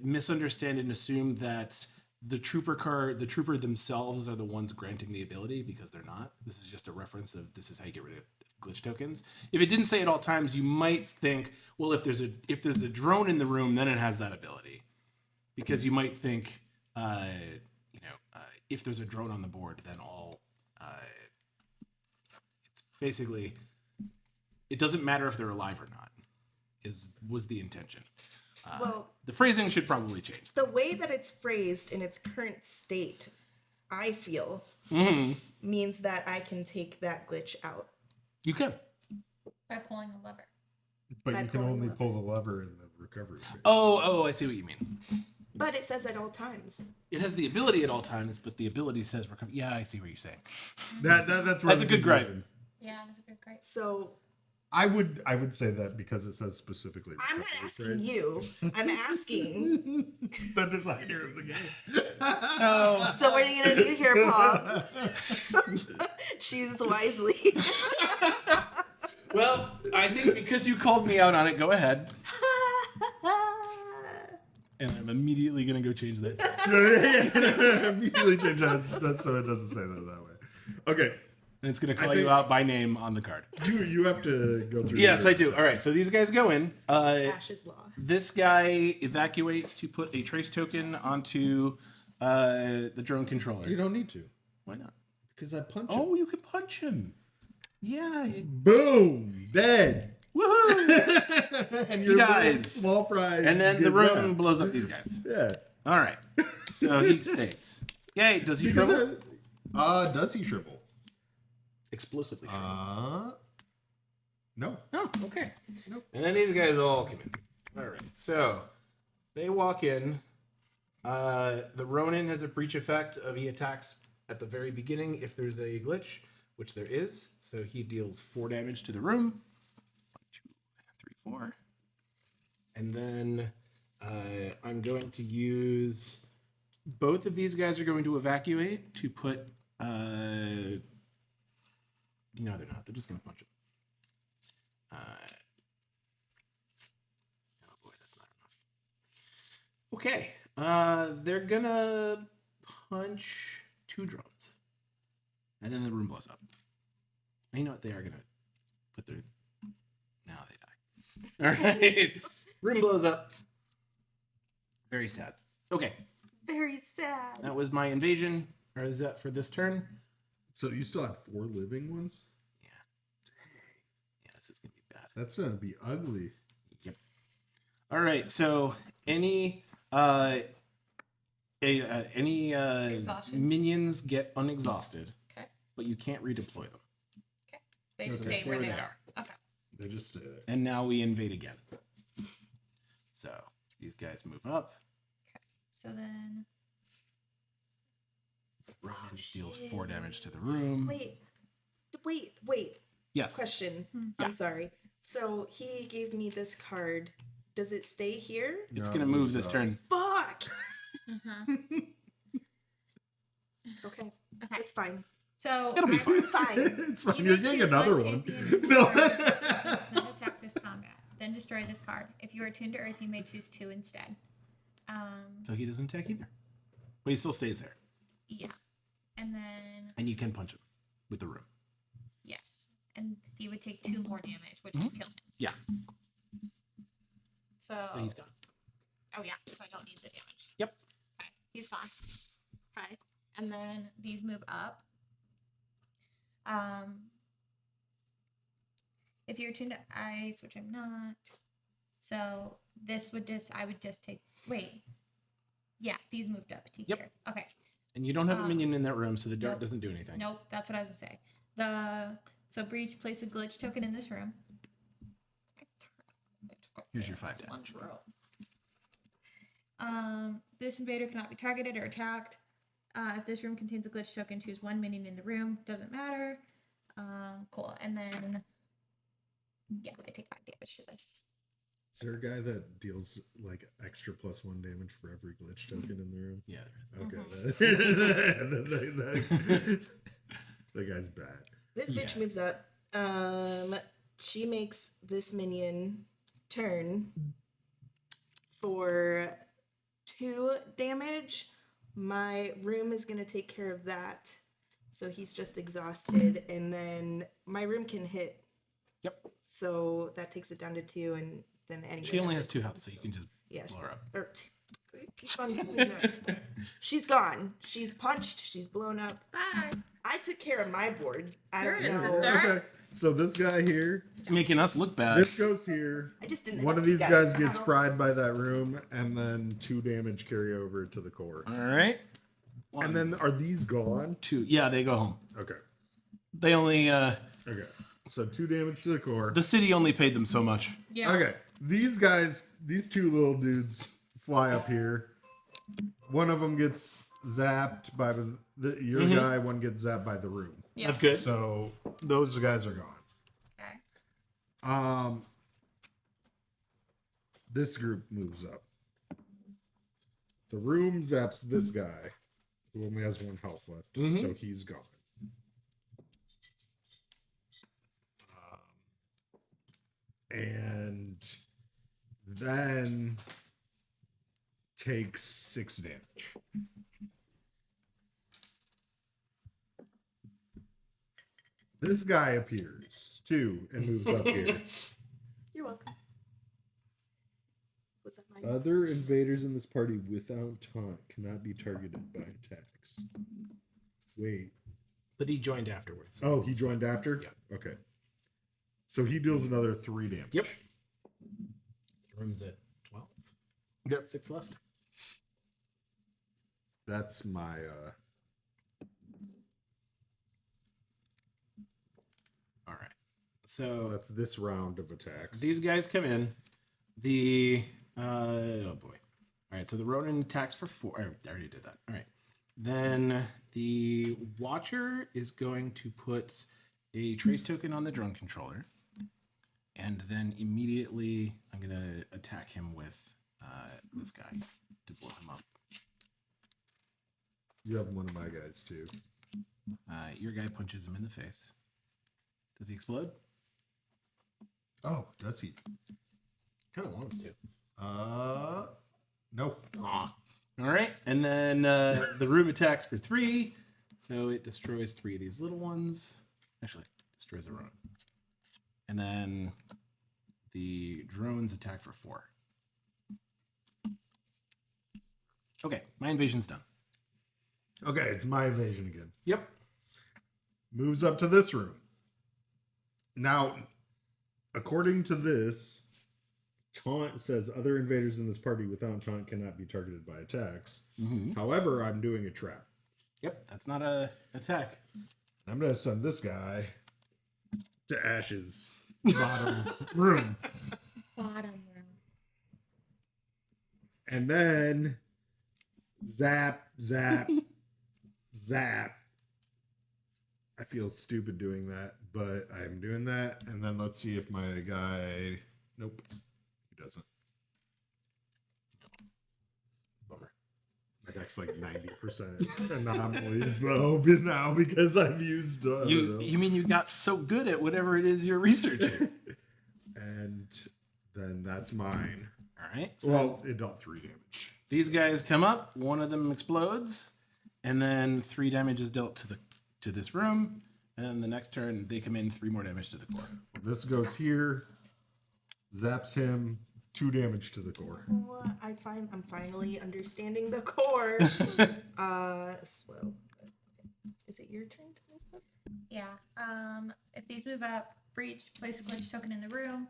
misunderstand and assume that the trooper themselves are the ones granting the ability, because they're not. This is just a reference of this is how you get rid of glitch tokens. If it didn't say at all times, you might think, well, if there's a drone in the room, then it has that ability, because you might think, if there's a drone on the board, then all it's basically, it doesn't matter if they're alive or not. Was the intention. well, The phrasing should probably change. the way that it's phrased in its current state, I feel, means that I can take that glitch out. You can. By pulling a lever. But By you can pulling only the pull the lever in the recovery phase. Oh, I see what you mean. But it says at all times. It has the ability at all times, but the ability says recover. Yeah, I see what you're saying. That's where That's a good gripe. confusion. Yeah, that's a good gripe. So I would say that because it says specifically. I'm not recovery asking phrase. you. I'm asking. The designer of the game. So what are you gonna do here, Paul? Choose wisely. Well, I think because you called me out on it, go ahead. And I'm immediately going to go change that. Immediately change that so it doesn't say that way. Okay, And it's going to call think- you out by name on the card. you have to go through. Yes, your- I do. All right, so these guys go in. Ash's Law. This guy evacuates to put a trace token onto the drone controller. You don't need to Why not? because I punch him. Oh, you can punch him. Yeah. Boom! Dead. Woohoo! And He your dies. little small fries. And then the get room zapped. blows up these guys. Yeah. All right. So he stays. Yay. Does he shrivel? Does he shrivel? Explosively shrivel. No. Oh, okay. Nope. And then these guys all come in. All right. So they walk in. The Ronin has a breach effect of he attacks at the very beginning if there's a glitch, which there is. So he deals 4 damage to the room. 1, 2, 3, 4. And then I'm going to use both of these guys are going to evacuate to put. No, they're not. They're just going to punch him. Oh boy, that's not enough. Okay, they're gonna punch 2 drones, and then the room blows up. And you know what? They are gonna put their. Now they die. All right, room blows up. Very sad. Okay, Very sad. that was my invasion. Or is that for this turn? So you still have 4 living ones? Yeah, this is gonna be bad. That's gonna be ugly. Yep. All right. So any Exhaustions. minions get unexhausted, Okay. but you can't redeploy them. They just Okay. stay where they are. Okay. They just stay there. And now we invade again. So these guys move up. So then Ronin deals 4 damage to the room. Wait. Yes. Question. Yeah. I'm sorry. So he gave me this card Does it stay here? It's No, gonna move moves this up. turn. Fuck. Uh-huh. Okay, Okay. it's fine. So It'll be fine. Fine. It's fine. You You're may getting choose another one one. champion in No. your turn that does not attack this combat. Then destroy this card. If you are attuned to Earth, you may choose 2 instead. So he doesn't attack either. But he still stays there. Yeah. And then, And you can punch him with the room. yes. And he would take 2 more damage, which would kill him. Yeah. So, So he's gone. oh yeah, so I don't need the damage. Yep. Okay, he's gone. Okay. And then these move up. If you're attuned to ice, which I'm not, so this would I would just take, wait. Yeah, these moved up to Yep. here. Okay. And you don't have a Um, minion in that room, so the dart nope. doesn't do anything. Nope, that's what I was gonna say. So Breach, place a glitch token in this room. Here's your 5 damage. This invader cannot be targeted or attacked. If this room contains a glitch token, choose 1 minion in the room. Doesn't matter. Cool. And then, yeah, I take 5 damage to this. Is there a guy that deals like extra +1 damage for every glitch token in the room? Yeah. Okay. Mm-hmm. That guy's bad. This bitch Yeah. moves up. She makes this minion turn for 2 damage. My room is gonna take care of that. So he's just exhausted, and then my room can hit. Yep. So that takes it down to 2, and then anyway. She only has 2 health, so you can just Yeah. blow her up. Keep on doing that. She's gone. She's punched. She's blown up. Bye. I took care of my board. I don't Sure, know. sister. Okay. So this guy here, Making us look bad. this goes here. I just didn't. One help of you these guys I gets don't- fried by that room, and then 2 damage carry over to the core. All right. And then are these gone? 2. Yeah, they go home. Okay. They only, Okay. So 2 damage to the core. the city only paid them so much. Yeah. Okay. These guys, these 2 little dudes fly up here. One of them gets zapped by your Mhm. guy. One gets zapped by the room. Yeah. That's good. So those guys are gone. Okay. This group moves up. The room zaps this guy, who only has 1 health left, Mhm. so he's gone. And then takes 6 damage. This guy appears too and moves up here. You're welcome. Was that mine? Other invaders in this party without taunt cannot be targeted by attacks. Wait. But he joined afterwards. Oh, he joined after? Yeah. Okay. So he deals another 3 damage. Yep. The room's at 12. Yep. 6 left. That's my All right. So that's this round of attacks. these guys come in. The oh boy. All right. So the Ronin attacks for 4. I already did that. All right. Then the Watcher is going to put a trace token on the drone controller, and then immediately I'm gonna attack him with this guy to blow him up. You have one of my guys too. Your guy punches him in the face. Does he explode? Oh, does he? Kind of want him to. No. All right, and then the room attacks for 3, so it destroys 3 of these little ones. Actually, destroys the room. And then the drones attack for 4. Okay, my invasion's done. Okay, it's my evasion again. Yep. Moves up to this room. Now, according to this, taunt says other invaders in this party without taunt cannot be targeted by attacks. Mm-hmm. However, I'm doing a trap. Yep, that's not a attack. I'm going to send this guy to Ash's bottom room. Bottom room. And then zap, zap, zap. I feel stupid doing that, but I'm doing that. And then let's see if my guy... Nope, he doesn't. deck's like 90% anomalies though, but now because I've used You mean you got so good at whatever it is you're researching? and then that's mine. All right. So Well, it dealt 3 damage. these guys come up. One of them explodes, and then 3 damage is dealt to this room. And then the next turn, they come in 3 more damage to the core. This goes here, zaps him, 2 damage to the core. Oh, I'm finally understanding the core. Slow. Is it your turn to move up? Yeah. If these move up, breach, place a glitch token in the room.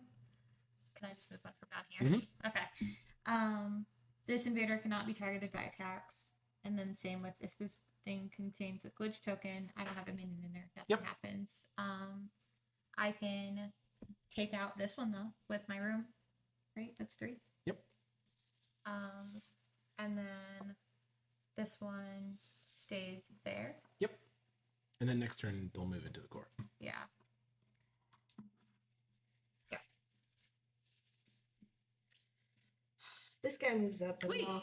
Can I just move one from down here? Okay. This invader cannot be targeted by attacks. And then same with if this thing contains a glitch token, I don't have a minion in there. Nothing happens. I can take out this one though with my room. Right? That's 3. Yep. And then this one stays there. Yep. And then next turn, they'll move into the core. Yeah. This guy moves up. And Wait. I'll-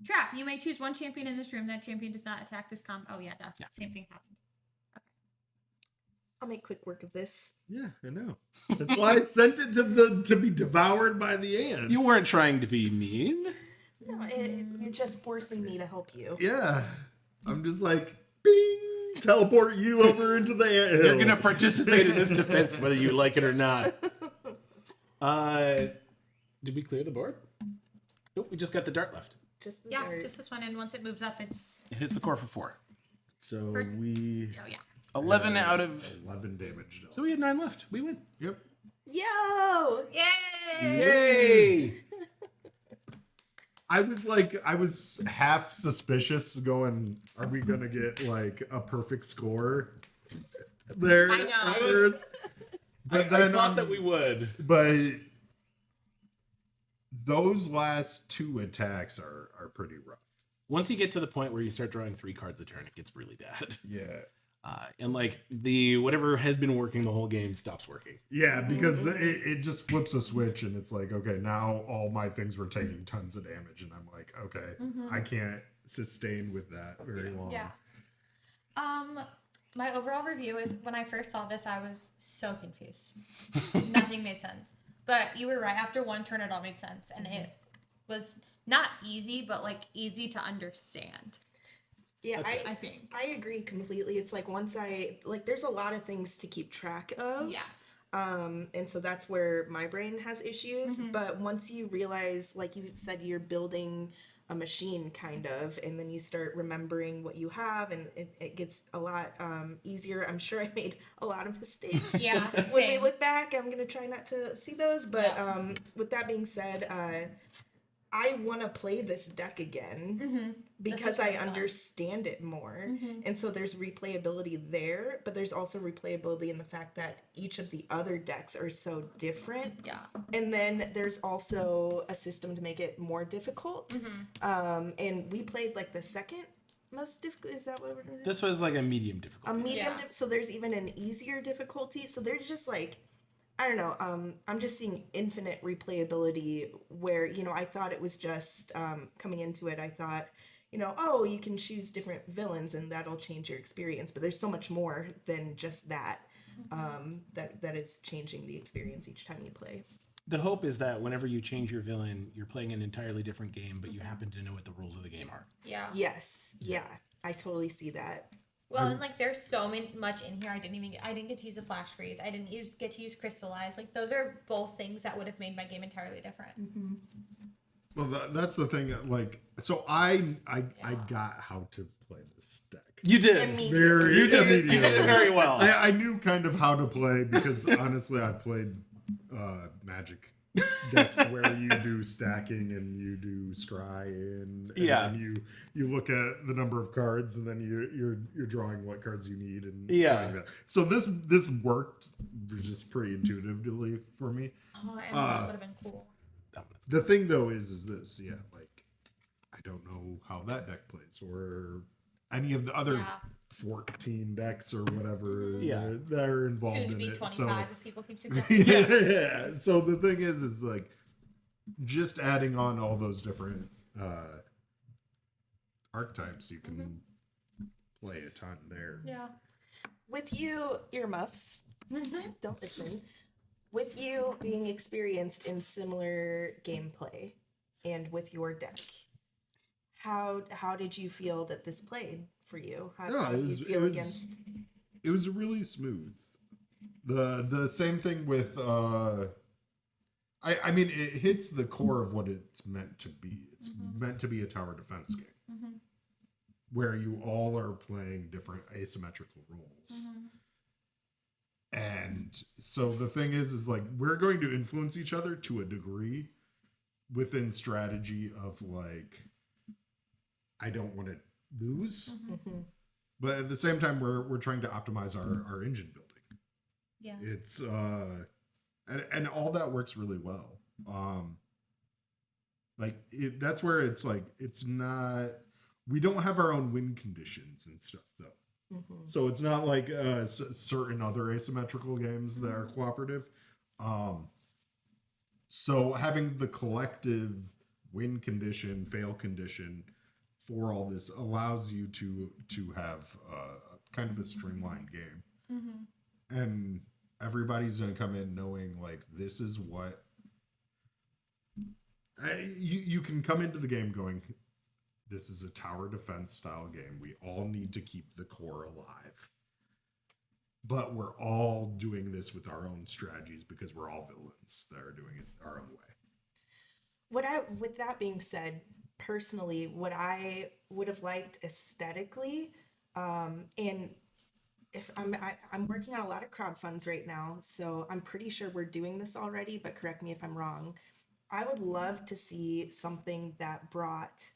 Trap. You may choose one champion in this room. That champion does not attack this comp. Oh yeah, duh. Yeah. Same thing happened. I'll make quick work of this. Yeah, I know. That's why I sent it to be devoured by the ants. You weren't trying to be mean. No, you're just forcing me to help you. Yeah. I'm just like, bing, teleport you over into the ant. You're gonna participate in this defense whether you like it or not. Did we clear the board? Nope, we just got the dart left. Just the Yeah, dart. just this one. And once it moves up, it's It hits the core for 4. So For- we 11 out of. 11 damage. So we had 9 left. We win. Yep. Yo! yay! Yay! I was half suspicious going, are we gonna get like a perfect score there? I know. afterwards? I then, thought that we would. But those last 2 attacks are pretty rough. Once you get to the point where you start drawing 3 cards a turn, it gets really bad. Yeah. And like the whatever has been working the whole game stops working. Yeah, because it just flips a switch and it's like, okay, now all my things were taking tons of damage. And I'm like, okay, I can't sustain with that very long. Yeah. My overall review is when I first saw this, I was so confused. Nothing made sense. But you were right. After one turn, it all made sense, and it was not easy, but like easy to understand. Yeah, I think. I agree completely. It's like once there's a lot of things to keep track of. Yeah. And so that's where my brain has issues. But once you realize, like you said, you're building a machine kind of, and then you start remembering what you have, and it gets a lot easier. I'm sure I made a lot of mistakes. Yeah. When we Same. look back, I'm gonna try not to see those. But with that being said, I want to play this deck again because I really fun. understand it more. And so there's replayability there, but there's also replayability in the fact that each of the other decks are so different. Yeah. And then there's also a system to make it more difficult. And we played like the second most difficult. Is that what we're doing? This was like a medium difficulty. A medium. Yeah. So there's even an easier difficulty. So there's just like, I don't know. I'm just seeing infinite replayability where, I thought it was just coming into it. I thought, oh, you can choose different villains and that'll change your experience. But there's so much more than just that, that is changing the experience each time you play. The hope is that whenever you change your villain, you're playing an entirely different game, but you happen to know what the rules of the game are. Yeah. Yes. Yeah. I totally see that. Well, and like there's so much in here. I didn't get to use a flash freeze. I didn't get to use crystallize. Like those are both things that would have made my game entirely different. Well, that's the thing. Like, so I got how to play this deck. You did. Immediately. You did it very well. I knew kind of how to play because honestly, I played Magic decks where you do stacking and you do scry and then you look at the number of cards and then you're drawing what cards you need and playing that. So this worked just pretty intuitively for me. Oh, and that would have been cool. The thing though is this, like I don't know how that deck plays or any of the other 14 decks or whatever that are involved Soon to in be it. 25 if people keep suggesting. Yeah. So the thing is like just adding on all those different archetypes, you can play a ton there. Yeah. With you, earmuffs, don't listen. With you being experienced in similar gameplay and with your deck, how did you feel that this played for you? How do you feel against? It was really smooth. The same thing with I mean it hits the core of what it's meant to be. It's meant to be a tower defense game where you all are playing different asymmetrical roles. And so the thing is like we're going to influence each other to a degree within strategy of like I don't want to lose. But at the same time we're trying to optimize our engine building. Yeah. It's and all that works really well. That's where it's like it's not we don't have our own win conditions and stuff though. So it's not like certain other asymmetrical games that are cooperative. So having the collective win condition, fail condition for all this allows you to have kind of a streamlined game. And everybody's going to come in knowing like this is what you can come into the game going, this is a tower defense style game. We all need to keep the core alive. But we're all doing this with our own strategies because we're all villains that are doing it our own way. With that being said, personally, what I would have liked aesthetically, and if I'm working on a lot of crowd funds right now, so I'm pretty sure we're doing this already, but correct me if I'm wrong. I would love to see something that brought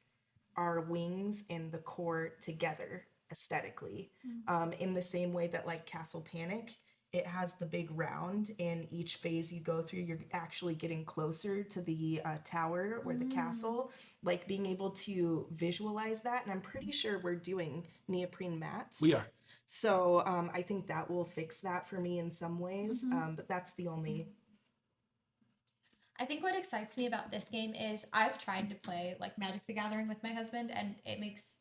our wings and the core together aesthetically, in the same way that like Castle Panic, it has the big round, and each phase you go through, you're actually getting closer to the tower or the castle, like being able to visualize that. And I'm pretty sure we're doing neoprene mats. We are. So I think that will fix that for me in some ways, but that's the only. I think what excites me about this game is I've tried to play like Magic the Gathering with my husband, and it makes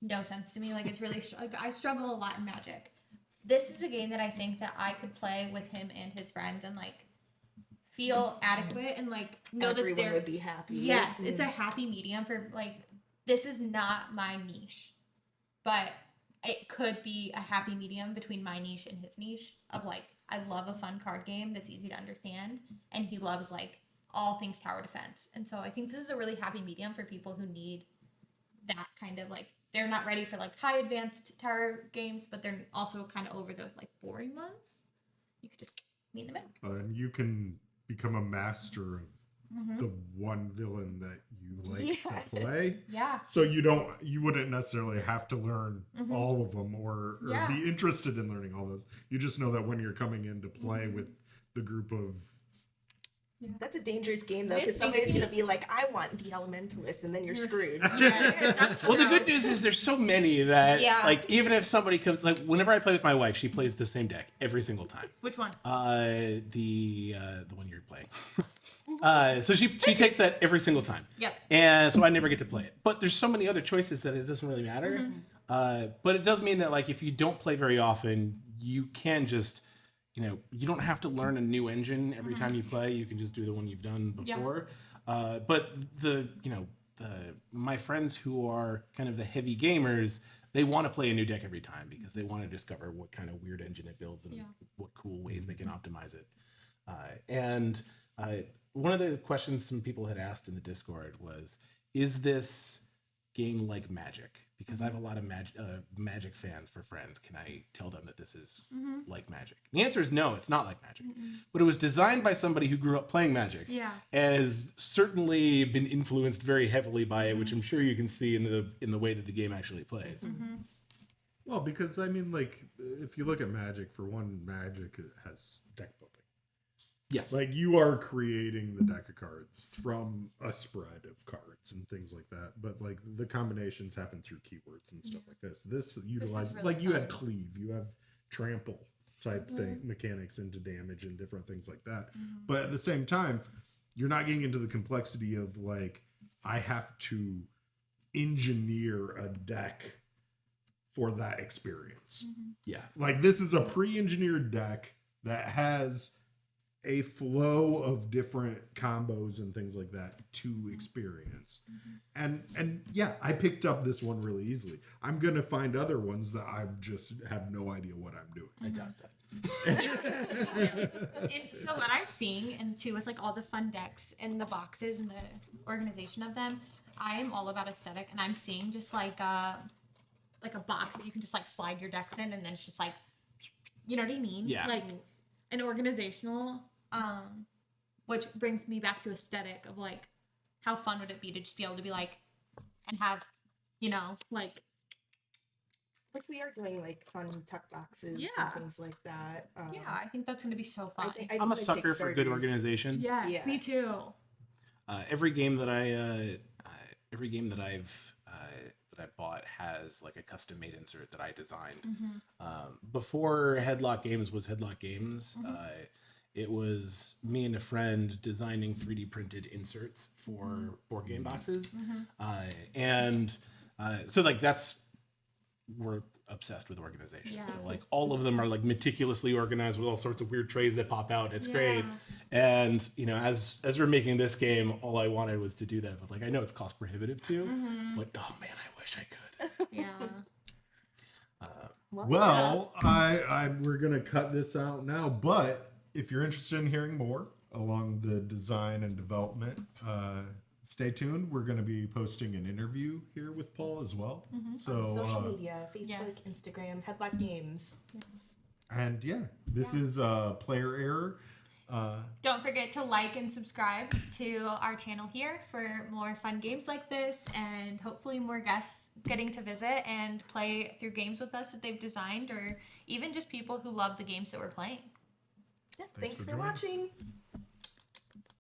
no sense to me. Like it's really I struggle a lot in Magic. This is a game that I think that I could play with him and his friends and like feel adequate and like know Everyone that they're would be happy. Yes, it's a happy medium for like this is not my niche, but it could be a happy medium between my niche and his niche of like I love a fun card game that's easy to understand, and he loves like all things tower defense. And so I think this is a really happy medium for people who need that kind of like they're not ready for like high advanced tower games, but they're also kind of over the like boring ones. You could just meet in the middle. And you can become a master of the one villain that you like to play. Yeah. So you wouldn't necessarily have to learn all of them or be interested in learning all those. You just know that when you're coming in to play with the group of. Yeah. That's a dangerous game though, because somebody's gonna be like, "I want the Elementalist," and then you're screwed. Yeah, that's Well, the true. good news is there's so many that, Yeah. like, even if somebody comes, like, whenever I play with my wife, she plays the same deck every single time. Which one? The one you're playing. So she takes that every single time. Yep. And so I never get to play it. But there's so many other choices that it doesn't really matter. But it does mean that, like, if you don't play very often, you can just, you don't have to learn a new engine every time you play. You can just do the one you've done before. But my friends who are kind of the heavy gamers, they want to play a new deck every time because they want to discover what kind of weird engine it builds and what cool ways they can optimize it. One of the questions some people had asked in the Discord was, is this game like Magic? Because I have a lot of Magic fans for friends. Can I tell them that this is like Magic? The answer is no, it's not like Magic. But it was designed by somebody who grew up playing Magic. Yeah. And has certainly been influenced very heavily by it, which I'm sure you can see in the way that the game actually plays. Well, because I mean, like, if you look at Magic, for one, Magic has deck building. Yes. Like, you are creating the deck of cards from a spread of cards and things like that. But, like, the combinations happen through keywords and stuff like this. This utilizes, really like, you had fun. cleave, you have trample type thing, mechanics into damage and different things like that. But at the same time, you're not getting into the complexity of, like, I have to engineer a deck for that experience. Yeah. Like this is a pre-engineered deck that has a flow of different combos and things like that to experience. And yeah, I picked up this one really easily. I'm gonna find other ones that I just have no idea what I'm doing. I doubt that. So what I'm seeing, and too with like all the fun decks and the boxes and the organization of them, I'm all about aesthetic, and I'm seeing just like a box that you can just like slide your decks in, and then it's just like, you know what I mean? Yeah. Like an organizational, which brings me back to aesthetic of like, how fun would it be to just be able to be like, and have, you know, like. Like we are doing like fun tuck boxes Yeah. and things like that. Yeah, I think that's gonna be so fun. I I'm a think the sucker for good Kickstarters- organization. Yes, Yeah. me too. Every game that I've that I bought has like a custom made insert that I designed. Before Headlock Games was Headlock Games, it was me and a friend designing 3D printed inserts for board game boxes, so like we're obsessed with organization. Yeah. So like all of them are like meticulously organized with all sorts of weird trays that pop out. It's great. Yeah. And you know, as we're making this game, all I wanted was to do that. But like I know it's cost prohibitive too. But oh man, I wish I could. Yeah. Well, we're gonna cut this out now, but if you're interested in hearing more along the design and development, stay tuned. We're gonna be posting an interview here with Paul as well. So social media, Facebook, Yes. Instagram, Headlock Games. and yeah, this is Player Error. Don't forget to like and subscribe to our channel here for more fun games like this, and hopefully more guests getting to visit and play through games with us that they've designed, or even just people who love the games that we're playing. Yeah, Thanks thanks for for joining. watching.